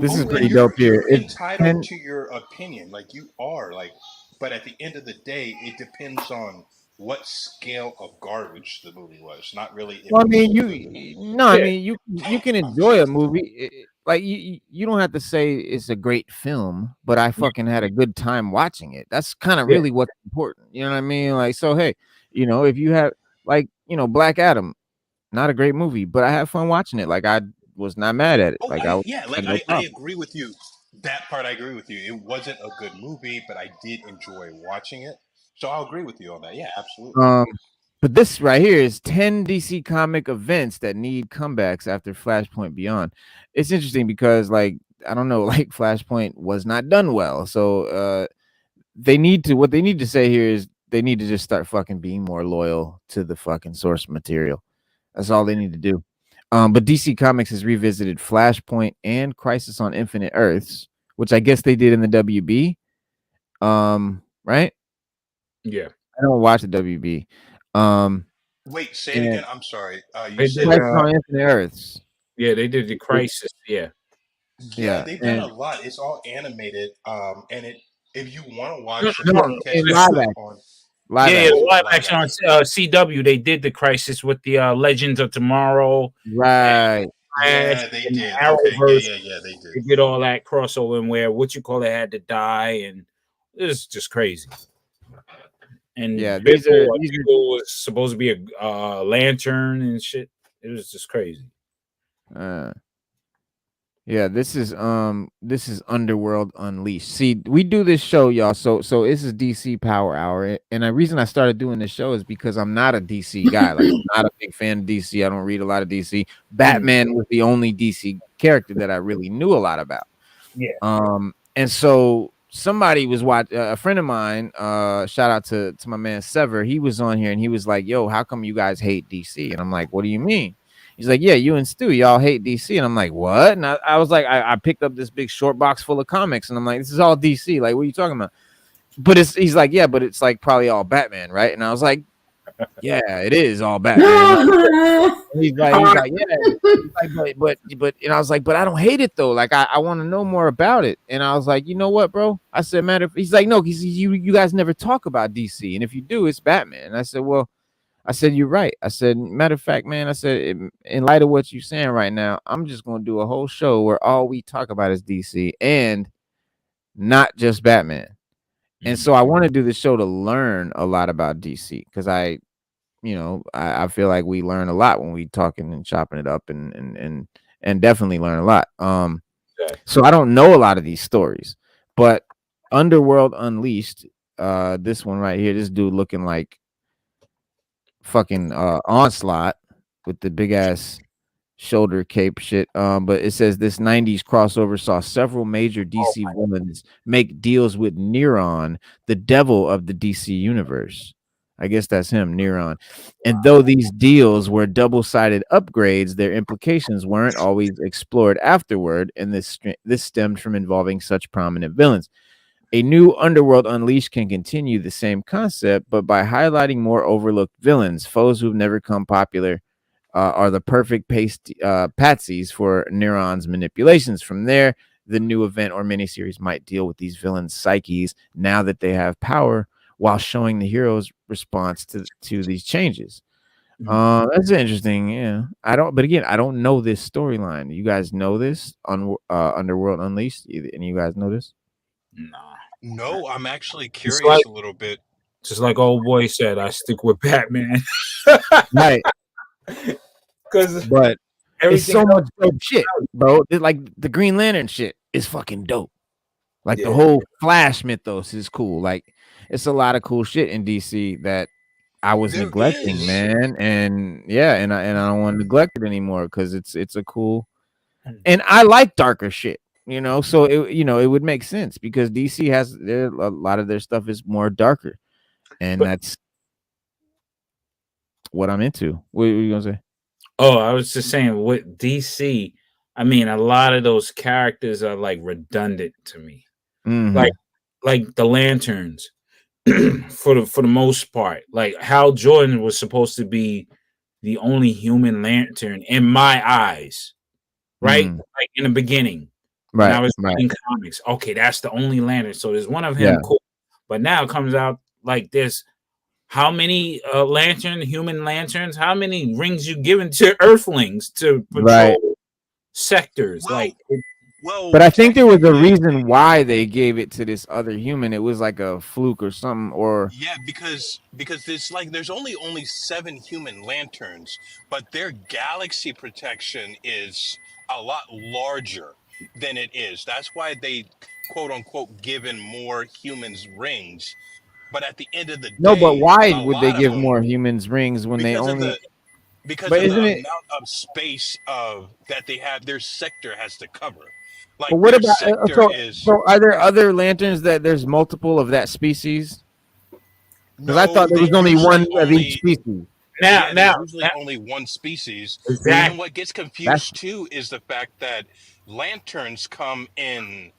this is Oh, and pretty you're dope here. you're It's entitled 10. to your opinion, like you are, like. But at the end of the day, it depends on what scale of garbage the movie was. Not really if Well, it I was mean, so good. I Yeah, mean, you can enjoy a movie. Like you don't have to say it's a great film, but I fucking had a good time watching it. That's kind of yeah. really what's important. You know what I mean? Like, so hey, if you have like, Black Adam, not a great movie, but I had fun watching it. Like I was not mad at it. Oh, Like I yeah, like had no I problem. agree with you. That part I agree with you. It wasn't a good movie, but I did enjoy watching it. So I'll agree with you on that. Yeah, absolutely. Um, but this right here is 10 DC comic events that need comebacks after Flashpoint Beyond. It's interesting because, like, I don't know, like Flashpoint was not done well. So what they need to say here is they need to just start fucking being more loyal to the fucking source material. That's all they need to do. But DC Comics has revisited Flashpoint and Crisis on Infinite Earths, which I guess they did in the WB. Right? Yeah. I don't watch the WB. Um, Wait, say it and again. I'm sorry. You They said did Crisis on Infinite Earths. yeah, they did the Crisis. Yeah. yeah, Yeah, they've done a and lot. It's all animated. And it if you want to No, watch it, you no, can catch in it live up action. on. Live yeah, Yeah, the action. live live action on action. CW. They did the Crisis with the Legends of Tomorrow and Right. Flash Yeah, they and the did. Okay. Yeah, Arrowverse. yeah, yeah. They did. They did all that crossover and where what you call it had to die, and it was just crazy. Yeah, And these are Bibble was supposed to be a lantern and shit. It was just crazy. Yeah, this is Underworld Unleashed. See, we do this show, y'all. So this is DC Power Hour, and the reason I started doing this show is because I'm not a DC guy. Like I'm not a big fan of DC. I don't read a lot of DC. Batman was the only DC character that I really knew a lot about. Yeah. And so somebody was watching, a friend of mine, shout out to my man Sever. He was on here and he was like, "Yo, how come you guys hate DC?" And I'm like, "What do you mean?" He's like, "Yeah, you and Stu, y'all hate DC." And I'm like, "What?" And I was like, I picked up this big short box full of comics, and I'm like, "This is all DC. Like, what are you talking about?" But he's like, "Yeah, but it's like probably all Batman, right?" And I was like, "Yeah, it is all Batman." Like, he's like, "Yeah." He's like, but, and I was like, "But I don't hate it though. Like, I want to know more about it." And I was like, "You know what, bro?" I said, he's like, "No, because you guys never talk about DC, and if you do, it's Batman." And I said, "Well." I said, "You're right." I said, "Matter of fact, man," I said, "in light of what you're saying right now, I'm just going to do a whole show where all we talk about is DC and not just Batman." And so I want to do the show to learn a lot about DC because I feel like we learn a lot when we talking and chopping it up and definitely learn a lot. So I don't know a lot of these stories, but Underworld Unleashed, this one right here, this dude looking like fucking Onslaught with the big ass shoulder cape shit. But it says this 90s crossover saw several major DC villains make deals with Neron, the devil of the DC universe. I guess that's him, Neron. And though these deals were double-sided upgrades, their implications weren't always explored afterward, and this stemmed from involving such prominent villains. A new Underworld Unleashed can continue the same concept, but by highlighting more overlooked villains, foes who've never come popular are the perfect patsies for Neuron's manipulations. From there, the new event or miniseries might deal with these villains' psyches now that they have power, while showing the hero's response to these changes. That's interesting. Yeah, but again, I don't know this storyline. You guys know this on Underworld Unleashed? Any of you guys know this? Nah. No, I'm actually It's curious like, a little bit. just like old boy said, I stick with Batman. Right. Because But it's everything so else, much dope shit, bro. Like the Green Lantern shit is fucking dope. Like the yeah. whole Flash mythos is cool. Like it's a lot of cool shit in DC that I was There neglecting, is. man. And yeah, and I don't want to neglect it anymore because it's a cool, and I like darker shit, so it would make sense because DC has a lot of their stuff is more darker, and But- that's what I'm into. What are you gonna say? Oh, I was just saying with DC, I mean, a lot of those characters are like redundant to me. Mhm. Like the Lanterns, for the most part. Like Hal Jordan was supposed to be the only human Lantern in my eyes, right? Mm. Like in the beginning, when I Right, was right. reading comics. Okay, that's the only Lantern. So there's one of him, Yeah. cool. But now it comes out like this. How many human lanterns? How many rings you given to Earthlings to patrol Right. sectors? But I think there was a technically, reason why they gave it to this other human. It was like a fluke or something, or yeah, because it's like there's only 7 human lanterns, but their galaxy protection is a lot larger than it is. That's why they quote unquote given more humans rings. But at the end of the no. But day, why a would they lot of give them, more humans rings when they because of only? the because But of the isn't it? amount of space of that they have, their sector has to cover. But Like what their about sector so? is So are there other lanterns that there's multiple of that species? Because I no, thought there they was only one usually of each only species. yeah, there's now, usually only one species. See, And exactly. what gets that's confused too is the fact that lanterns come in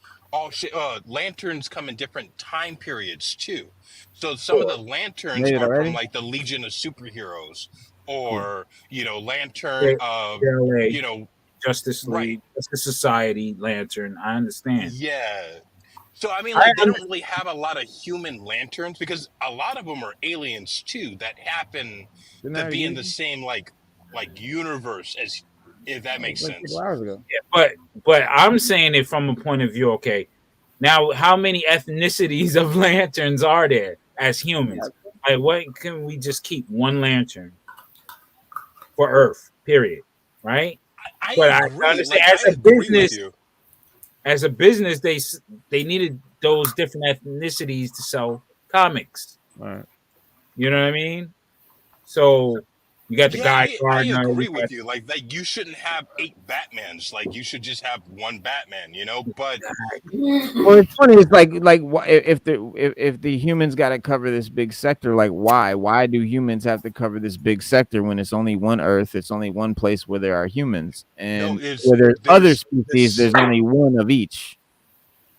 lanterns come in different time periods too. So some of the lanterns made it are from already. like the Legion of Superheroes, Cool. or lantern Yeah, of JLA, you know Justice right. League, Justice Society, Lantern. I understand. Yeah. So I mean, I like they don't understand. really have a lot of human lanterns because a lot of them are aliens too that happen Didn't I to already be give in it the to you? same like universe as, if that That was makes like a couple sense. hours ago. But I'm saying it from a point of view. Okay, now how many ethnicities of lanterns are there as humans? Like, what can we just keep one lantern for Earth? Period. Right? I But I agree. understand Like I agree with you. as a business, they needed those different ethnicities to sell comics. All right. You know what I mean? So you got the Yeah, guy I Gardner. You agree got with you. Like you shouldn't have 8 Batmans. Like you should just have one Batman, But Well, it's funny. It's like if the humans got to cover this big sector, like why? Why do humans have to cover this big sector when it's only one Earth? It's only one place where there are humans, no, and is where there's other there's species, this there's only one of each.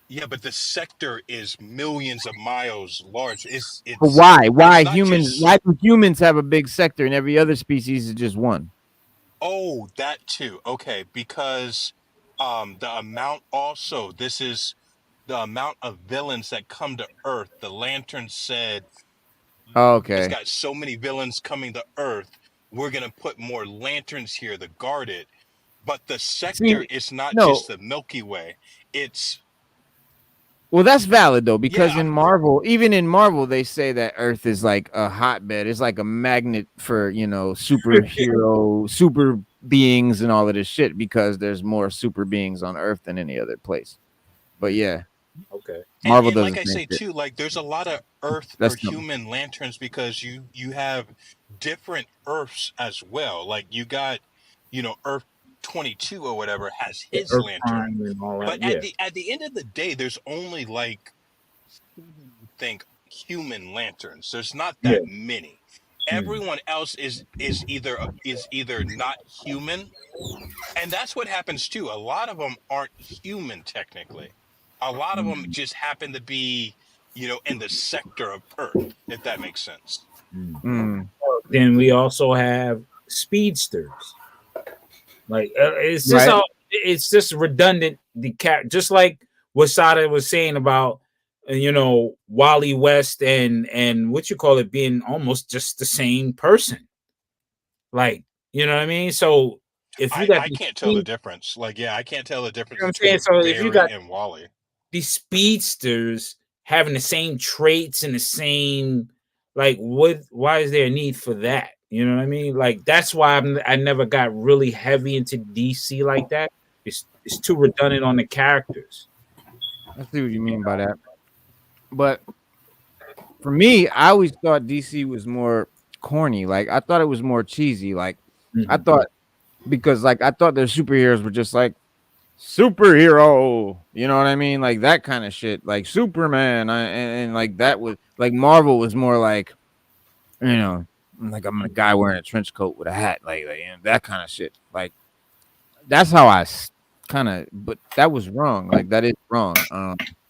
yeah, but the sector is millions of miles large. But It's why? it's Why not humans? just Why do humans have a big sector and every other species is just one? oh, that too. Okay, because the amount also this is the amount of villains that come to Earth. The Lantern said it's Okay. got so many villains coming to Earth. We're gonna put more lanterns here to guard it. But the sector See, is not no. just the Milky Way. It's Well, that's valid though, because yeah, in Marvel, even in Marvel, they say that Earth is like a hotbed. It's like a magnet for superhero, super beings, and all of this shit. Because there's more super beings on Earth than any other place. But yeah, okay. Marvel and does like the I same say shit. too, like there's a lot of Earth or That's dumb. human lanterns because you have different Earths as well. Like you got, Earth 22 or whatever has The his Earth lantern. Prime and all But that. at Yeah. the end of the day, there's only like think human lanterns. There's not Yeah. that many. Everyone else is either not human, and that's what happens too. A lot of them aren't human technically. A lot of them just happen to be, in the sector of Earth, if that makes sense. Mm. Then we also have speedsters. Like it's just Right. it's just redundant. Just like what Sada was saying about Wally West and what you call it being almost just the same person. Like, you know what I mean? So if you got I can't tell the difference. Like, yeah, I can't tell the difference what I'm saying? between So if you Barry got and Wally. these speedsters having the same traits and the same, like, why is there a need for that? You know what I mean? Like, that's why I never got really heavy into DC like that. It's too redundant on the characters. I see what you mean by that. But for me, I always thought DC was more corny. Like I thought it was more cheesy. Like I thought because like I thought their superheroes were just like superhero. You know what I mean? Like that kind of shit. Like Superman. And like that was like Marvel was more like, like I'm a guy wearing a trench coat with a hat, like that kind of shit. Like that's how I kind of, but that was wrong. Like that is wrong.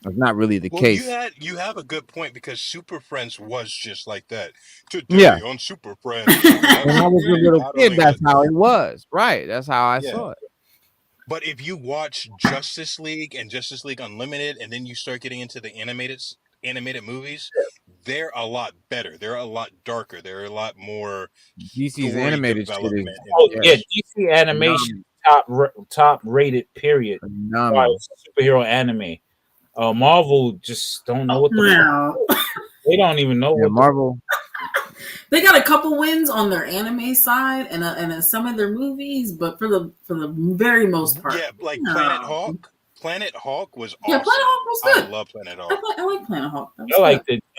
It's not really the case. You have a good point because Super Friends was just like that. Yeah. Today on Super Friends. When I was a little kid, that's how it was. Right. That's how I saw it. But if you watch Justice League and Justice League Unlimited, and then you start getting into the animated movies, they're a lot better. They're a lot darker. They're a lot more DC's animated shit is, DC animation top rated period. Superhero anime. Marvel just don't know what they don't even know what Marvel. They got a couple wins on their anime side and some of their movies, but for the very most part, like Planet Hawk. Planet Hawk was awesome. Yeah, Planet Hawk was good. I love Planet Hawk. I like Planet Hawk.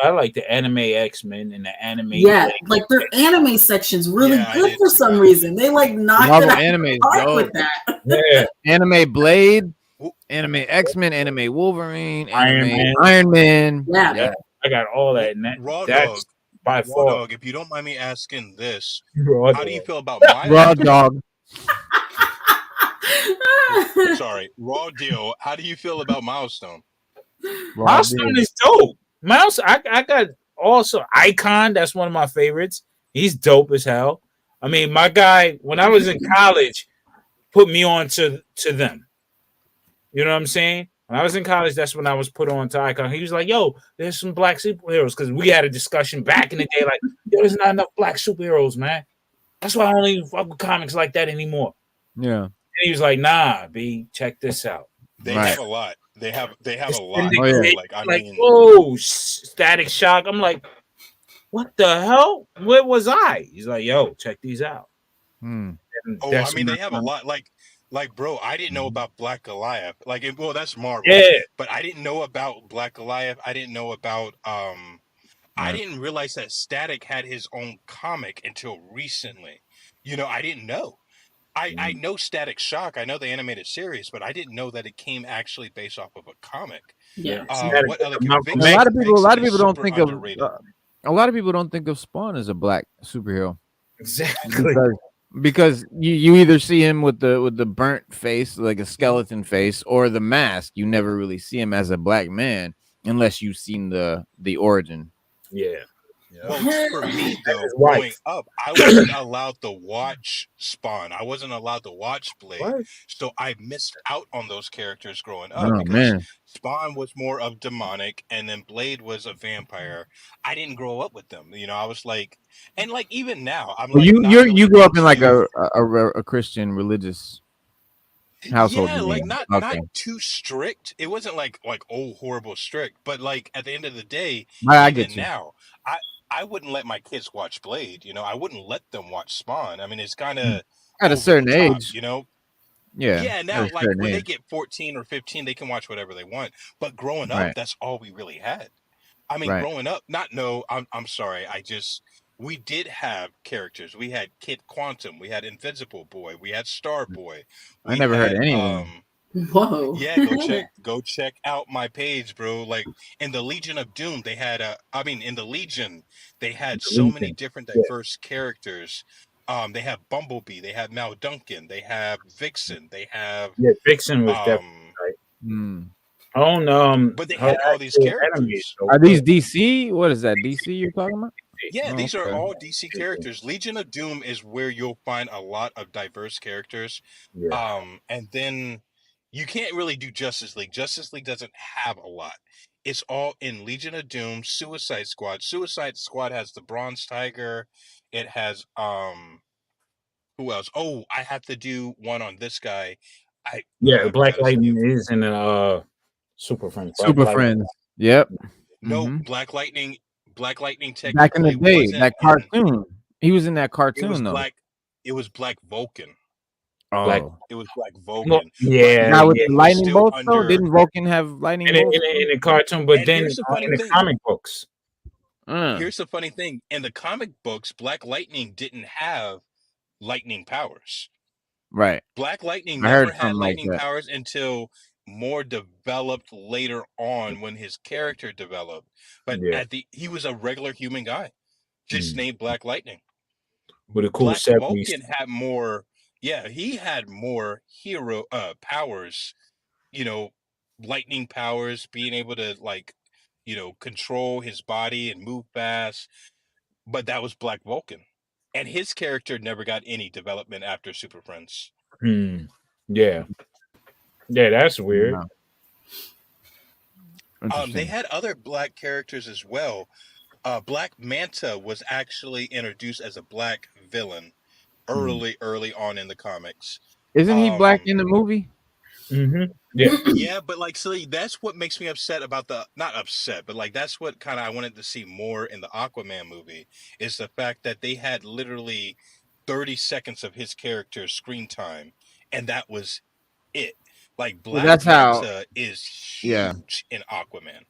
I like the anime X-Men and the anime. Yeah, like their anime section's really good for some reason. They like knocked Marvel it out anime with that. Yeah. Anime Blade, anime X-Men, anime Wolverine, anime Iron Man. Yeah. I got all that. And that's by far. Dog, if you don't mind me asking this, how do you feel about my Raw Dog? Sorry, Raw Deal. How do you feel about Milestone? Milestone is dope. I got also Icon. That's one of my favorites. He's dope as hell. I mean, my guy, when I was in college, put me on to them. You know what I'm saying? When I was in college, that's when I was put on to Icon. He was like, yo, there's some black superheroes. Because we had a discussion back in the day, like, yo, there's not enough black superheroes, man. That's why I don't even fuck with comics like that anymore. Yeah. And he was like, nah, B, check this out. They have a lot. They have a lot. Whoa, Static Shock. I'm like, what the hell? Where was I? He's like, yo, check these out. I mean, they have a lot. Like, bro, I didn't know about Black Goliath. That's Marvel. Yeah. But I didn't know about Black Goliath. I didn't know about I didn't realize that Static had his own comic until recently. I didn't know. I know Static Shock. I know the animated series, but I didn't know that it came actually based off of a comic. Yeah. A lot of people don't think of a lot of people don't think of Spawn as a black superhero. Exactly. Because you either see him with the burnt face, like a skeleton face, or the mask. You never really see him as a black man unless you've seen the origin. Yeah. Well, for me though, growing up, I wasn't allowed to watch Spawn. I wasn't allowed to watch Blade, so I missed out on those characters growing up because Spawn was more of demonic, and then Blade was a vampire. I didn't grow up with them. I was like, and like even now, I'm like, you grew up in like a Christian religious household. Yeah, like not too strict. It wasn't like horrible strict, but like at the end of the day, I get you. Now, I wouldn't let my kids watch Blade. I wouldn't let them watch Spawn. I mean, it's kind of at a certain age, Yeah. Yeah. Now, like when they get 14 or 15, they can watch whatever they want. But growing up, that's all we really had. I mean, growing up, I'm sorry. We did have characters. We had Kid Quantum. We had Invincible Boy. We had Star Boy. I never heard any of them. Whoa. Yeah, go check out my page, bro. Like in the Legion of Doom, they had in the Legion, they had The so many Legion. different Yeah, diverse characters. They have Bumblebee, they have Mal Duncan, they have Vixen, they have yeah. Vixen was definitely um right. Hmm. On but they her had all these actual anime is characters. so Are good. these DC? What is that? DC you're talking about? Yeah, Oh, these are okay. all DC characters. Legion of Doom is where you'll find a lot of diverse characters. Yeah, And then you can't really do Justice League. Justice League doesn't have a lot. It's all in Legion of Doom, Suicide Squad. Suicide Squad has the Bronze Tiger. It has who else? Oh, I have to do one on this guy. yeah. I Black forgot his Lightning name. is in Super Friends. Black Super Lightning. Friends. Yep. No, Hmm. Black Lightning Back in the technically day, wasn't that in cartoon. He was in that it was cartoon though. Black it was Black Vulcan. Black. Oh, It was Black Well, Vulcan. But the yeah, guy with yeah. the Vulcan was lightning still bolts though. under Didn't Vulcan have lightning bolts? In the cartoon, but and then here's the funny in the thing. comic books, Here's the funny thing. In the comic books, Black Lightning didn't have lightning powers. Right. Black Lightning I heard never had something like lightning that. powers until more developed later on when his character developed. But yeah, he was a regular human guy, just mm. named Black Lightning. With a cool Black '70s. Vulcan had more, yeah, he had more hero powers, you know, lightning powers, being able to like, control his body and move fast. But that was Black Vulcan. And his character never got any development after Super Friends. Mm. Yeah, yeah. That's weird. No. They Interesting. had other black characters as well. Black Manta was actually introduced as a black villain early on in the comics. Isn't he black Um, in the movie? Mm-hmm. Yeah, yeah, but like, see, that's what makes me upset about not upset, but like, that's what kind of I wanted to see more in the Aquaman movie is the fact that they had literally 30 seconds of his character's screen time, and that was it. Like, Well, Black that's how. Manta is Yeah. huge in Aquaman.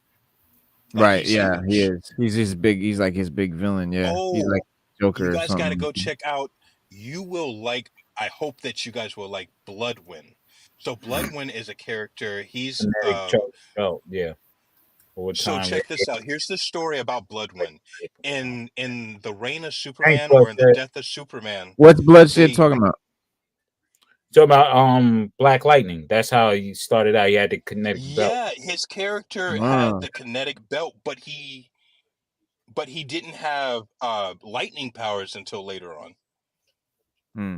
Like, Right. he's Yeah, he huge. is. He's his big. He's like his big villain. Yeah. He's like Oh, you Joker or guys got to something. go check out. You will like. I hope that you guys will like Bloodwind. So Bloodwind is a character. He's Kinetic Charge Belt. Yeah, over so time. check this out. Here's the story about Bloodwind. In the reign of Thanks, Superman or in the Bloodshed. death of Superman, What's Bloodshed they talking about? So about Black Lightning. That's how he started out. He had the kinetic belt. yeah, his character had Ah, the kinetic belt, but he didn't have lightning powers until later on. hmm.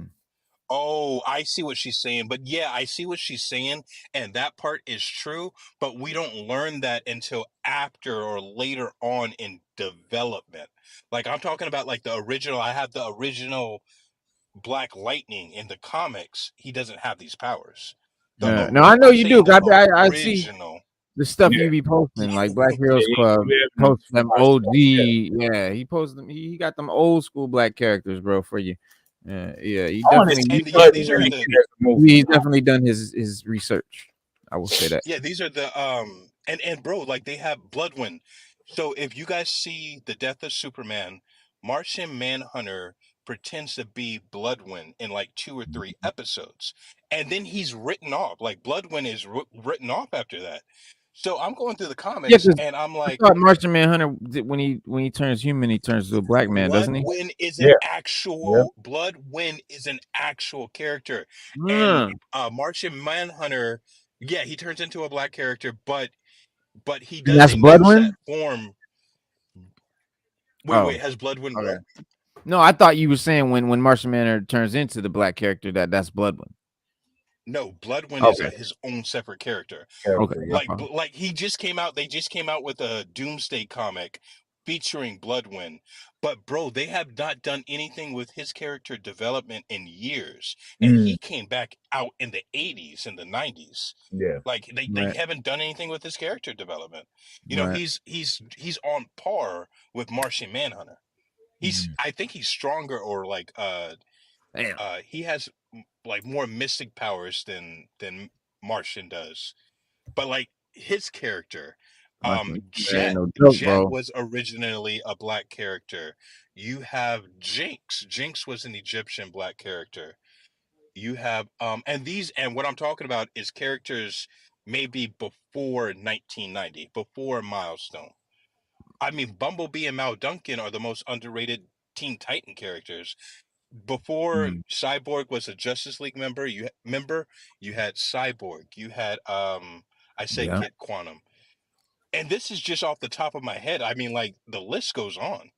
Oh, I see what she's saying. But yeah, I see what she's saying. And that part is true. But we don't learn that until after or later on in development. Like, I'm talking about like I have the original Black Lightning in the comics. He doesn't have these powers. Yeah. No, I know I'm you do. saying the I see original. the stuff Yeah, you be posting, like Black yeah, Heroes Club posts them yeah. OG. Yeah, he posts them. He got them old school black characters, bro, for you. Yeah. He I want to definitely. And yeah, these are the He's definitely done his research. I will say that. Yeah, these are the and bro, like they have Bloodwind. So if you guys see the death of Superman, Martian Manhunter pretends to be Bloodwind in like 2 or 3 episodes, and then he's written off. Like Bloodwind is written off after that. So I'm going through the Yeah, comics, because and I'm I like, thought Martian Manhunter when he turns human, he turns to a black man, doesn't he? Bloodwind is Yeah, an actual character, and Mm. Martian Manhunter, yeah, he turns into a black character, but he And that's doesn't use Bloodwind. that form. Oh, Wait, has Bloodwind okay. what? No, I thought you were saying when Martian Manhunter turns into the black character that's Bloodwind. No, Bloodwind is Okay. his own separate character. Okay. Like he just came out. They just came out with a Doomsday comic featuring Bloodwind. But bro, they have not done anything with his character development in years. And he came back out in the 80s and the 90s. yeah. Like they Right. haven't done anything with his character development. Right. He's on par with Martian Manhunter. I think he's stronger or like Damn. he has like more mystic powers than Martian does. But like his character, Martian ain't Jet no joke, Jet bro. was originally a black character. You have Jinx. Jinx was an Egyptian black character. You have and what I'm talking about is characters maybe before 1990, before Milestone. I mean, Bumblebee and Mal Duncan are the most underrated Teen Titan characters. Before Cyborg was a Justice League member, you had Cyborg, you had I said Yeah. Kid Quantum. And this is just off the top of my head. I mean, like, the list goes on.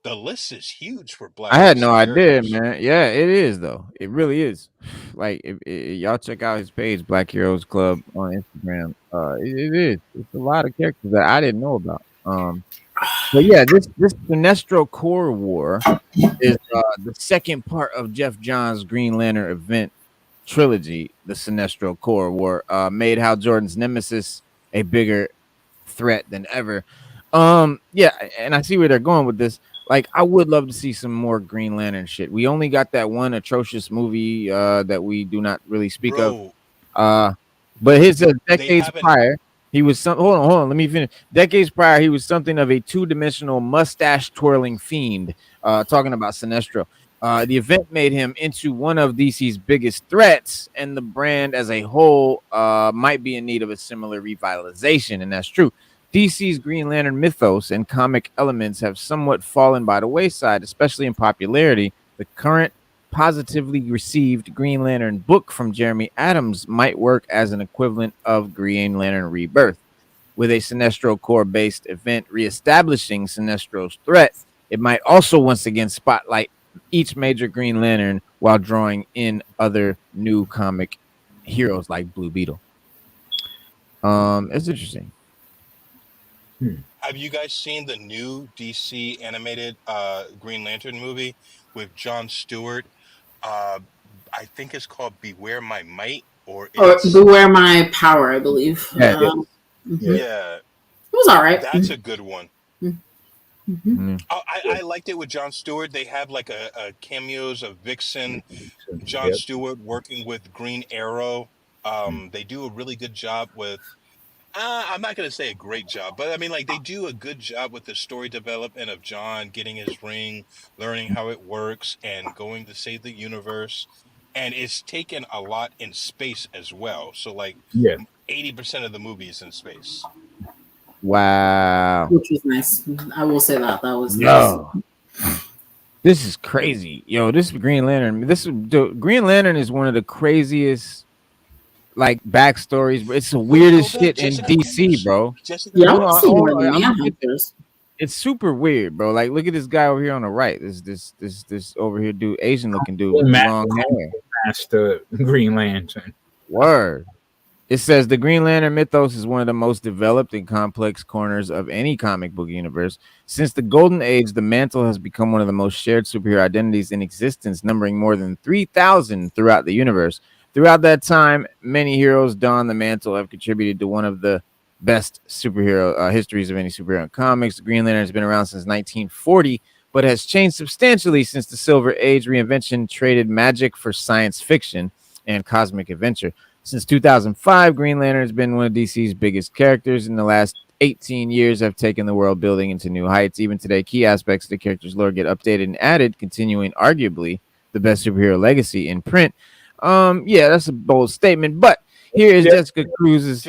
The list is huge for Black I had DC no idea, characters. man. Yeah, it is though. It really is. Like, if y'all check out his page, Black Heroes Club on Instagram. It is. It's a lot of characters that I didn't know about. But yeah, this Sinestro Corps War is the second part of Jeff Johns' Green Lantern event trilogy. The Sinestro Corps War made Hal Jordan's nemesis a bigger threat than ever. Yeah, and I see where they're going with this. Like, I would love to see some more Green Lantern shit. We only got that one atrocious movie that we do not really speak of. Bro, But his they decades haven't. prior, he was some. Hold on. Let me finish. Decades prior, he was something of a two-dimensional mustache twirling fiend. Talking about Sinestro. The event made him into one of DC's biggest threats, and the brand as a whole might be in need of a similar revitalization, and that's true. DC's Green Lantern mythos and comic elements have somewhat fallen by the wayside, especially in popularity. The current positively received Green Lantern book from Jeremy Adams might work as an equivalent of Green Lantern Rebirth. With a Sinestro Corps based event reestablishing Sinestro's threat, it might also once again spotlight each major Green Lantern while drawing in other new comic heroes like Blue Beetle. It's interesting. Have you guys seen the new DC animated Green Lantern movie with Jon Stewart? I think it's called Beware My Might, or Or it's Beware My Power, I believe. Yeah, yeah, It was all right. that's a good one. Mm-hmm. I liked it with Jon Stewart. They have like a cameos of Vixen, Jon Yep. Stewart working with Green Arrow. They do a really good job with. I'm not gonna say a great job, but I mean, like, they do a good job with the story development of John getting his ring, learning how it works, and going to save the universe. And it's taken a lot in space as well. So, like, Yeah. 80% of the movie is in space. Wow. Which was nice. I will say that was Yo, this is crazy. Yo, this Green Lantern. Green Lantern is one of the craziest like backstories. But it's the weirdest Go back, shit in Jessica DC, Cruz. bro. Jessica Yeah, I Hold want on, to see hold more on, than I'm gonna get there. Manhunters. It's super weird, bro. Like, look at this guy over here on the right. This over here dude, Asian looking dude with Matt long hair. Master Green Lantern. Word. It says the Green Lantern mythos is one of the most developed and complex corners of any comic book universe. Since the Golden Age, the mantle has become one of the most shared superhero identities in existence, numbering more than 3,000 throughout the universe. Throughout that time, many heroes don the mantle have contributed to one of the best superhero histories of any superhero in comics. The Green Lantern has been around since 1940, but has changed substantially since the Silver Age reinvention traded magic for science fiction and cosmic adventure. Since 2005, Green Lantern has been one of DC's biggest characters. In the last 18 years, have taken the world building into new heights. Even today, key aspects of the character's lore get updated and added, continuing arguably the best superhero legacy in print. Yeah, that's a bold statement, but here is Jessica Cruz's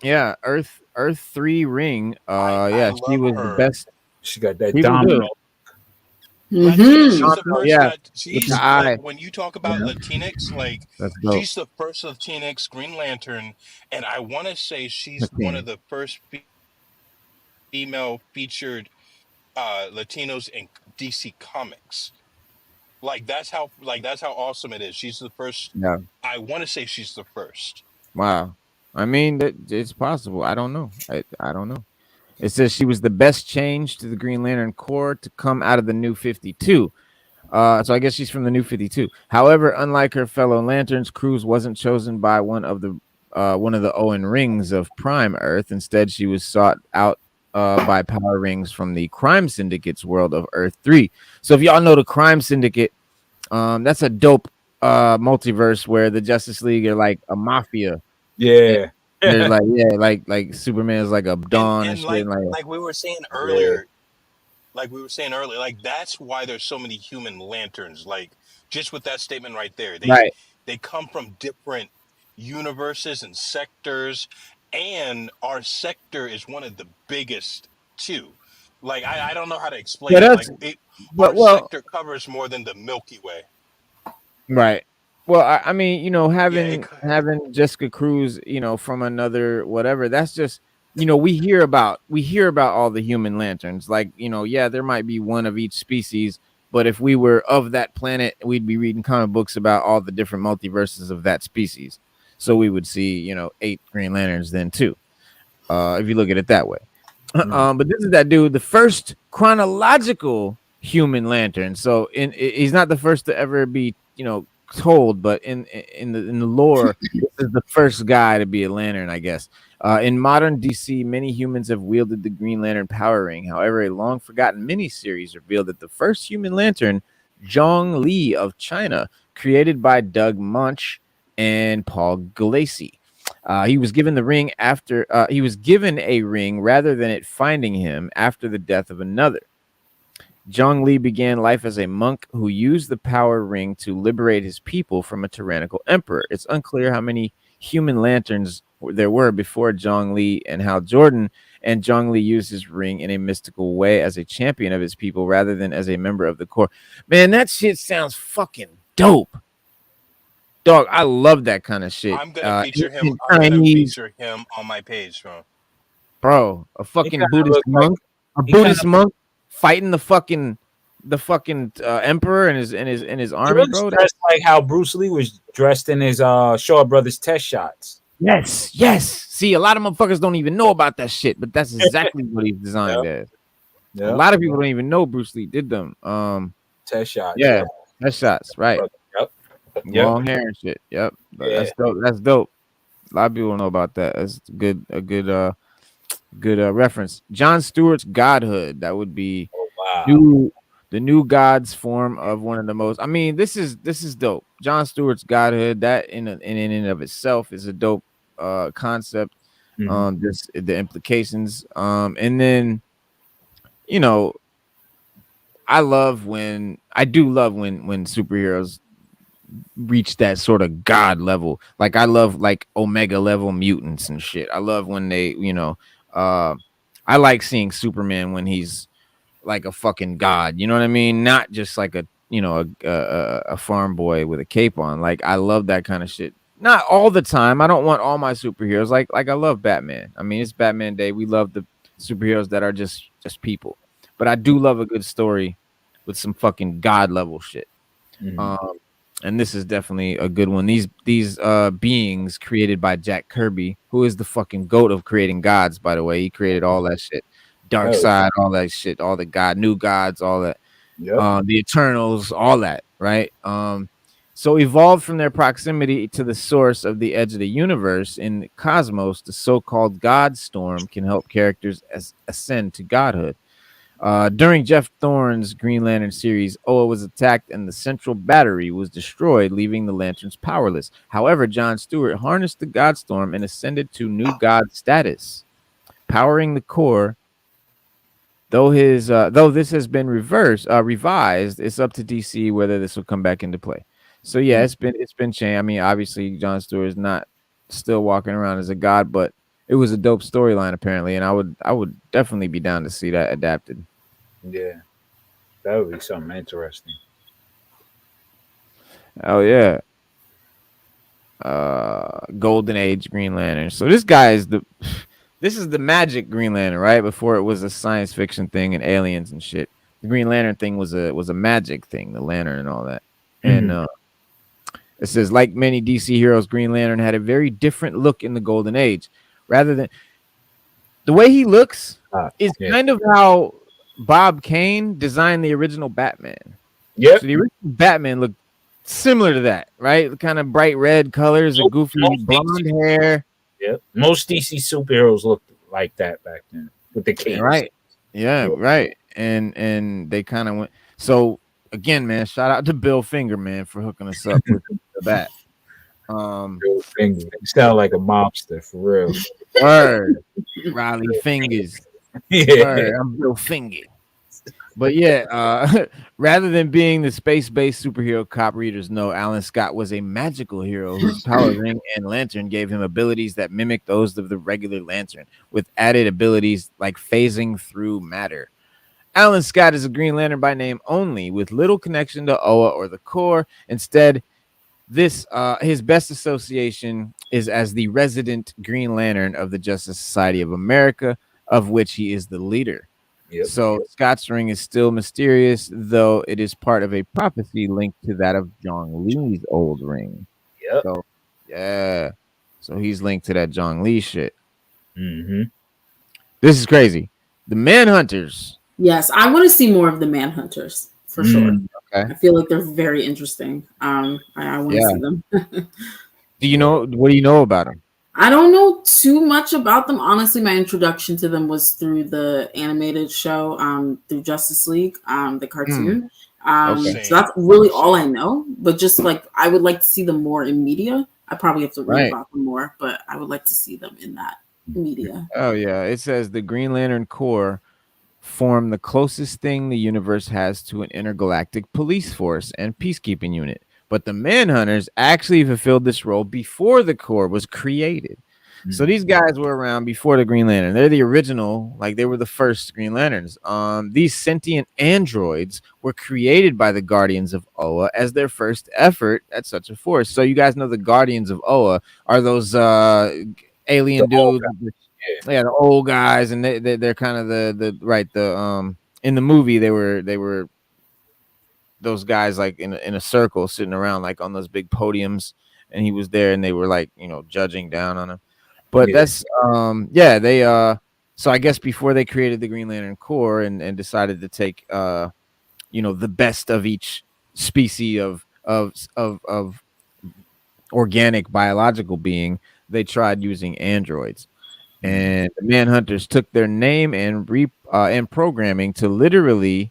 yeah, Earth 3 ring. I She love was her. the best. She got that People do. domino. Latinx, she's the first. Yeah, She's the eye. like, when you talk about Latinx, like, That's dope. she's the first Latinx Green Lantern, and I want to say she's one of the first female featured Latinos in DC Comics. Like, that's how awesome it is. She's the first. Yeah. I want to say she's the first. Wow. I mean, it's possible. I don't know. I don't know. It says she was the best change to the Green Lantern Corps to come out of the New 52. So I guess she's from the New 52. However, unlike her fellow Lanterns, Cruz wasn't chosen by one of the Owen rings of Prime Earth. Instead, she was sought out by power rings from the Crime Syndicate's world of Earth 3. So if y'all know the Crime Syndicate, that's a dope multiverse where the Justice League are like a mafia. Yeah. There's like Superman's like a Dawn and shit. Like we were saying earlier, like that's why there's so many human lanterns. Like just with that statement right there. Right. They come from different universes and sectors, and our sector is one of the biggest too. Like I don't know how to explain Yeah, it. that's Like but our well, sector covers more than the Milky Way. right. Well, I mean, Yeah, having Jessica Cruz, from another whatever, that's just, we hear about all the human lanterns. Like, yeah, there might be one of each species, but if we were of that planet, we'd be reading comic books about all the different multiverses of that species. So we would see, 8 Green Lanterns then too. If you look at it that way. But this is that dude, the first chronological human lantern. So he's not the first to ever be, told, but in the lore, this is the first guy to be a lantern, I guess. In modern DC, many humans have wielded the Green Lantern power ring. However, a long forgotten miniseries revealed that the first human lantern, Zhong Li of China, created by Doug Munch and Paul Galassi. He was given the ring after he was given a ring rather than it finding him after the death of another. Zhong Li began life as a monk who used the power ring to liberate his people from a tyrannical emperor. It's unclear how many human lanterns there were before Zhong Li and how Jordan and Zhong Li used his ring in a mystical way as a champion of his people rather than as a member of the Corps. Man, that shit sounds fucking dope. Dog, I love that kind of shit. I'm gonna feature him. In I'm gonna Chinese, feature him on my page, bro, a He fucking kinda Buddhist look like monk, a he kinda Buddhist monk fighting the fucking emperor and his he army, really bro. dressed like how Bruce Lee was dressed in his Shaw Brothers test shots. Yes. See, a lot of motherfuckers don't even know about that shit, but that's exactly what he's designed as. A Yep. lot of people don't even know Bruce Lee did them. Test shots. Yeah, headshots, right? Yep. Long hair and shit. Yep, Yeah. that's dope. That's dope. A lot of people don't know about that. That's a good reference. John Stewart's Godhood. That would be Wow. the new God's form of one of the most. I mean, this is dope. John Stewart's Godhood. That in and of itself is a dope concept. Just the implications. And then I do love when superheroes reach that sort of god level. Like I love like omega level mutants and shit. I love when they, I like seeing Superman when he's like a fucking god. You know what I mean? Not just like a farm boy with a cape on. Like I love that kind of shit. Not all the time. I don't want all my superheroes. Like I love Batman. I mean, it's Batman Day. We love the superheroes that are just people. But I do love a good story with some fucking god level shit. And this is definitely a good one. These beings created by Jack Kirby, who is the fucking goat of creating gods, by the way. He created all that shit. Dark Side, all that shit, all the new gods, all that. Yep. The Eternals, all that, right? So evolved from their proximity to the source of the edge of the universe in the cosmos, the so-called God Storm can help characters ascend to godhood. During Jeff Thorne's Green Lantern series, Oa was attacked and the central battery was destroyed, leaving the lanterns powerless. However, John Stewart harnessed the God Storm and ascended to new god status, powering the core. Though this has been revised, it's up to DC whether this will come back into play. So yeah, it's been changed. I mean, obviously, John Stewart is not still walking around as a god, but it was a dope storyline apparently, and I would definitely be down to see that adapted. Yeah. That would be something interesting. Oh yeah. Golden Age Green Lantern. So this guy is this is the magic Green Lantern, right? Before it was a science fiction thing and aliens and shit. The Green Lantern thing was a magic thing, the lantern and all that. And it says, like many DC heroes, Green Lantern had a very different look in the Golden Age. Rather than the way he looks is kind of how Bob Kane designed the original Batman. Yeah. So the original Batman looked similar to that, right? Kind of bright red colors, a goofy blonde hair. Yeah. Most DC superheroes looked like that back then with the capes. Right. Yeah, right. And they kind of went. So again, man, shout out to Bill Finger, man, for hooking us up with the bat. Bill Finger. You sound like a mobster for real. Word. Riley Fingers. Yeah. Word. I'm Bill Finger. But yeah, rather than being the space-based superhero cop readers know, Alan Scott was a magical hero whose power ring and lantern gave him abilities that mimic those of the regular lantern, with added abilities like phasing through matter. Alan Scott is a Green Lantern by name only, with little connection to Oa or the Corps. Instead, this his best association is as the resident Green Lantern of the Justice Society of America, of which he is the leader. Yep. So Scott's ring is still mysterious, though it is part of a prophecy linked to that of John Lee's old ring. Yep. So yeah, so he's linked to that John Lee shit. Mm-hmm. This is crazy. The Manhunters. Yes, I want to see more of the Manhunters for sure. Okay. I feel like they're very interesting. I want to see them. Do you know what do you know about them? I don't know too much about them. Honestly, my introduction to them was through the animated show, through Justice League, the cartoon. Okay. So that's really all I know. But just like I would like to see them more in media. I probably have to read about them more, but I would like to see them in that media. Oh yeah, it says the Green Lantern Corps form the closest thing the universe has to an intergalactic police force and peacekeeping unit. But the Manhunters actually fulfilled this role before the Corps was created. So these guys were around before the Green Lantern. They're the original, like they were the first Green Lanterns. These sentient androids were created by the Guardians of Oa as their first effort at such a force. So you guys know the Guardians of Oa are those alien dudes. Yeah, the old guys, and they're kind of the in the movie they were those guys like in a circle sitting around like on those big podiums, and he was there, and they were like judging down on him. But that's they so I guess before they created the Green Lantern Corps and decided to take the best of each species of organic biological being, they tried using androids. And the Manhunters took their name and programming to literally.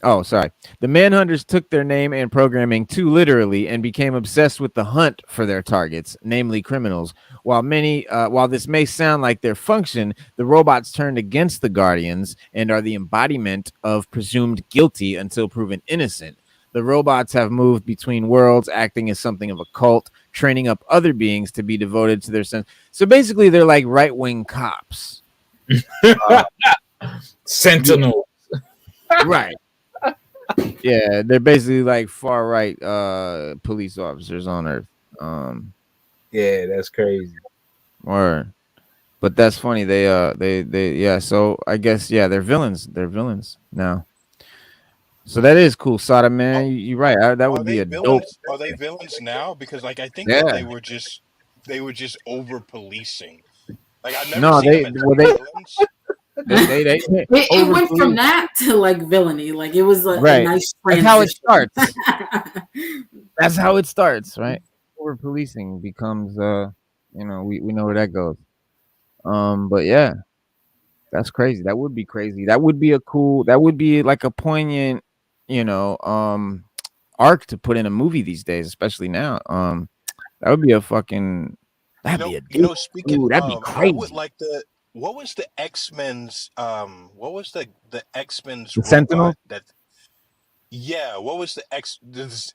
Oh, sorry. The Manhunters took their name and programming too literally and became obsessed with the hunt for their targets, namely criminals. While this may sound like their function, the robots turned against the Guardians and are the embodiment of presumed guilty until proven innocent. The robots have moved between worlds, acting as something of a cult, training up other beings to be devoted to their sense. So basically, they're like right-wing cops. Sentinel. Right. Yeah, they're basically like far-right police officers on Earth. Yeah, that's crazy. But that's funny. They so I guess they're villains. They're villains now. So that is cool, Sada, man. You're right. That would be a dope. Are they villains now? Because like I think that they were just over policing. Like I've never seen them as villains. It went from that to like villainy. Like it was a nice transition. That's how it starts. That's how it starts, right? Over policing becomes we know where that goes. But yeah, that's crazy. That would be crazy. That would be like a poignant arc to put in a movie these days, especially now. That would be a fucking that'd be crazy. What was the X-Men's what was the X-Men's Sentinel? What was the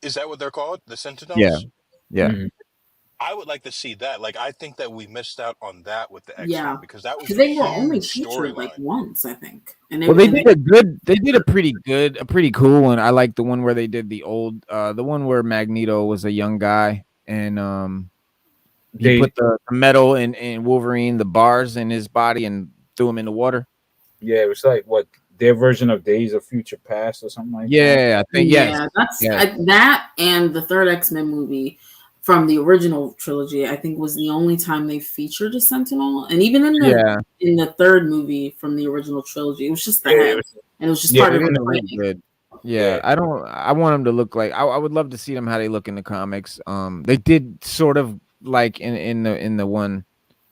is that what they're called? The Sentinels? Yeah. Mm-hmm. I would like to see that. Like I think that we missed out on that with the X-Men because that was they were only featured like once, I think. And they did a pretty cool one. I like the one where they did the one where Magneto was a young guy and he put the metal in Wolverine, the bars in his body, and threw him in the water. Yeah, it was like what their version of Days of Future Past or something like that. Yeah, I think that and the third X-Men movie from the original trilogy, I think, was the only time they featured a Sentinel. And even in the third movie from the original trilogy, it was just the head, and it was just part of the training. Yeah, I want them to look like I would love to see them how they look in the comics. They did sort of like in the one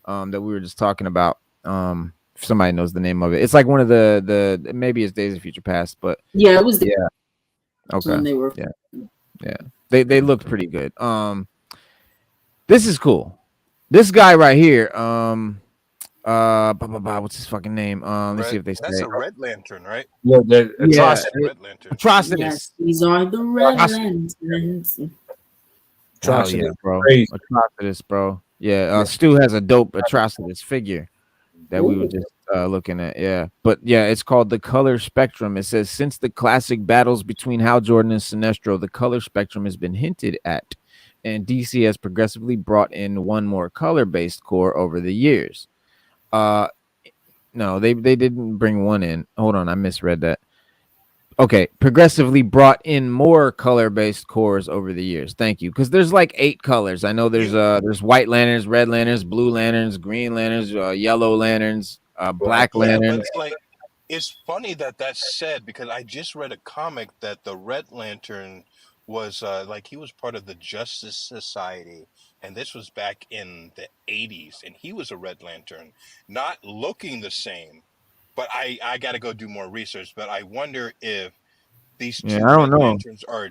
that we were just talking about. If somebody knows the name of it, it's like one of the maybe it's Days of Future Past, but it was okay. When they were they looked pretty good. This is cool. This guy right here, What's his fucking name? Let's see if they That's say. a Red Lantern, right? Yeah, the Yeah, atrocity. Red Lantern. Atrocitus. Yes, these are the red Atrocitus. lanterns. Hell yeah, Atrocity. bro. Crazy. Atrocitus, bro. Yeah, Yeah. Stu has a dope Atrocitus figure that we were Ooh. just looking at. Yeah, but yeah, it's called the color spectrum. It says since the classic battles between Hal Jordan and Sinestro, the color spectrum has been hinted at, and DC has progressively brought in one more color-based core over the years. Uh, no, they didn't bring one in. Hold on, I misread that. Okay, progressively brought in more color-based cores over the years. Thank you, because there's like 8 colors. I know there's white lanterns, red lanterns, blue lanterns, green lanterns, yellow lanterns, black Yeah, but lanterns. like, it's funny that that's said because I just read a comic that the Red Lantern was like he was part of the Justice Society, and this was back in the 80s, and he was a Red Lantern, not looking the same. But I got to go do more research. But I wonder if these Yeah, two I don't Red know. Lanterns are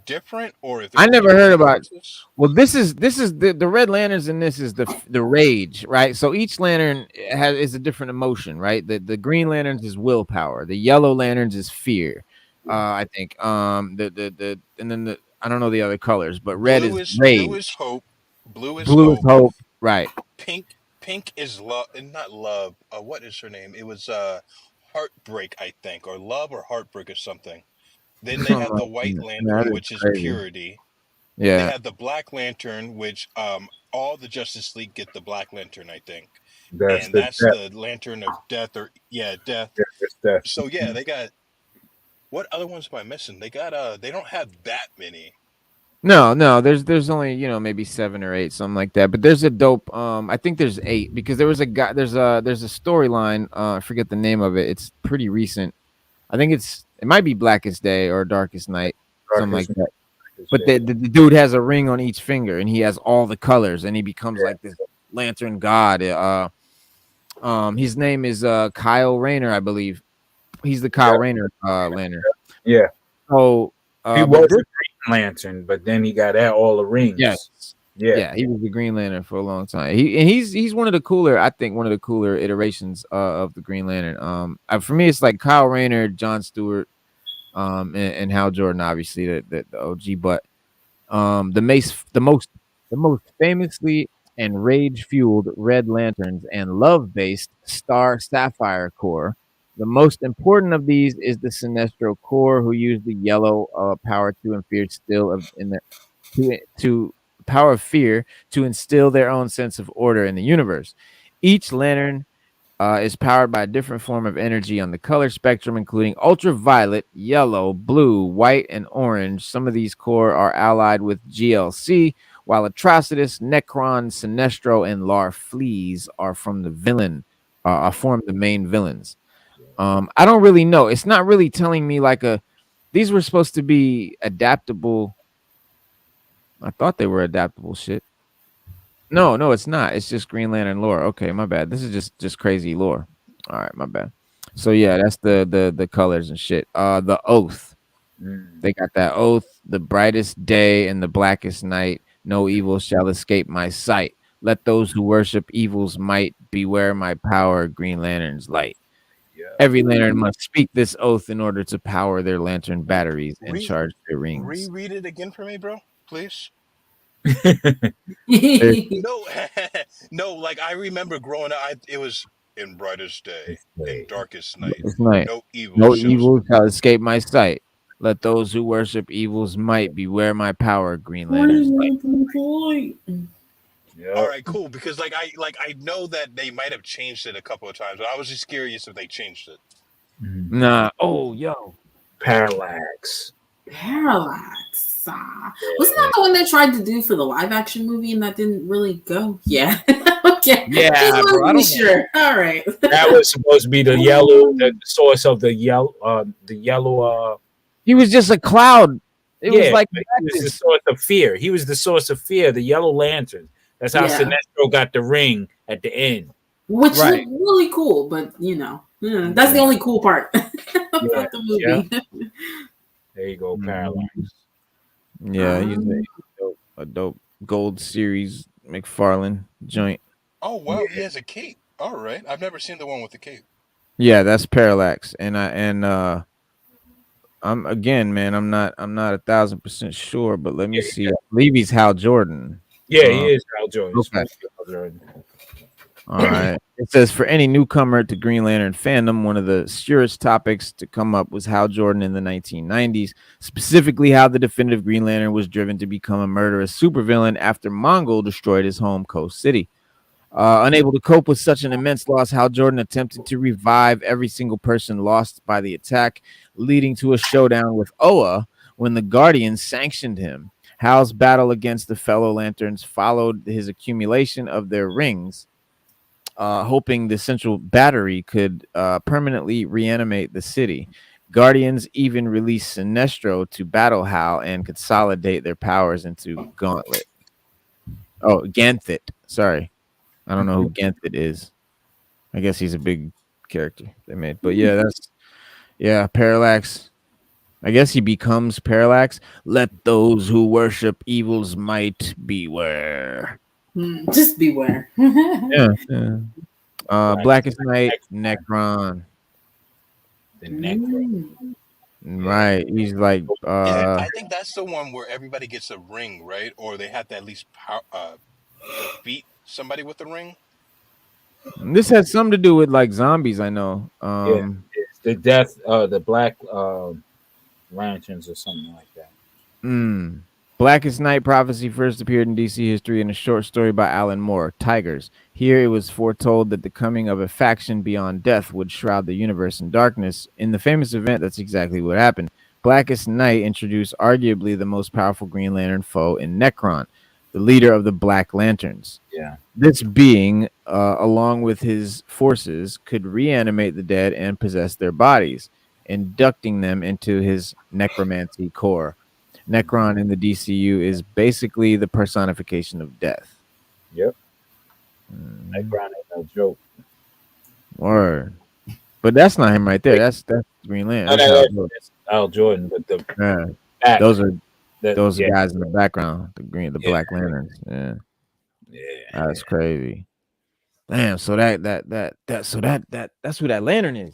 different, or if I they're never heard about. influences. Well, this is the red lanterns, and this is the rage, right? So each lantern is a different emotion, right? The green lanterns is willpower. The yellow lanterns is fear. I think the and then the I don't know the other colors, but red is Blue rage. is hope. Blue is Blue is hope. hope. Right. Pink is love, and not love. What is her name? It was heartbreak, I think, or love or heartbreak or something. Then they have the white Yeah, lantern, that is which is crazy. purity. They Yeah. have the black lantern, which all the Justice League get the black lantern, I think, That's and the that's the lantern of death, or death. death. So yeah, they got, what other ones am I missing? They got they don't have that many. No, there's only, maybe 7 or 8, something like that. But there's a dope I think there's 8 because there was a guy there's a storyline, I forget the name of it. It's pretty recent. I think it might be Blackest Day or Darkest Night, something like that. But the dude has a ring on each finger and he has all the colors and he becomes like this lantern god. His name is Kyle Rayner, I believe. He's the Kyle Rayner lantern. Yeah. So He but was a Green Lantern, but then he got all the rings. yes. Yeah. Yeah, he was the Green Lantern for a long time. He's one of the cooler, I think, one of the cooler iterations of the Green Lantern. For me, it's like Kyle Rayner, John Stewart, and Hal Jordan, obviously the OG. But the most famously and rage fueled Red Lanterns and love based Star Sapphire Core. The most important of these is the Sinestro Core, who use the yellow power to and fear still in the to power of fear to instill their own sense of order in the universe. Each lantern is powered by a different form of energy on the color spectrum, including ultraviolet, yellow, blue, white, and orange. Some of these core are allied with GLC, while Atrocitus, Necron, Sinestro, and Larfleeze are from the villain, form the main villains. I don't really know. It's not really telling me these were supposed to be adaptable. I thought they were adaptable shit. No, it's not. It's just Green Lantern lore. Okay, my bad. This is just crazy lore. All right, my bad. So yeah, that's the colors and shit. The oath. They got that oath, the brightest day and the blackest night. No evil shall escape my sight. Let those who worship evil's might beware my power, Green Lantern's light. Every lantern must speak this oath in order to power their lantern batteries and charge their rings. Reread it again for me, bro, please. There's No, no. Like I remember growing up, it was in brightest day, in darkest night. this night. No evil. No evil shall escape my sight. Let those who worship evil's might beware my power, Green Lantern's light. All right, cool. Because I know that they might have changed it a couple of times, but I was just curious if they changed it. Nah. Oh, yo. Parallax. Wasn't that the one they tried to do for the live action movie and that didn't really go? Yeah. Okay. Yeah, Just bro, I wasn't don't sure. All right. That was supposed to be the yellow, the source of the yellow. He was just a cloud. It was like he was the source of fear. He was the source of fear. The Yellow Lantern. That's how Sinestro got the ring at the end, which looked really cool. But that's the only cool part of the movie. Yeah. There you go, Parallax. Yeah, he's a dope Gold Series McFarlane joint. Oh wow, he has a cape. All right, I've never seen the one with the cape. Yeah, that's Parallax. I'm again, man. I'm not 1,000% sure, but let me Yeah, see. I believe he's Hal Jordan. yeah, he is Hal Jordan. He's Okay. supposed to be Hal Jordan. All right. It says for any newcomer to Green Lantern fandom, one of the surest topics to come up was Hal Jordan in the 1990s, specifically how the definitive Green Lantern was driven to become a murderous supervillain after Mongol destroyed his home coast city. Unable to cope with such an immense loss, Hal Jordan attempted to revive every single person lost by the attack, leading to a showdown with Oa when the Guardians sanctioned him. Hal's battle against the fellow Lanterns followed his accumulation of their rings, hoping the central battery could permanently reanimate the city. Guardians even released Sinestro to battle Hal and consolidate their powers into Gauntlet. Oh, Ganthet. Sorry. I don't know who Ganthet is. I guess he's a big character they made. But yeah, Parallax. I guess he becomes Parallax. Let those who worship evil's might beware. Just beware. Yeah. Blackest Night, Next, Necron. the Necro. Right. He's like Yeah, I think that's the one where everybody gets a ring, right? Or they have to at least defeat somebody with the ring. this has something to do with like zombies, I know. Yeah, it's the death, the Black Lanterns or something like that. Blackest Night prophecy first appeared in DC history in a short story by Alan Moore, Tigers. Here it was foretold that the coming of a faction beyond death would shroud the universe in darkness. In the famous event, that's exactly what happened. Blackest Night introduced arguably the most powerful Green Lantern foe in Necron, the leader of the Black Lanterns. Yeah. This being, along with his forces, could reanimate the dead and possess their bodies, inducting them into his necromancy core. Necron in the DCU is basically the personification of death. Yep. Necron ain't no joke. Word. But that's not him right there. That's Green Lantern. That's Hal Jordan, but the back, those are that, those yeah, guys in the background, the Yeah. Black Lanterns. Yeah, yeah. that's crazy. Damn. So that's who that lantern is.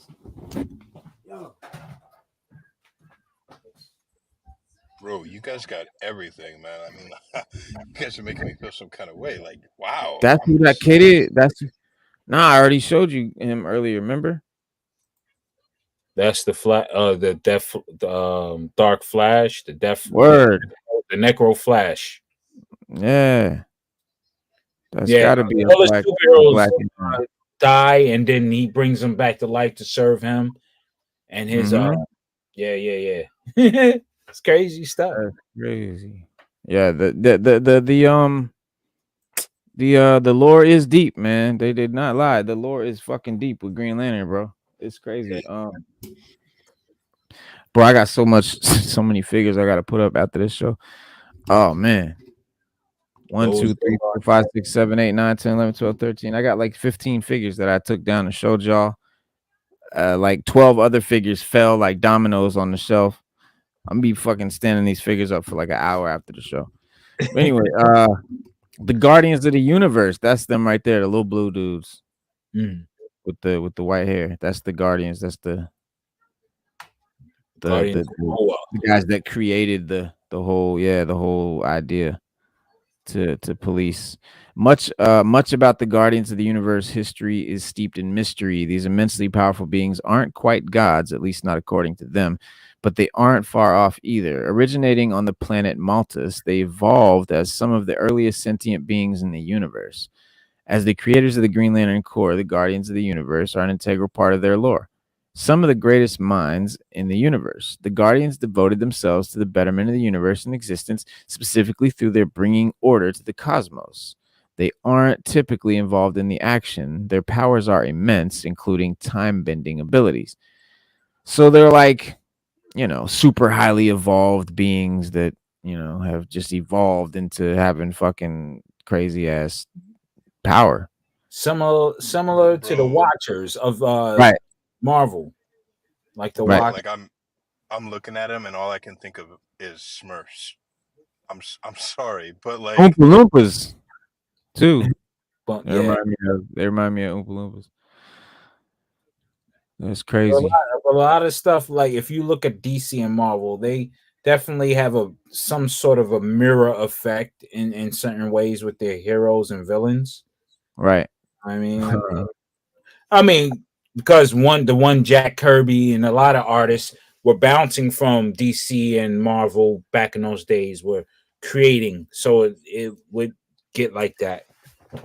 Bro, you guys got everything, man. I mean, you guys are making me feel some kind of way. Like, wow. That's who that kid is. I already showed you him earlier. Remember? That's the death, Dark Flash, the death, Word. the Necro Flash. Yeah. That's Yeah, got to be a all the black superheroes die, and then he brings them back to life to serve him. And his yeah. It's crazy stuff. That's crazy. Yeah, the lore is deep, man. They did not lie. The lore is fucking deep with Green Lantern, bro. It's crazy. Bro, I got so many figures I gotta put up after this show. Oh man. 1, 2, 3, 4, 5, 6, 7, 8, 9, 10, 11, 12, 13. I got like 15 figures that I took down and showed y'all. Like 12 other figures fell like dominoes on the shelf. I'm be fucking standing these figures up for like an hour after the show. But anyway, the Guardians of the Universe, that's them right there, the little blue dudes with the white hair. That's the Guardians. That's the guys that created the whole idea to police. Much about the Guardians of the Universe history is steeped in mystery. These immensely powerful beings aren't quite gods, at least not according to them, but they aren't far off either. Originating on the planet Maltus, they evolved as some of the earliest sentient beings in the universe. As the creators of the Green Lantern Corps, the Guardians of the Universe are an integral part of their lore. Some of the greatest minds in the universe. The Guardians devoted themselves to the betterment of the universe and existence, specifically through their bringing order to the cosmos. They aren't typically involved in the action. Their powers are immense, including time-bending abilities. So they're like, super highly evolved beings that, have just evolved into having fucking crazy ass power. Similar to the Watchers of Marvel. Like the Watchers. Like I'm looking at him and all I can think of is Smurfs. I'm sorry, but like Oompa Loompas too. But They remind me of Oompa Loompas. That's crazy. A lot of stuff, like if you look at DC and Marvel, they definitely have some sort of a mirror effect in certain ways with their heroes and villains. Right. I mean, because the one Jack Kirby and a lot of artists were bouncing from DC and Marvel back in those days, were creating, so it would get like that.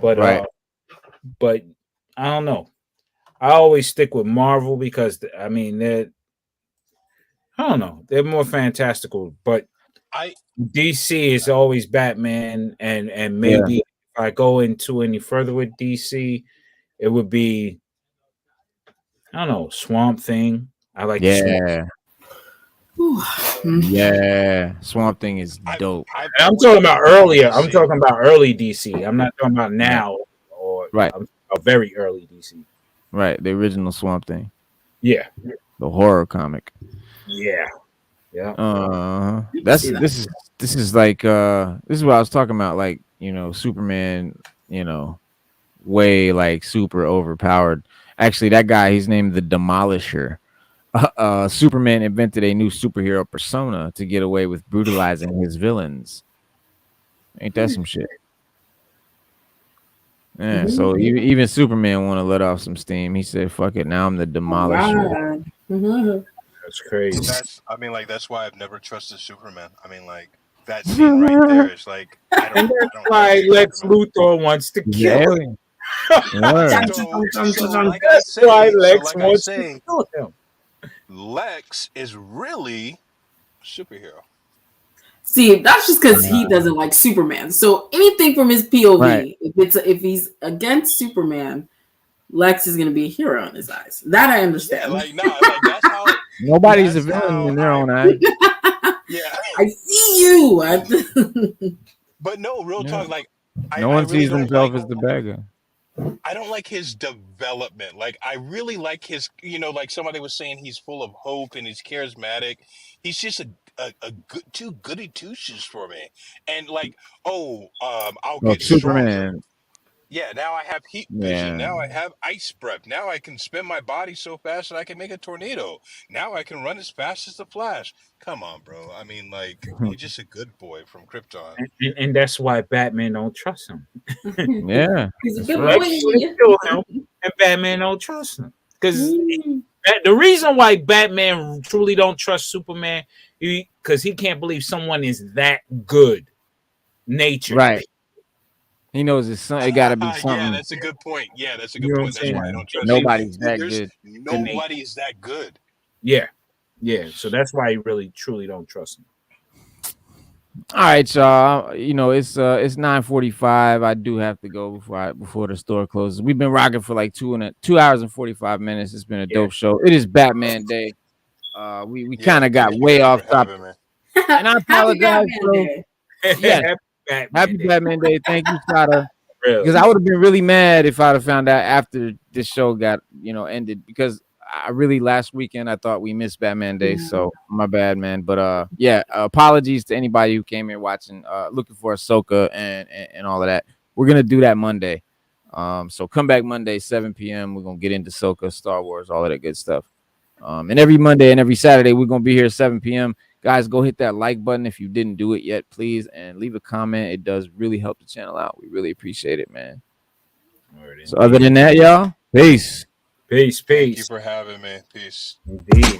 But right. But I don't know. I always stick with Marvel because I mean I don't know, they're more fantastical. But DC is always Batman, and maybe if I go into any further with DC, it would be, I don't know, Swamp Thing. I like Yeah. Yeah, Swamp Thing is dope. I'm talking about earlier. I'm talking about early DC. I'm not talking about now or a very early DC. Right, the original Swamp Thing. Yeah, the horror comic. Yeah. Yeah. This is like this is what I was talking about. Like, you know, Superman, you know, way like super overpowered. Actually, that guy, he's named the Demolisher. Superman invented a new superhero persona to get away with brutalizing his villains. Ain't that some shit? Yeah, so even Superman want to let off some steam. He said, "Fuck it, now I'm the Demolisher." That's crazy. That's why I've never trusted Superman. I mean, like that scene right there is like, that's why Lex Luthor wants to kill him. That's why Lex wants to kill him. Lex is really a superhero. See, that's just because he doesn't like Superman. So anything from his POV, if he's against Superman, Lex is gonna be a hero in his eyes. That I understand. That's how. Nobody's a villain in their own eyes. Yeah, I see you. But no, real talk. Like, no one sees himself as the bad guy. I don't like his development. Like, I really like his, like somebody was saying, he's full of hope and he's charismatic. He's just a good, too goody two shoes for me. And like, I'll get Superman. stronger. Yeah, now I have heat vision. Now I have ice breath. Now I can spin my body so fast that I can make a tornado. Now I can run as fast as the Flash. Come on, bro. I mean, like, he's just a good boy from Krypton. And that's why Batman don't trust him. Yeah. He's a good boy. And Batman don't trust him. Because the reason why Batman truly don't trust Superman, because he can't believe someone is that good natured. Right. He knows it's something. It got to be something. Yeah, that's a good point. That's why I don't trust Nobody's that good. Nobody is that good. Yeah. So that's why he really truly don't trust him. All right, y'all. You know, it's 9:45. I do have to go before the store closes. We've been rocking for like 2 hours and 45 minutes. It's been a dope show. It is Batman Day. We kind of got way off topic. And I apologize, bro. Yeah. Happy Batman Day. Thank you, Sada. Because I would have been really mad if I'd have found out after this show got, ended. Because I really, last weekend, I thought we missed Batman Day. So my bad, man. But apologies to anybody who came here watching, looking for Ahsoka and all of that. We're going to do that Monday. So come back Monday, 7 p.m. We're going to get into Ahsoka, Star Wars, all of that good stuff. And every Monday and every Saturday, we're going to be here at 7 p.m. Guys, go hit that like button if you didn't do it yet, please, and leave a comment. It does really help the channel out. We really appreciate it, man. So other than that, y'all, peace. Peace. Thank you for having me. Peace. Indeed.